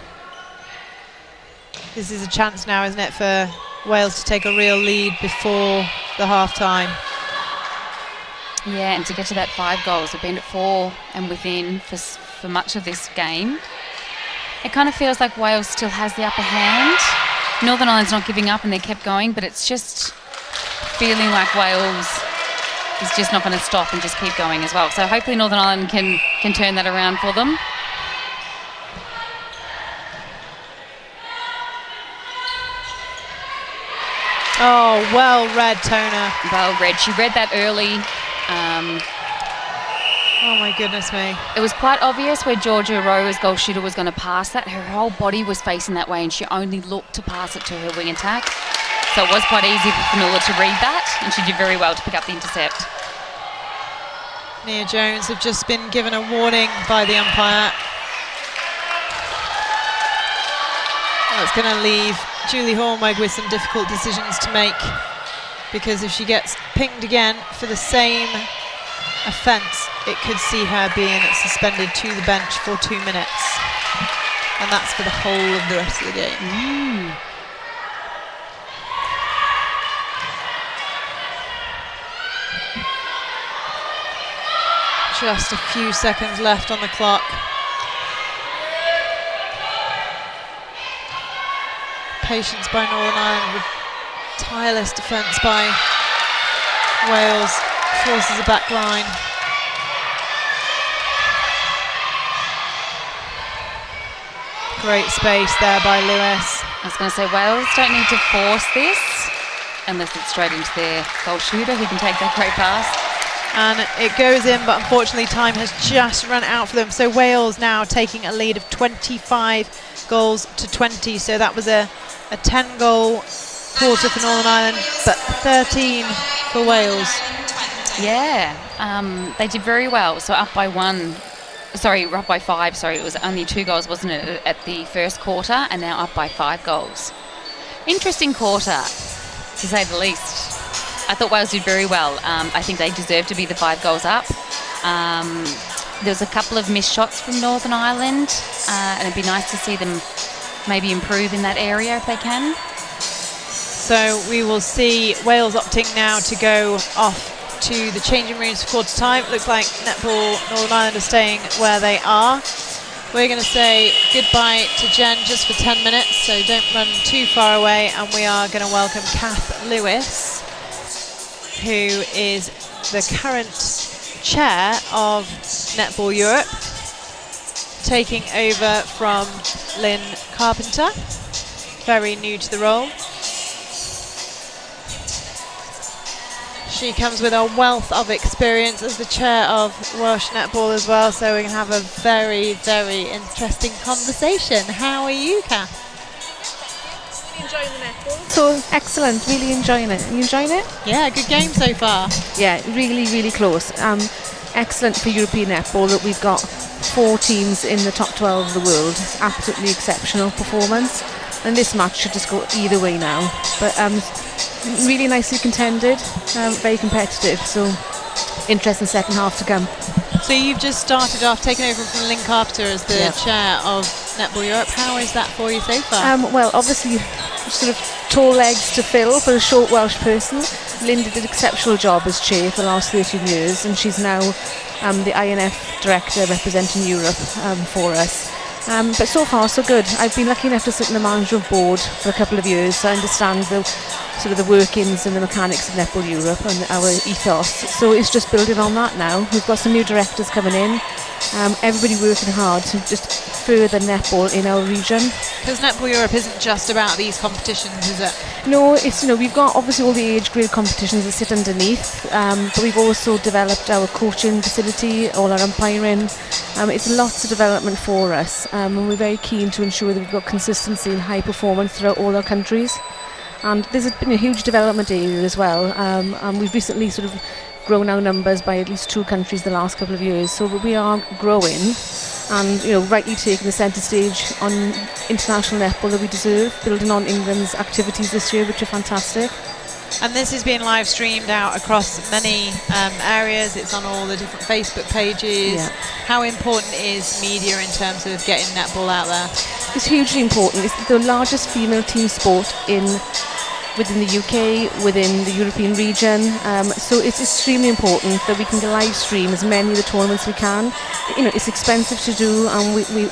This is a chance now, isn't it, for Wales to take a real lead before the half-time. Yeah, and to get to that 5 goals. We've been at 4 and within for much of this game. It kind of feels like Wales still has the upper hand. Northern Ireland's not giving up and they kept going, but it's just feeling like Wales is just not going to stop and just keep going as well. So hopefully Northern Ireland can turn that around for them. Oh, well read, Toner. Well read. She read that early. Oh my goodness me. It was quite obvious where Georgia Rowe's goal shooter was going to pass that. Her whole body was facing that way and she only looked to pass it to her wing attack. So it was quite easy for Fionnuala to read that, and she did very well to pick up the intercept. Nia Jones have just been given a warning by the umpire. That's going to leave Julie Hornweg with some difficult decisions to make, because if she gets pinged again for the same offence, it could see her being suspended to the bench for 2 minutes, and that's for the whole of the rest of the game. Just a few seconds left on the clock. Patience by Northern Ireland with tireless defence by Wales. Forces a back line. Great space there by Lewis. I was going to say Wales don't need to force this unless it's straight into their goal shooter who can take that great pass. And it goes in, but unfortunately time has just run out for them. So Wales now taking a lead of 25 goals to 20. So that was a 10-goal quarter for Northern Ireland, but 13 for Wales. Yeah, they did very well. So up by 5. Sorry, it was only 2 goals, wasn't it, at the first quarter, and now up by 5 goals. Interesting quarter, to say the least. I thought Wales did very well. I think they deserve to be the 5 goals up. There was a couple of missed shots from Northern Ireland, and it'd be nice to see them maybe improve in that area if they can. So we will see Wales opting now to go off to the changing rooms for quarter time. Looks like Netball Northern Ireland are staying where they are. We're going to say goodbye to Jen just for 10 minutes, so don't run too far away, and we are going to welcome Kath Lewis, who is the current chair of Netball Europe, taking over from Lynn Carpenter, very new to the role. She comes with a wealth of experience as the chair of Welsh Netball as well, so we can have a very, very interesting conversation. How are you, Kath? Really enjoying the netball. So excellent, really enjoying it. Are you enjoying it? Yeah, good game so far. Yeah, really, really close. Excellent for European netball that we've got 4 teams in the top 12 of the world. It's absolutely exceptional performance. And this match should just go either way now. But really nicely contended, very competitive. So interesting second half to come. So you've just started off, taking over from Lynn Carpenter as the chair of Netball Europe. How is that for you so far? Well, obviously, sort of tall legs to fill for a short Welsh person. Lynn did an exceptional job as chair for the last 13 years, and she's now the INF director representing Europe for us. But so far, so good. I've been lucky enough to sit in the management board for a couple of years, so I understand the sort of the workings and the mechanics of Netball Europe and our ethos. So it's just building on that now. We've got some new directors coming in. Everybody working hard to just further netball in our region. Because Netball Europe isn't just about these competitions, is it? No, it's, we've got obviously all the age grade competitions that sit underneath, but we've also developed our coaching facility, all our umpiring. It's lots of development for us, and we're very keen to ensure that we've got consistency and high performance throughout all our countries. And there's been a huge development area as well, and we've recently sort of grown our numbers by at least 2 countries the last couple of years, so we are growing and rightly taking the centre stage on international netball that we deserve, building on England's activities this year, which are fantastic. And this is being live streamed out across many areas. It's on all the different Facebook pages. Yeah. How important is media in terms of getting netball out there? It's hugely important. It's the largest female team sport within the UK, within the European region, so it's extremely important that we can live stream as many of the tournaments we can. It's expensive to do, and we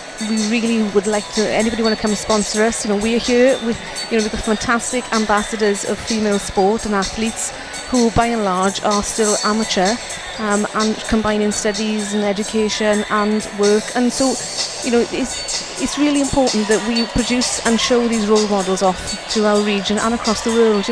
really would like to, anybody want to come and sponsor us, we're here with we've got fantastic ambassadors of female sport and athletes who by and large are still amateur, and combining studies and education and work, and so it's really important that we produce and show these role models off to our region and across the world,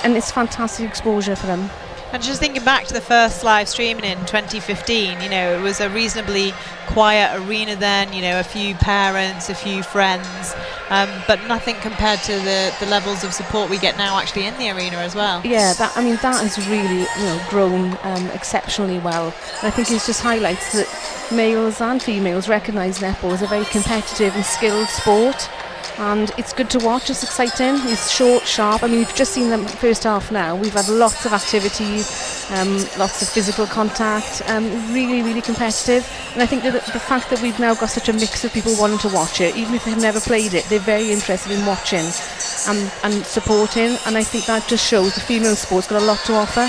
and it's fantastic exposure for them. And just thinking back to the first live streaming in 2015, it was a reasonably quiet arena then, a few parents, a few friends, but nothing compared to the levels of support we get now actually in the arena as well. Yeah, that has really grown exceptionally well. And I think it just highlights that males and females recognise netball as a very competitive and skilled sport. And it's good to watch, it's exciting, it's short, sharp. We've just seen the first half now. We've had lots of activity, lots of physical contact, really, really competitive. And I think that the fact that we've now got such a mix of people wanting to watch it, even if they've never played it, they're very interested in watching and supporting. And I think that just shows the female sport's got a lot to offer,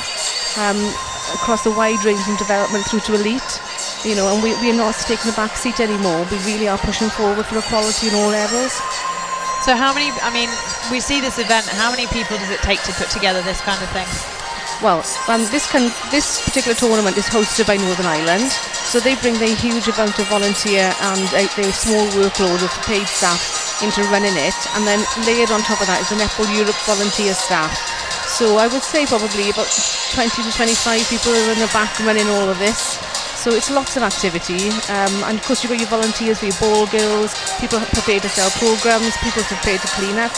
across a wide range from development through to elite. And we're not taking the back seat anymore. We really are pushing forward for equality in all levels. So how many, we see this event, how many people does it take to put together this kind of thing? Well, this particular tournament is hosted by Northern Ireland, so they bring their huge amount of volunteer and their small workload of paid staff into running it, and then layered on top of that is the Netball Europe volunteer staff. So I would say probably about 20 to 25 people are in the back running all of this. So it's lots of activity, and of course you've got your volunteers for your ball girls, people prepared to sell programs, people prepared to clean up,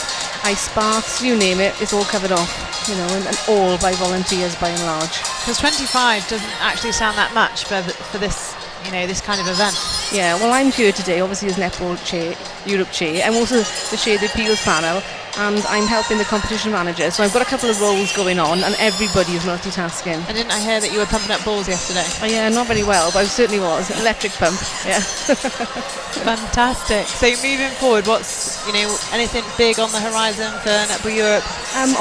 ice baths, you name it, it's all covered off, you know, and all by volunteers by and large. Because 25 doesn't actually sound that much for this, you know, this kind of event. Yeah, well, I'm here today obviously as Netball Chair, Europe Chair. I'm also the Chair of the Appeals Panel, and I'm helping the competition manager, so I've got a couple of roles going on, and everybody is multitasking. And didn't I hear that you were pumping up balls yesterday? Oh yeah, not very well, but I certainly was. Electric pump, yeah. Fantastic. So moving forward, what's, you know, anything big on the horizon for Netball Europe?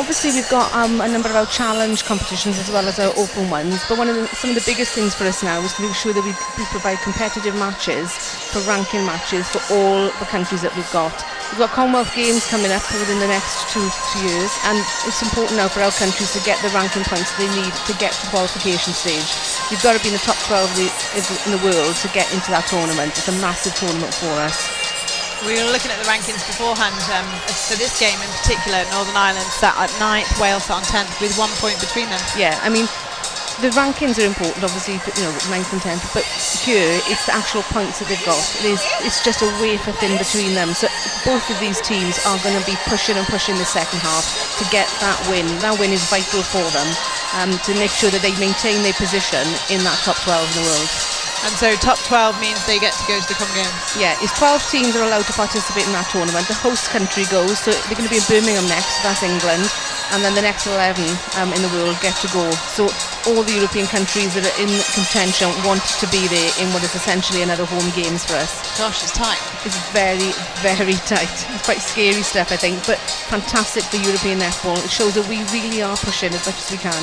Obviously we've got a number of our challenge competitions as well as our open ones, but some of the biggest things for us now is to make sure that we provide competitive matches for ranking matches for all the countries that we've got. We've got Commonwealth Games coming up within the next two years, and it's important now for our countries to get the ranking points they need to get to qualification stage. You've got to be in the top 12 in the world to get into that tournament. It's a massive tournament for us. We were looking at the rankings beforehand. For this game in particular, Northern Ireland sat at 9th, Wales sat on 10th with 1 point between them. Yeah, I mean, the rankings are important, obviously, you know, 9th and 10th, but here it's the actual points that they've got. It's just a wafer thin between them. So both of these teams are going to be pushing the second half to get that win. That win is vital for them, to make sure that they maintain their position in that top 12 in the world. And so top 12 means they get to go to the Com Games. Yeah, it's 12 teams are allowed to participate in that tournament. The host country goes, so they're going to be in Birmingham next, that's England, and then the next 11 in the world get to go. So all the European countries that are in contention want to be there in what is essentially another home games for us. Gosh, it's tight. It's very, very tight. It's quite scary stuff, I think, but fantastic for European netball. It shows that we really are pushing as much as we can.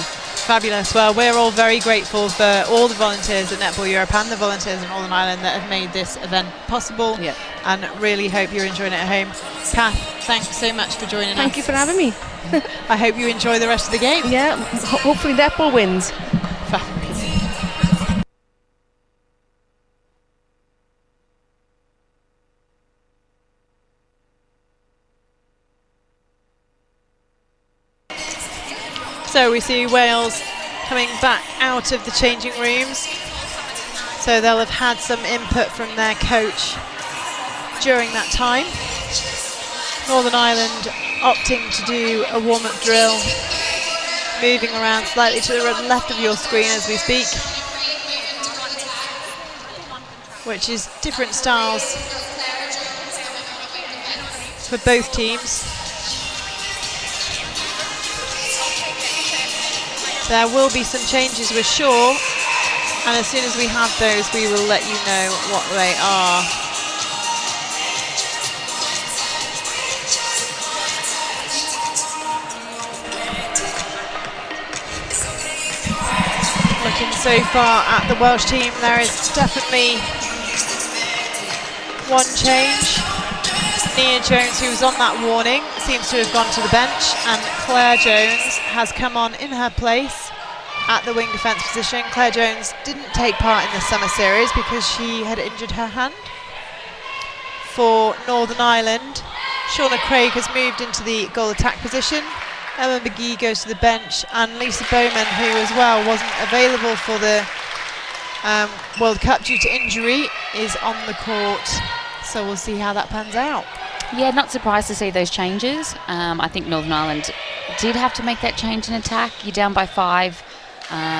Fabulous. Well, we're all very grateful for all the volunteers at Netball Europe and the volunteers in Northern Ireland that have made this event possible, and really hope you're enjoying it at home. Kath, thanks so much for joining us. Thank you for having me. I hope you enjoy the rest of the game. Yeah, hopefully Netball wins. So we see Wales coming back out of the changing rooms. So they'll have had some input from their coach during that time. Northern Ireland opting to do a warm-up drill, moving around slightly to the left of your screen as we speak, which is different styles for both teams. There will be some changes, we're sure, and as soon as we have those, we will let you know what they are. Looking so far at the Welsh team, there is definitely one change. Nia Jones, who was on that warning, seems to have gone to the bench, and Claire Jones has come on in her place at the wing defence position. Claire Jones didn't take part in the summer series because she had injured her hand. For Northern Ireland, Shauna Craig has moved into the goal attack position. Emma McGee goes to the bench, and Lisa Bowman, who as well wasn't available for the World Cup due to injury, is on the court. So we'll see how that pans out. Yeah, not surprised to see those changes. I think Northern Ireland did have to make that change in attack. You're down by 5,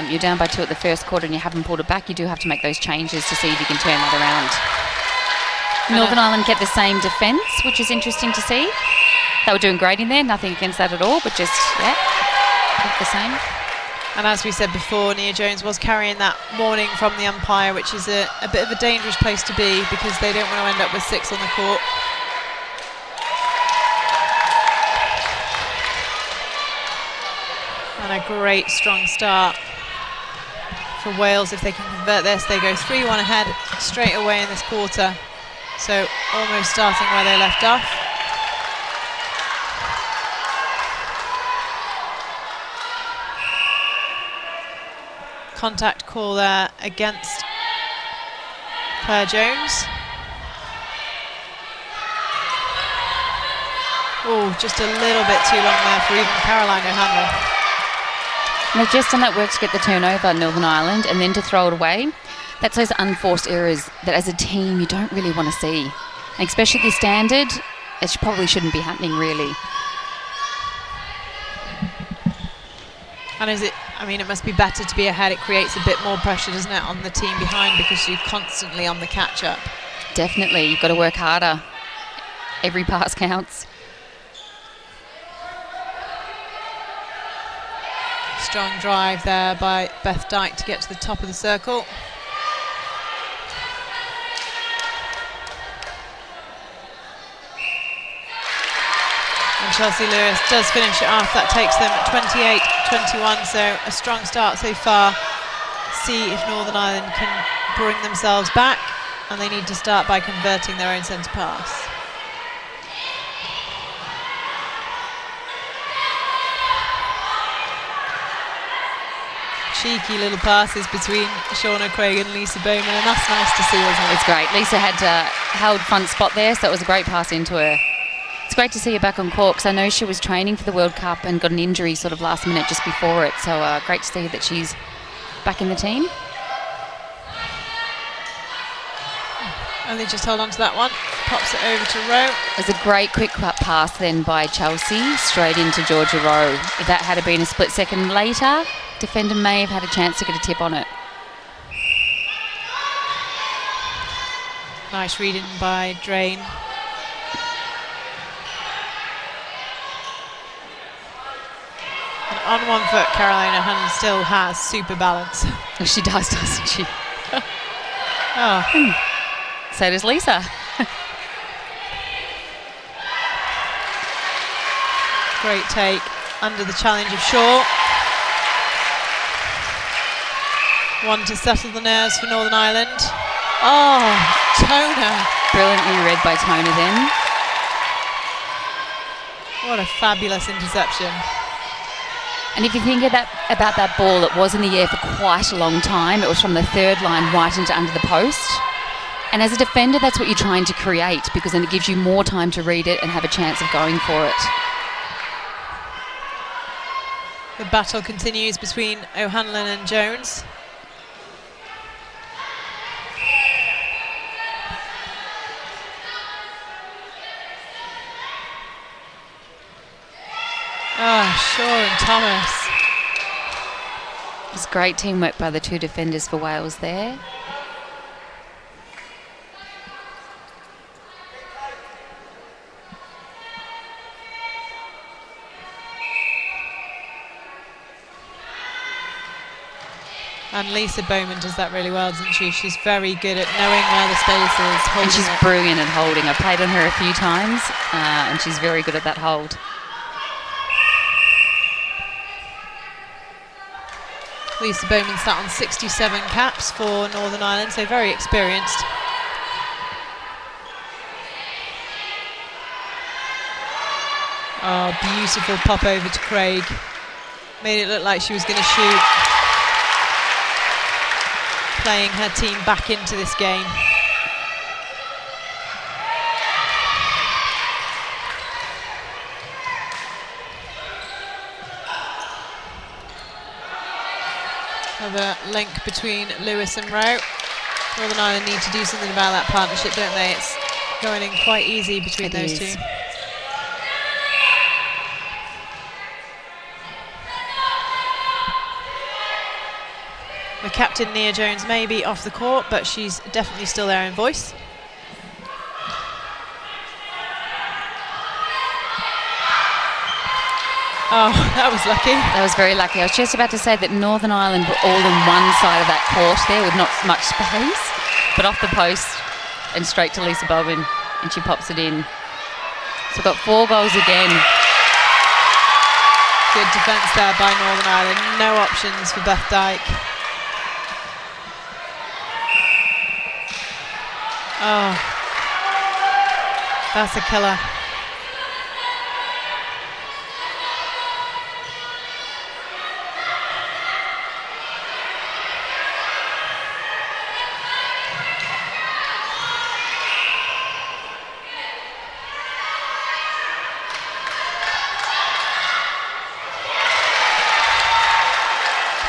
you're down by 2 at the first quarter, and you haven't pulled it back. You do have to make those changes to see if you can turn that around. Northern Ireland get the same defence, which is interesting to see. They were doing great in there, nothing against that at all, but just, the same. And as we said before, Nia Jones was carrying that warning from the umpire, which is a bit of a dangerous place to be because they don't want to end up with 6 on the court. And a great strong start for Wales. If they can convert this, they go 3-1 ahead straight away in this quarter. So almost starting where they left off. Contact call there against Claire Jones. Oh, just a little bit too long there for even Caroline O'Hanlon. And they've just done that work to get the turnover, Northern Ireland, and then to throw it away. That's those unforced errors that as a team you don't really want to see. And especially at this standard, it probably shouldn't be happening really. And it must be better to be ahead. It creates a bit more pressure, doesn't it, on the team behind because you're constantly on the catch-up. Definitely, you've got to work harder. Every pass counts. Strong drive there by Beth Dyke to get to the top of the circle. And Chelsea Lewis does finish it off. That takes them 28-21, so a strong start so far. See if Northern Ireland can bring themselves back, and they need to start by converting their own centre pass. Cheeky little passes between Shauna Craig and Lisa Bowman, and that's nice to see, isn't it? It's great. Lisa had held front spot there, so it was a great pass into her. It's great to see her back on court because I know she was training for the World Cup and got an injury sort of last minute just before it, so great to see that she's back in the team. And they just hold on to that one, pops it over to Rowe. It was a great quick pass then by Chelsea, straight into Georgia Rowe. If that had been a split second later, defender may have had a chance to get a tip on it. Nice reading by Drain. And on one foot, Caroline O'Hanlon still has super balance. Oh, she does, doesn't she? Oh. So does Lisa. Great take under the challenge of Shaw. One to settle the nerves for Northern Ireland. Oh, Tona. Brilliantly read by Tona then. What a fabulous interception. And if you think about that ball, it was in the air for quite a long time. It was from the third line right into under the post. And as a defender, that's what you're trying to create because then it gives you more time to read it and have a chance of going for it. The battle continues between O'Hanlon and Jones. Oh, Shaw and Thomas. It's great teamwork by the two defenders for Wales there. And Lisa Bowman does that really well, doesn't she? She's very good at knowing where the space is, holding and she's it. Brilliant at holding. I've played on her a few times and she's very good at that hold. Lisa Bowman sat on 67 caps for Northern Ireland, so very experienced. Oh, beautiful pop over to Craig. Made it look like she was going to shoot. Playing her team back into this game. Another link between Lewis and Rowe. Northern Ireland need to do something about that partnership, don't they? It's going in quite easy between those two. The captain, Nia Jones, may be off the court, but she's definitely still there in voice. Oh, that was lucky. That was very lucky. I was just about to say that Northern Ireland were all on one side of that court there with not much space, but off the post and straight to Lisa Bowman, and she pops it in. So we've got 4 goals again. Good defence there by Northern Ireland. No options for Beth Dyke. Oh, that's a killer.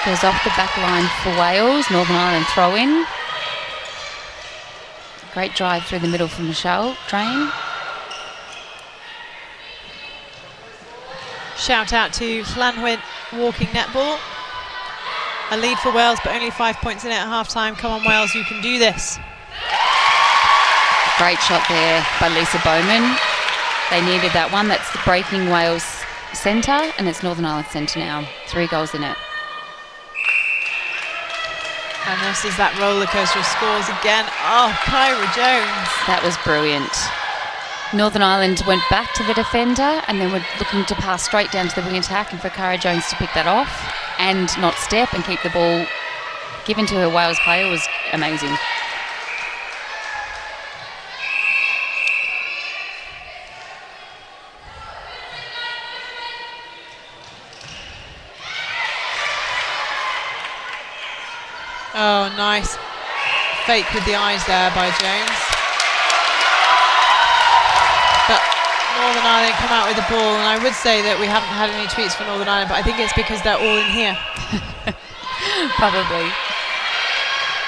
Goes off the back line for Wales. Northern Ireland throw in. Great drive through the middle from Michelle Train. Shout out to Llanwyd walking netball. A lead for Wales, but only 5 points in it at half-time. Come on, Wales, you can do this. Great shot there by Lisa Bowman. They needed that one. That's the breaking Wales centre, and it's Northern Ireland centre now. 3 goals in it. And this is that roller coaster of scores again. Oh, Kyra Jones. That was brilliant. Northern Ireland went back to the defender and then were looking to pass straight down to the wing attack, and for Kyra Jones to pick that off and not step and keep the ball given to her Wales player was amazing. Oh, nice fake with the eyes there by Jones. But Northern Ireland come out with the ball, and I would say that we haven't had any tweets for Northern Ireland, but I think it's because they're all in here. Probably.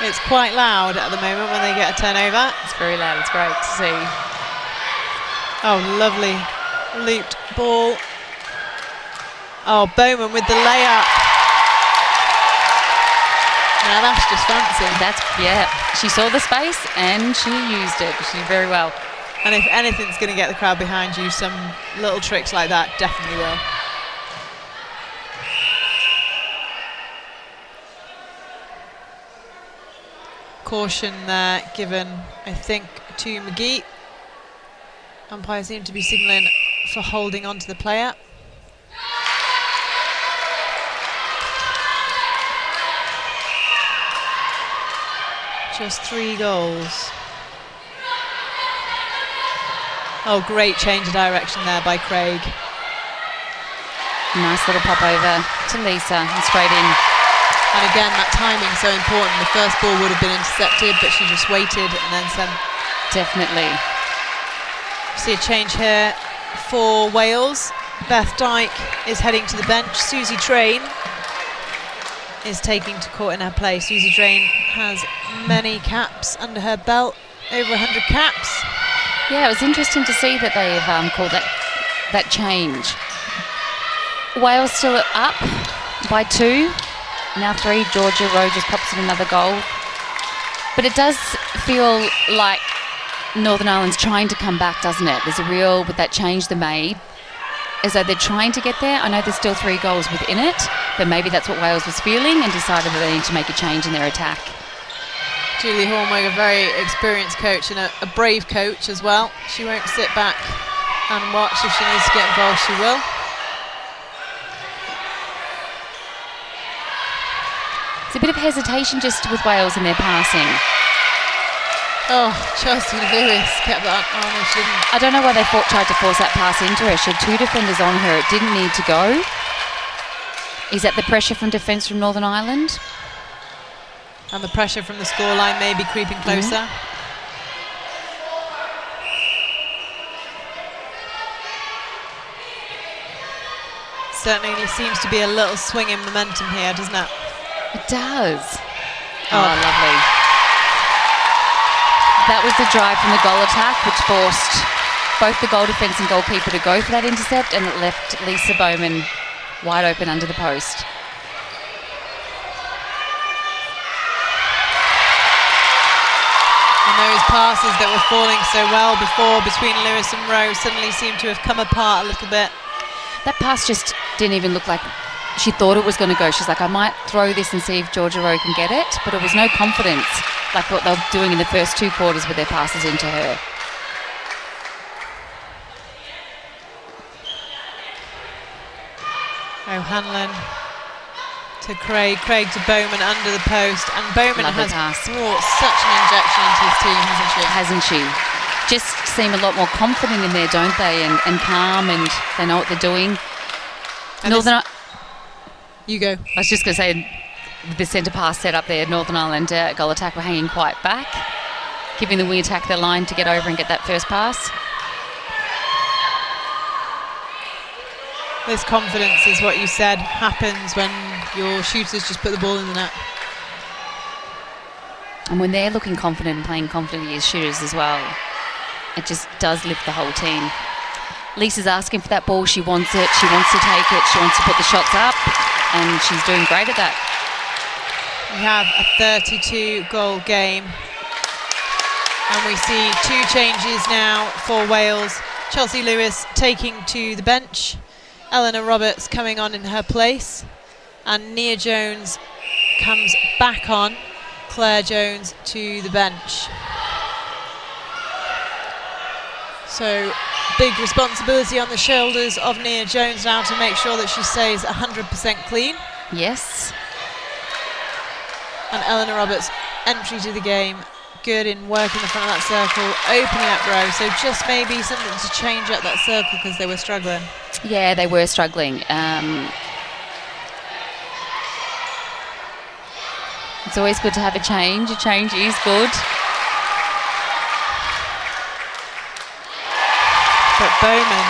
It's quite loud at the moment when they get a turnover. It's very loud. It's great to see. Oh, lovely looped ball. Oh, Bowman with the layup. Now that's just fancy. Yeah, she saw the space and she used it. She did very well. And if anything's going to get the crowd behind you, some little tricks like that definitely will. Caution there given, I think, to McGee. Umpires seem to be signalling for holding on to the player. Just 3 goals. Oh, great change of direction there by Craig. Nice little pop over to Lisa and straight in. And again, that timing so important. The first ball would have been intercepted, but she just waited and then sent. Definitely. See a change here for Wales. Beth Dyke is heading to the bench. Susie Train is taking to court in her place. Susie Train has many caps under her belt, over 100 caps. Yeah, it was interesting to see that they've called that change. Wales still up by 2. Now 3. Georgia Rowe just pops in another goal. But it does feel like Northern Ireland's trying to come back, doesn't it? There's a real, with that change they made, as though they're trying to get there. I know there's still 3 goals within it, but maybe that's what Wales was feeling and decided that they need to make a change in their attack. Julie Hornberg, a very experienced coach and a brave coach as well. She won't sit back and watch. If she needs to get involved, she will. It's a bit of hesitation just with Wales in their passing. Oh, Chelsea Lewis kept that. Oh no, she didn't. I don't know why they tried to force that pass into her. She had 2 defenders on her. It didn't need to go. Is that the pressure from defence from Northern Ireland? And the pressure from the scoreline may be creeping closer. Certainly seems to be a little swing in momentum here, doesn't it? It does. Oh, lovely. That was the drive from the goal attack, which forced both the goal defence and goalkeeper to go for that intercept, and it left Lisa Bowman wide open under the post. And those passes that were falling so well before between Lewis and Rowe suddenly seem to have come apart a little bit. That pass just didn't even look like she thought it was going to go. She's like, I might throw this and see if Georgia Rowe can get it, but it was no confidence like what they were doing in the first 2 quarters with their passes into her. O'Hanlon to Craig, Craig to Bowman under the post, and Bowman has brought such an injection into his team, hasn't she? Just seem a lot more confident in there, don't they? And calm, and they know what they're doing. And you go. I was just going to say, the centre pass set up there, Northern Ireland goal attack were hanging quite back, giving the wing attack their line to get over and get that first pass. This confidence is what you said happens when your shooters just put the ball in the net. And when they're looking confident and playing confidently as shooters as well, it just does lift the whole team. Lisa's asking for that ball. She wants it. She wants to take it. She wants to put the shots up, and she's doing great at that. We have a 32-goal game. And we see 2 changes now for Wales. Chelsea Lewis taking to the bench. Eleanor Roberts coming on in her place. And Nia Jones comes back on. Claire Jones to the bench. So big responsibility on the shoulders of Nia Jones now to make sure that she stays 100% clean. Yes. And Eleanor Roberts, entry to the game, good in working the front of that circle, opening up row. So just maybe something to change up that circle because they were struggling. Yeah, they were struggling. It's always good to have a change. A change is good. But Bowman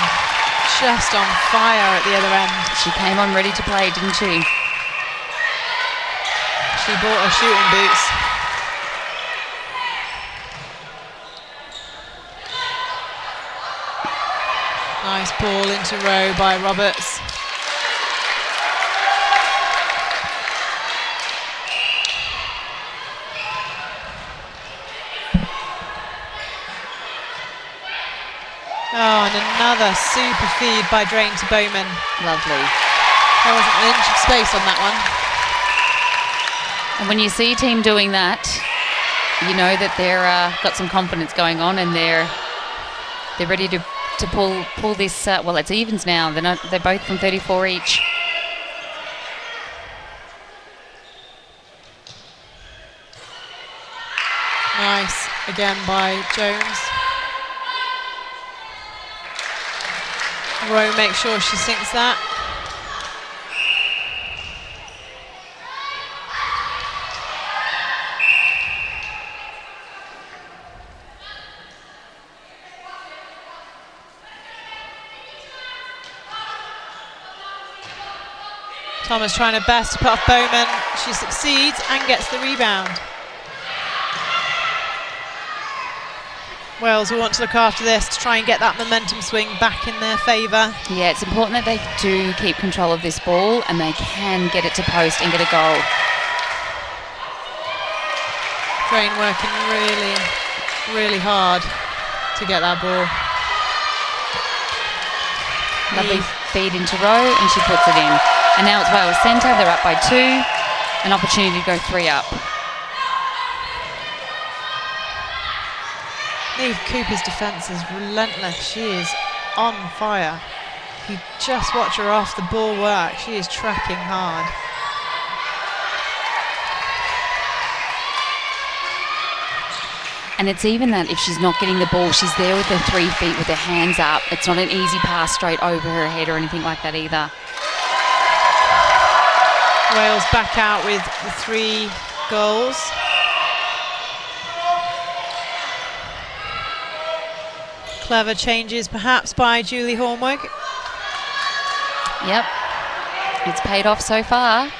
just on fire at the other end. She came on ready to play, didn't she? She bought her shooting boots. Nice ball into row by Roberts. Oh, and another super feed by Drain to Bowman. Lovely. There wasn't an inch of space on that one. And when you see a team doing that, you know that they're got some confidence going on, and they're ready to pull this. Well, it's evens now. They're both from 34 each. Nice again by Jones. Rowe makes sure she sinks that. Thomas trying her best to put off Bowman. She succeeds and gets the rebound. Wales will want to look after this to try and get that momentum swing back in their favour. Yeah, it's important that they do keep control of this ball and they can get it to post and get a goal. Drain working really, really hard to get that ball. Lovely feed into row, and she puts it in. And now it's Wales centre. They're up by 2. An opportunity to go 3 up. Neve Cooper's defence is relentless. She is on fire. You just watch her off the ball work. She is tracking hard. And it's even that if she's not getting the ball, she's there with her 3 feet with her hands up. It's not an easy pass straight over her head or anything like that either. Wales back out with the 3 goals. Clever changes perhaps by Julie Hornweg. Yep, it's paid off so far.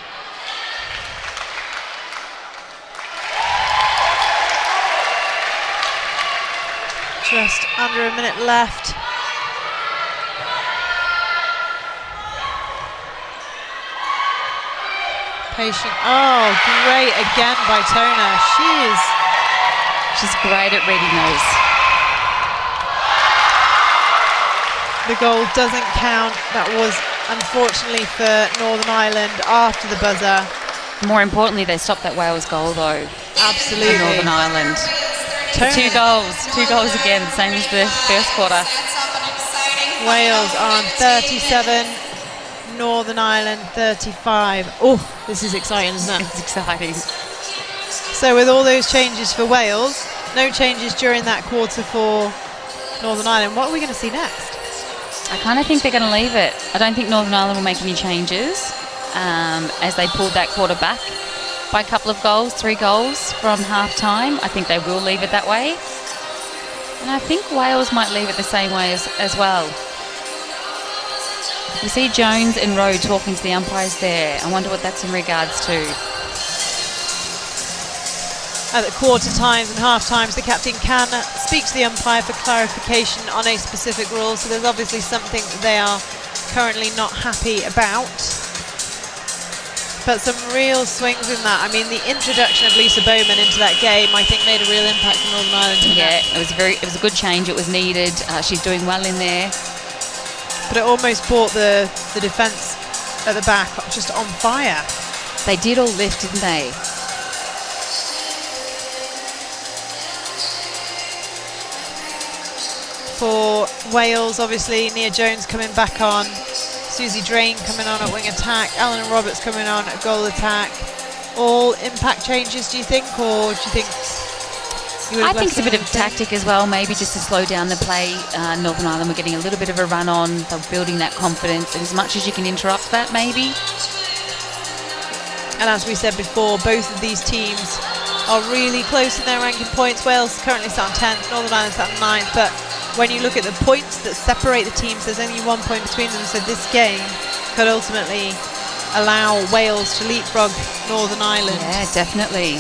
Just under a minute left. Patient. Oh, great again by Tona. She's great at reading those. The goal doesn't count. That was unfortunately for Northern Ireland after the buzzer. More importantly, they stopped that Wales goal though. Absolutely. For Northern Ireland. Tona. 2 goals again, same as the first quarter. Wales are on 37, Northern Ireland 35. Oh, this is exciting, isn't it? It's exciting. So with all those changes for Wales, no changes during that quarter for Northern Ireland. What are we going to see next? I kind of think they're going to leave it. I don't think Northern Ireland will make any changes as they pulled that quarter back by a couple of goals, 3 goals from half time. I think they will leave it that way. And I think Wales might leave it the same way as well. You see Jones and Rowe talking to the umpires there. I wonder what that's in regards to. At the quarter times and half times, the captain can speak to the umpire for clarification on a specific rule. So there's obviously something that they are currently not happy about. But some real swings in that. I mean, the introduction of Lisa Bowman into that game, I think, made a real impact for Northern Ireland. Yeah, it was a good change. It was needed. She's doing well in there. But it almost brought the defence at the back just on fire. They did all lift, didn't they? For Wales, obviously, Nia Jones coming back on, Susie Drain coming on at wing attack, Eleanor Roberts coming on at goal attack. All impact changes, do you think, or do you think you would have I think it's a bit of left them tactic as well, maybe just to slow down the play. Northern Ireland were getting a little bit of a run on, they're building that confidence, and as much as you can interrupt that, maybe. And as we said before, both of these teams are really close in their ranking points. Wales currently sat on 10th, Northern Ireland sat on 9th, but when you look at the points that separate the teams, there's only 1 point between them, so this game could ultimately allow Wales to leapfrog Northern Ireland. Yeah, definitely.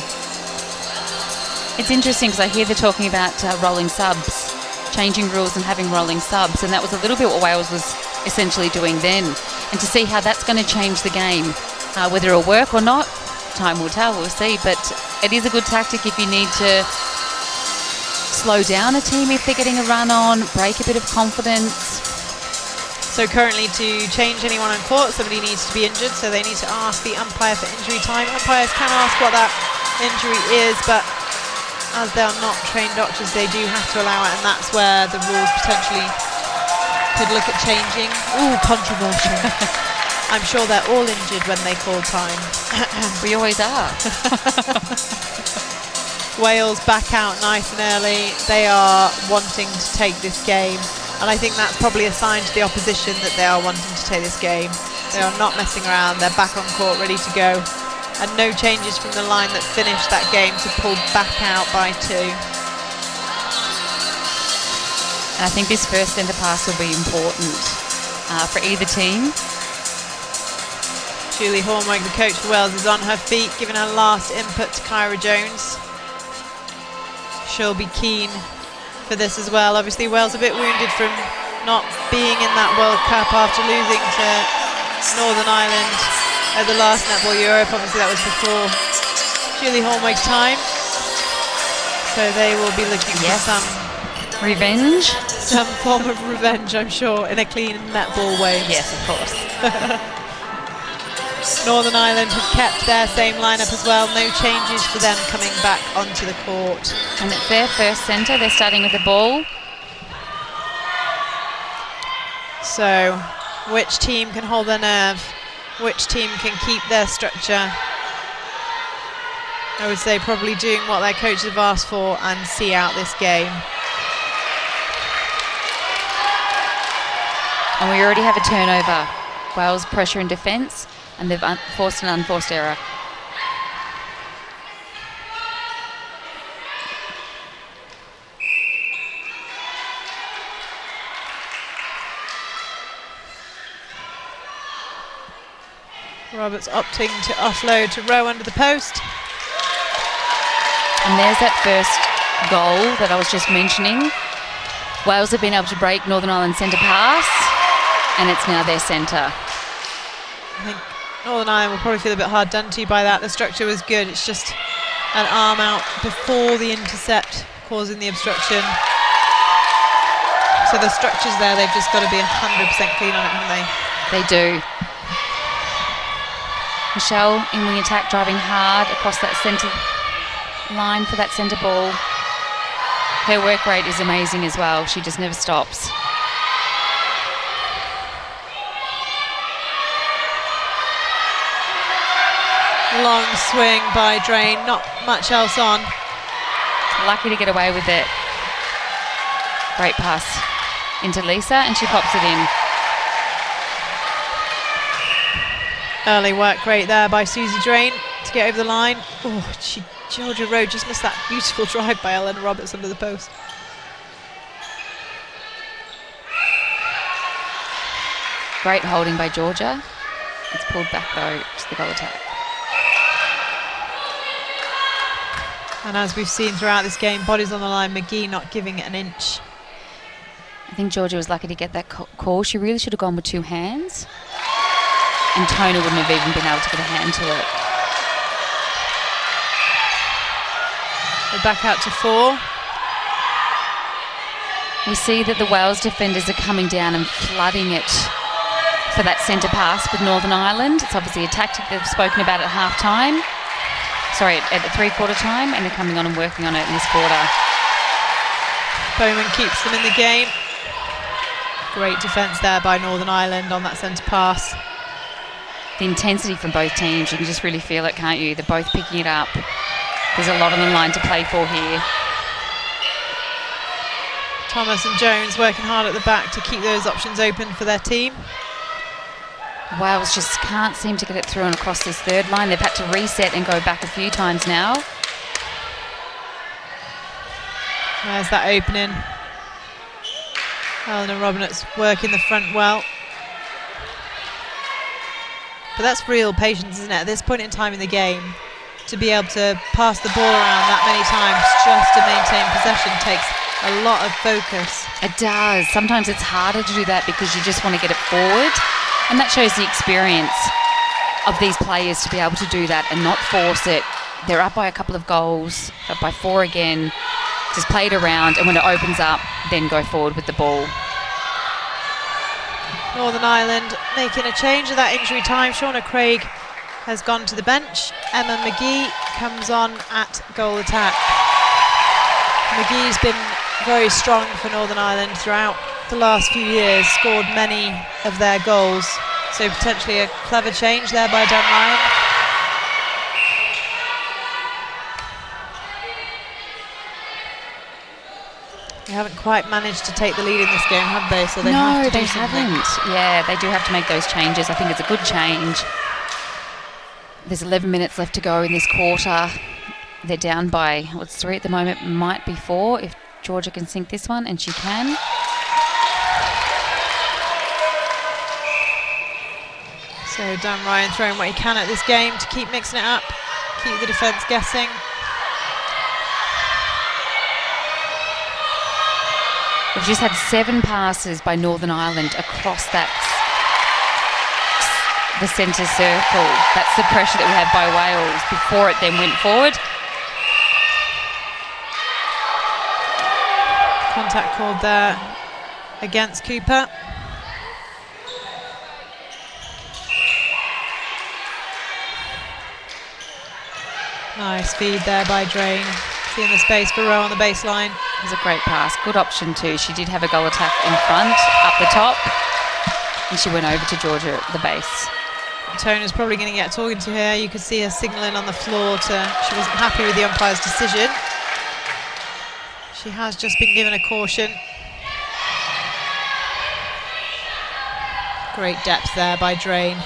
It's interesting because I hear they're talking about rolling subs, changing rules and having rolling subs, and that was a little bit what Wales was essentially doing then. And to see how that's going to change the game, whether it'll work or not, time will tell, we'll see. But it is a good tactic if you need to slow down a team if they're getting a run on, break a bit of confidence. So currently, to change anyone on court, somebody needs to be injured, so they need to ask the umpire for injury time. Umpires can ask what that injury is, but as they are not trained doctors, they do have to allow it, and that's where the rules potentially could look at changing. Ooh, controversial. I'm sure they're all injured when they call time. We always are. Wales back out nice and early. They are wanting to take this game, and I think that's probably a sign to the opposition that they are wanting to take this game. They are not messing around. They're back on court, ready to go, and no changes from the line that finished that game to pull back out by 2. And I think this first centre pass will be important for either team. Julie Hormoig, the coach for Wales, is on her feet, giving her last input to Kyra Jones. She'll be keen for this as well. Obviously, Wales a bit wounded from not being in that World Cup after losing to Northern Ireland at the last Netball Europe. Obviously, that was before Julie Hormoig's time. So they will be looking for some revenge. Some form of revenge, I'm sure, in a clean netball way. Yes, of course. Northern Ireland have kept their same lineup as well. No changes for them coming back onto the court. And it's their first centre. They're starting with the ball. So, which team can hold their nerve? Which team can keep their structure? I would say probably doing what their coaches have asked for and see out this game. And we already have a turnover. Wales pressure in defence, and they've forced an unforced error. Roberts opting to offload to Rowe under the post. And there's that first goal that I was just mentioning. Wales have been able to break Northern Ireland's centre pass, and it's now their centre. I think Northern Ireland will probably feel a bit hard done to by that. The structure was good. It's just an arm out before the intercept causing the obstruction. So the structure's there. They've just got to be 100% clean on it, haven't they? They do. Michelle in wing attack, driving hard across that centre line for that centre ball. Her work rate is amazing as well. She just never stops. Long swing by Drain, not much else on. Lucky to get away with it. Great pass into Lisa, and she pops it in. Early work rate there by Susie Drain to get over the line. Oh, Georgia Rowe just missed that beautiful drive by Eleanor Roberts under the post. Great holding by Georgia. It's pulled back though to the goal attack. And as we've seen throughout this game, bodies on the line, McGee not giving it an inch. I think Georgia was lucky to get that call. She really should have gone with 2 hands. And Tona wouldn't have even been able to get a hand to it. We're back out to 4. We see that the Wales defenders are coming down and flooding it for that centre pass with Northern Ireland. It's obviously a tactic they've spoken about at half-time. Sorry, at the 3/4 time, and they're coming on and working on it in this quarter. Bowman keeps them in the game. Great defence there by Northern Ireland on that centre pass. The intensity from both teams, you can just really feel it, can't you? They're both picking it up. There's a lot on the line to play for here. Thomas and Jones working hard at the back to keep those options open for their team. Wales just can't seem to get it through and across this third line. They've had to reset and go back a few times now. There's that opening. Eleanor Roberts working the front well. But that's real patience, isn't it? At this point in time in the game, to be able to pass the ball around that many times just to maintain possession takes a lot of focus. It does. Sometimes it's harder to do that because you just want to get it forward. And that shows the experience of these players to be able to do that and not force it. They're up by a couple of goals, up by 4 again. Just play it around, and when it opens up, then go forward with the ball. Northern Ireland making a change of that injury time. Shauna Craig has gone to the bench. Emma McGee comes on at goal attack. McGee's been very strong for Northern Ireland throughout the last few years, scored many of their goals. So potentially a clever change there by Dan Ryan. They haven't quite managed to take the lead in this game, have they? So they have to do something. Haven't. Yeah, they do have to make those changes. I think it's a good change. There's 11 minutes left to go in this quarter. They're down by, 3 at the moment, might be 4 if Georgia can sink this one, and she can. So Dan Ryan throwing what he can at this game to keep mixing it up, keep the defence guessing. We've just had 7 passes by Northern Ireland across the centre circle. That's the pressure that we had by Wales before it then went forward. Contact called there against Cooper. Nice feed there by Drain. Seeing the space for Rowe on the baseline. It was a great pass. Good option too. She did have a goal attack in front, up the top, and she went over to Georgia at the base. Tona's probably going to get talking to her. You could see her signalling on the floor she wasn't happy with the umpire's decision. She has just been given a caution. Great depth there by Drain.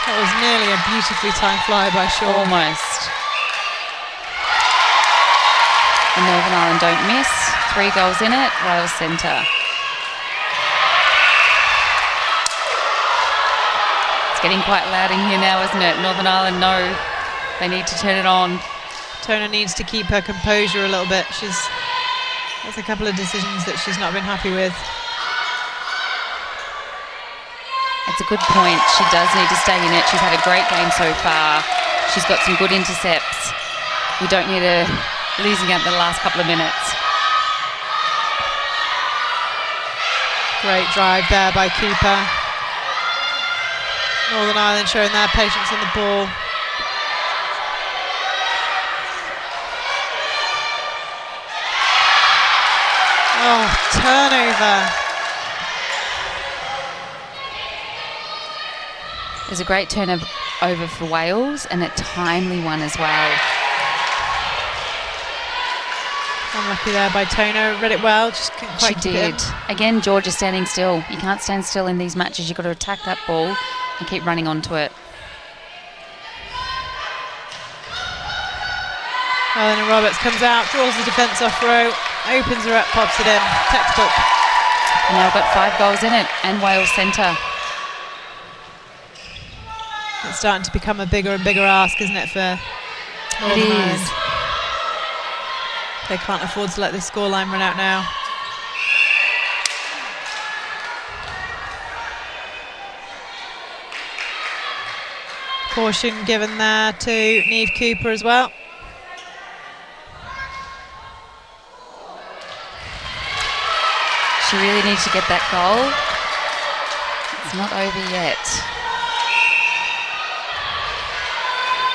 That was nearly a beautifully timed fly by Shaw. Almost. And Northern Ireland don't miss. 3 goals in it. Wales centre. It's getting quite loud in here now, isn't it? Northern Ireland know they need to turn it on. Tona needs to keep her composure a little bit. There's a couple of decisions that she's not been happy with. It's a good point. She does need to stay in it. She's had a great game so far. She's got some good intercepts. We don't need her losing out the last couple of minutes. Great drive there by Cooper. Northern Ireland showing their patience on the ball. Turnover. There's a great turnover for Wales and a timely one as well. Unlucky there by Tona. Read it well, just couldn't quite keep it in. Again, Georgia standing still. You can't stand still in these matches. You've got to attack that ball and keep running onto it. Eleanor Roberts comes out, draws the defence off Rowe. opens her up, pops it in. Textbook. And now we've got 5 goals in it, and Wales centre. It's starting to become a bigger and bigger ask, isn't it, for Northern Ireland? They can't afford to let this scoreline run out now. Caution given there to Niamh Cooper as well. She really needs to get that goal. It's not over yet.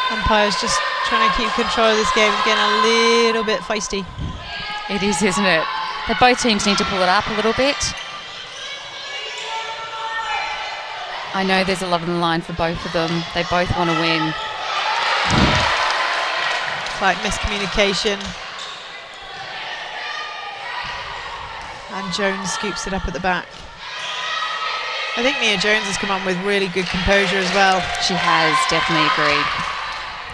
Umpire's just trying to keep control of this game. It's getting a little bit feisty. It is, isn't it? That both teams need to pull it up a little bit. I know there's a lot on the line for both of them. They both want to win. Slight miscommunication. And Jones scoops it up at the back. I think Mia Jones has come on with really good composure as well. She has, definitely agreed.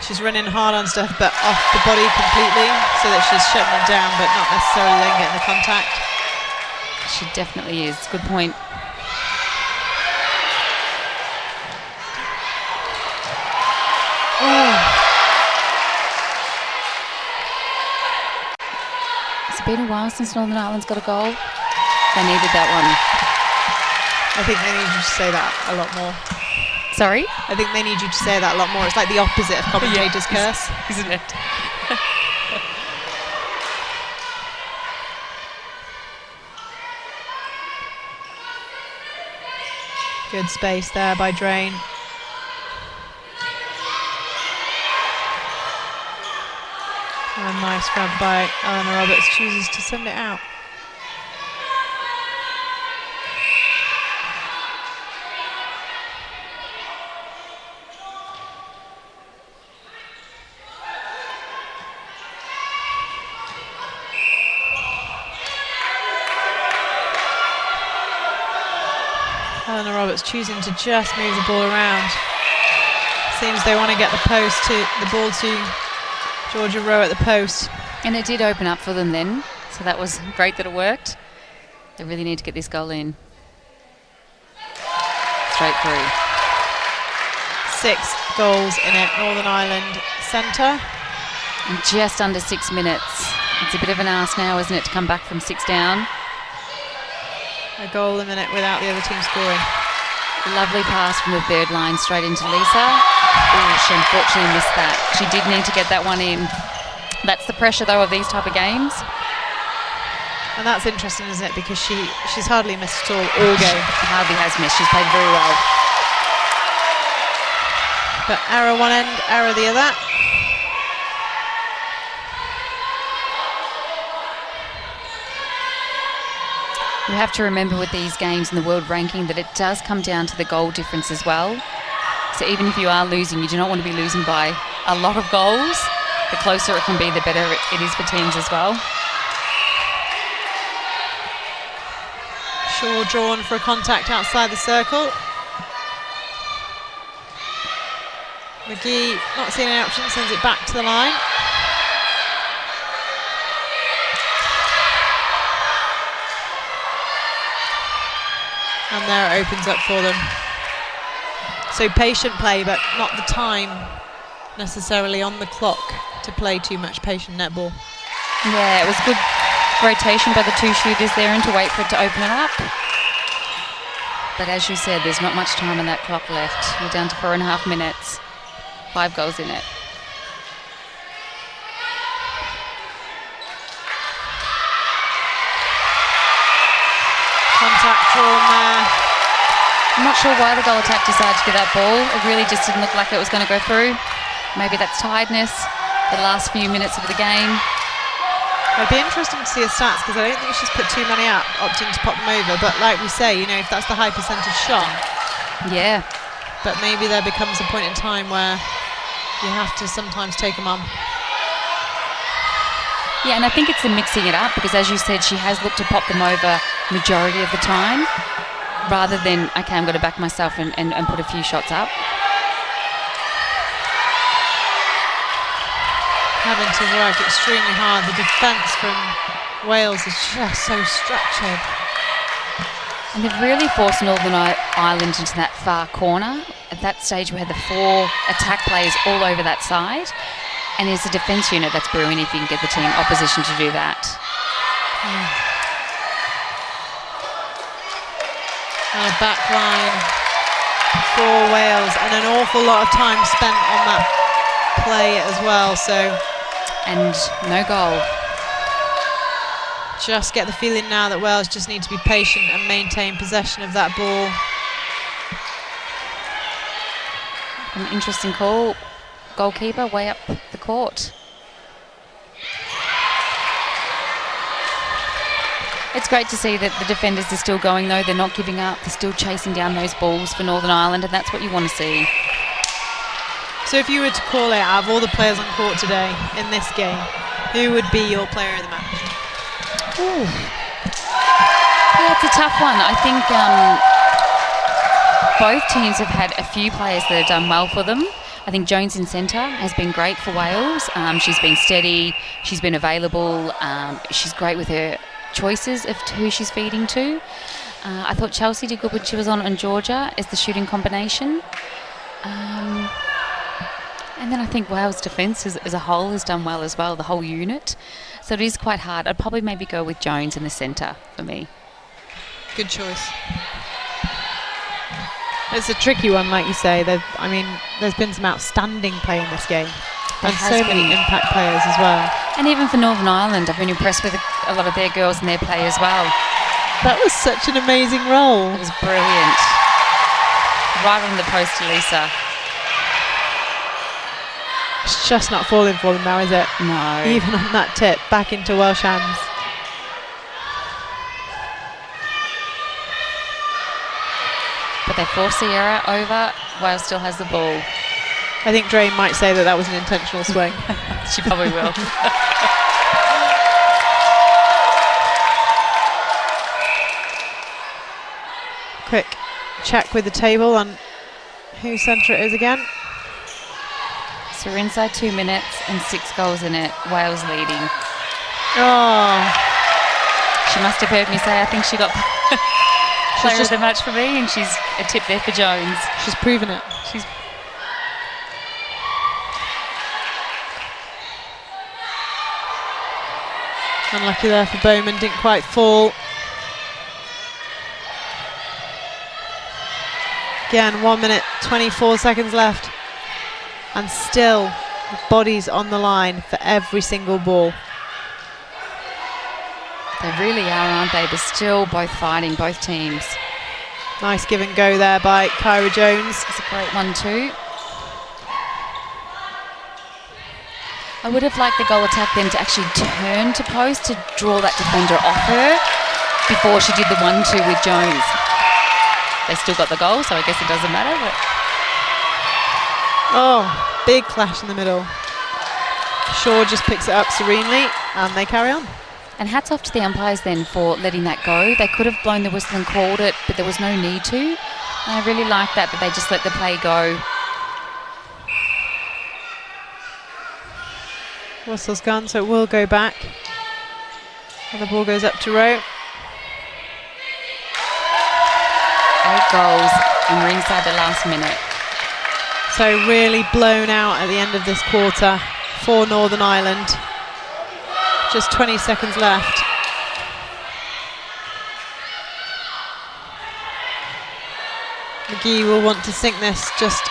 She's running hard on stuff, but off the body completely, so that she's shutting them down, but not necessarily then getting the contact. She definitely is. Good point. Oh. It's been a while since Northern Ireland's got a goal. They needed that one. I think they need you to say that a lot more. Sorry? I think they need you to say that a lot more. It's like the opposite of commentator's curse. Isn't it? Good space there by Drain. And a nice grab by Eleanor Roberts, chooses to send it out. Eleanor Roberts choosing to just move the ball around. Seems they want to get the ball to Georgia Rowe at the post. And it did open up for them then, so that was great that it worked. They really need to get this goal in. Straight through. 6 goals in it, Northern Ireland centre. And just under 6 minutes. It's a bit of an ask now, isn't it, to come back from 6 down. A goal a minute without the other team scoring. Lovely pass from the third line straight into Lisa. Oh, she unfortunately missed that. She did need to get that one in. That's the pressure, though, of these type of games. And that's interesting, isn't it? Because she's hardly missed at all game. Hardly has missed. She's played very well. But arrow one end, arrow the other. You have to remember with these games in the world ranking that it does come down to the goal difference as well. So even if you are losing, you do not want to be losing by a lot of goals. The closer it can be, the better it is for teams as well. Shaw drawn for a contact outside the circle. McGee not seeing any option, sends it back to the line. And there it opens up for them. So patient play, but not the time necessarily on the clock to play too much patient netball. Yeah, it was good rotation by the two shooters there and to wait for it to open it up. But as you said, there's not much time on that clock left. We're down to 4.5 minutes. 5 goals in it. Contact drawn there. I'm not sure why the goal attack decided to get that ball. It really just didn't look like it was going to go through. Maybe that's tiredness, the last few minutes of the game. It'd be interesting to see her stats because I don't think she's put too many up, opting to pop them over. But like we say, you know, if that's the high percentage shot. Yeah. But maybe there becomes a point in time where you have to sometimes take them on. Yeah, and I think it's the mixing it up because as you said, she has looked to pop them over majority of the time rather than, okay, I'm going to back myself and put a few shots up. Having to work extremely hard. The defence from Wales is just so structured. And they've really forced Northern Ireland into that far corner. At that stage, we had the 4 attack players all over that side. And as a defence unit, that's brilliant if you can get the team opposition to do that. And a back line for Wales, and an awful lot of time spent on that play as well. So, and no goal. Just get the feeling now that Wales just need to be patient and maintain possession of that ball. An interesting call. Goalkeeper way up the court. It's great to see that the defenders are still going though. They're not giving up. They're still chasing down those balls for Northern Ireland, and that's what you want to see. So if you were to call it out of all the players on court today in this game, who would be your player of the match? Ooh. Yeah, it's a tough one. I think both teams have had a few players that have done well for them. I think Jones in centre has been great for Wales. She's been steady. She's been available. She's great with her choices of who she's feeding to. I thought Chelsea did good when she was on Georgia as the shooting combination. And then I think Wales' defence as a whole has done well as well, the whole unit. So it is quite hard. I'd probably maybe go with Jones in the centre for me. Good choice. It's a tricky one, like you say. There's been some outstanding play in this game. And so many impact players as well. And even for Northern Ireland, I've been impressed with a lot of their girls and their play as well. That was such an amazing role. It was brilliant. Right on the post to Lisa. It's just not falling for them now, is it? No. Even on that tip, back into Welsh hands. But they force the error over. Wales still has the ball. I think Drain might say that was an intentional swing. She probably will. Quick check with the table on whose centre it is again. So we're inside 2 minutes and 6 goals in it. Wales leading. Oh. She must have heard me say I think she got player of the match for me, and she's a tip there for Jones. She's proven it. She's unlucky there for Bowman, didn't quite fall. Again, 1 minute, 24 seconds left. And still, the bodies on the line for every single ball. They really are, aren't they? They're still both fighting, both teams. Nice give and go there by Kyra Jones. It's a great one too. I would have liked the goal attack then to actually turn to post to draw that defender off her before she did the 1-2 with Jones. They still got the goal, so I guess it doesn't matter. But oh, big clash in the middle. Shaw just picks it up serenely, and they carry on. And hats off to the umpires then for letting that go. They could have blown the whistle and called it, but there was no need to. And I really like that they just let the play go. Whistle's gone, so it will go back. And the ball goes up to Rowe. 8 goals, and we're inside the last minute. So really blown out at the end of this quarter for Northern Ireland. Just 20 seconds left. McGee will want to sink this just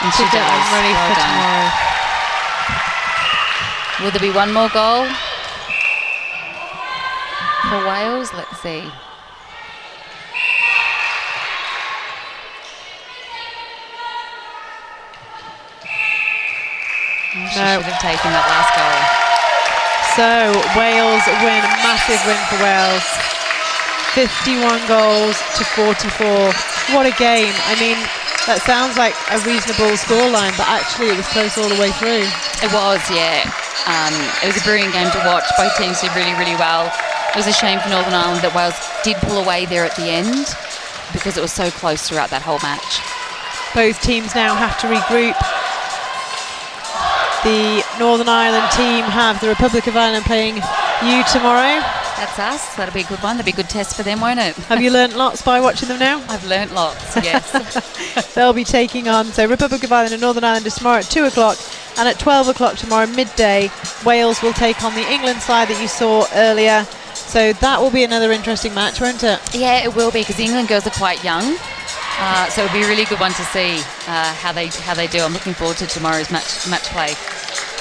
and to get them ready for tomorrow. Will there be one more goal for Wales? Let's see. She should have taken that last goal. So Wales win, a massive win for Wales. 51 goals to 44. What a game. I mean, that sounds like a reasonable scoreline, but actually it was close all the way through. It was, yeah. It was a brilliant game to watch. Both teams did really, really well. It was a shame for Northern Ireland that Wales did pull away there at the end because it was so close throughout that whole match. Both teams now have to regroup. The Northern Ireland team have the Republic of Ireland playing you tomorrow. That's us. That'll be a good one. That'll be a good test for them, won't it? Have you learnt lots by watching them now? I've learnt lots, yes. They'll be taking on, so Republic of Ireland and Northern Ireland is tomorrow at 2 o'clock, and at 12 o'clock tomorrow midday, Wales will take on the England side that you saw earlier. So that will be another interesting match, won't it? Yeah, it will be, because the England girls are quite young. So it'll be a really good one to see how they do. I'm looking forward to tomorrow's match play.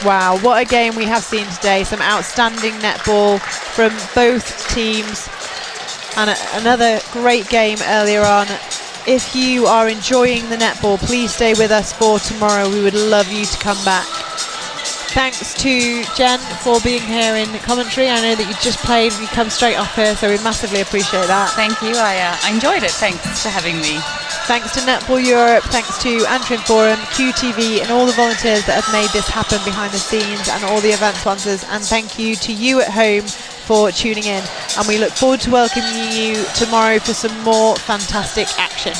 Wow, what a game we have seen today. Some outstanding netball from both teams, and another great game earlier on. If you are enjoying the netball, please stay with us for tomorrow. We would love you to come back. Thanks to Jen for being here in commentary. I know that you just played and you come straight off here, so we massively appreciate that. Thank you. I enjoyed it. Thanks for having me. Thanks to Netball Europe, thanks to Antrim Forum, QTV and all the volunteers that have made this happen behind the scenes, and all the event sponsors, and thank you to you at home for tuning in, and we look forward to welcoming you tomorrow for some more fantastic action.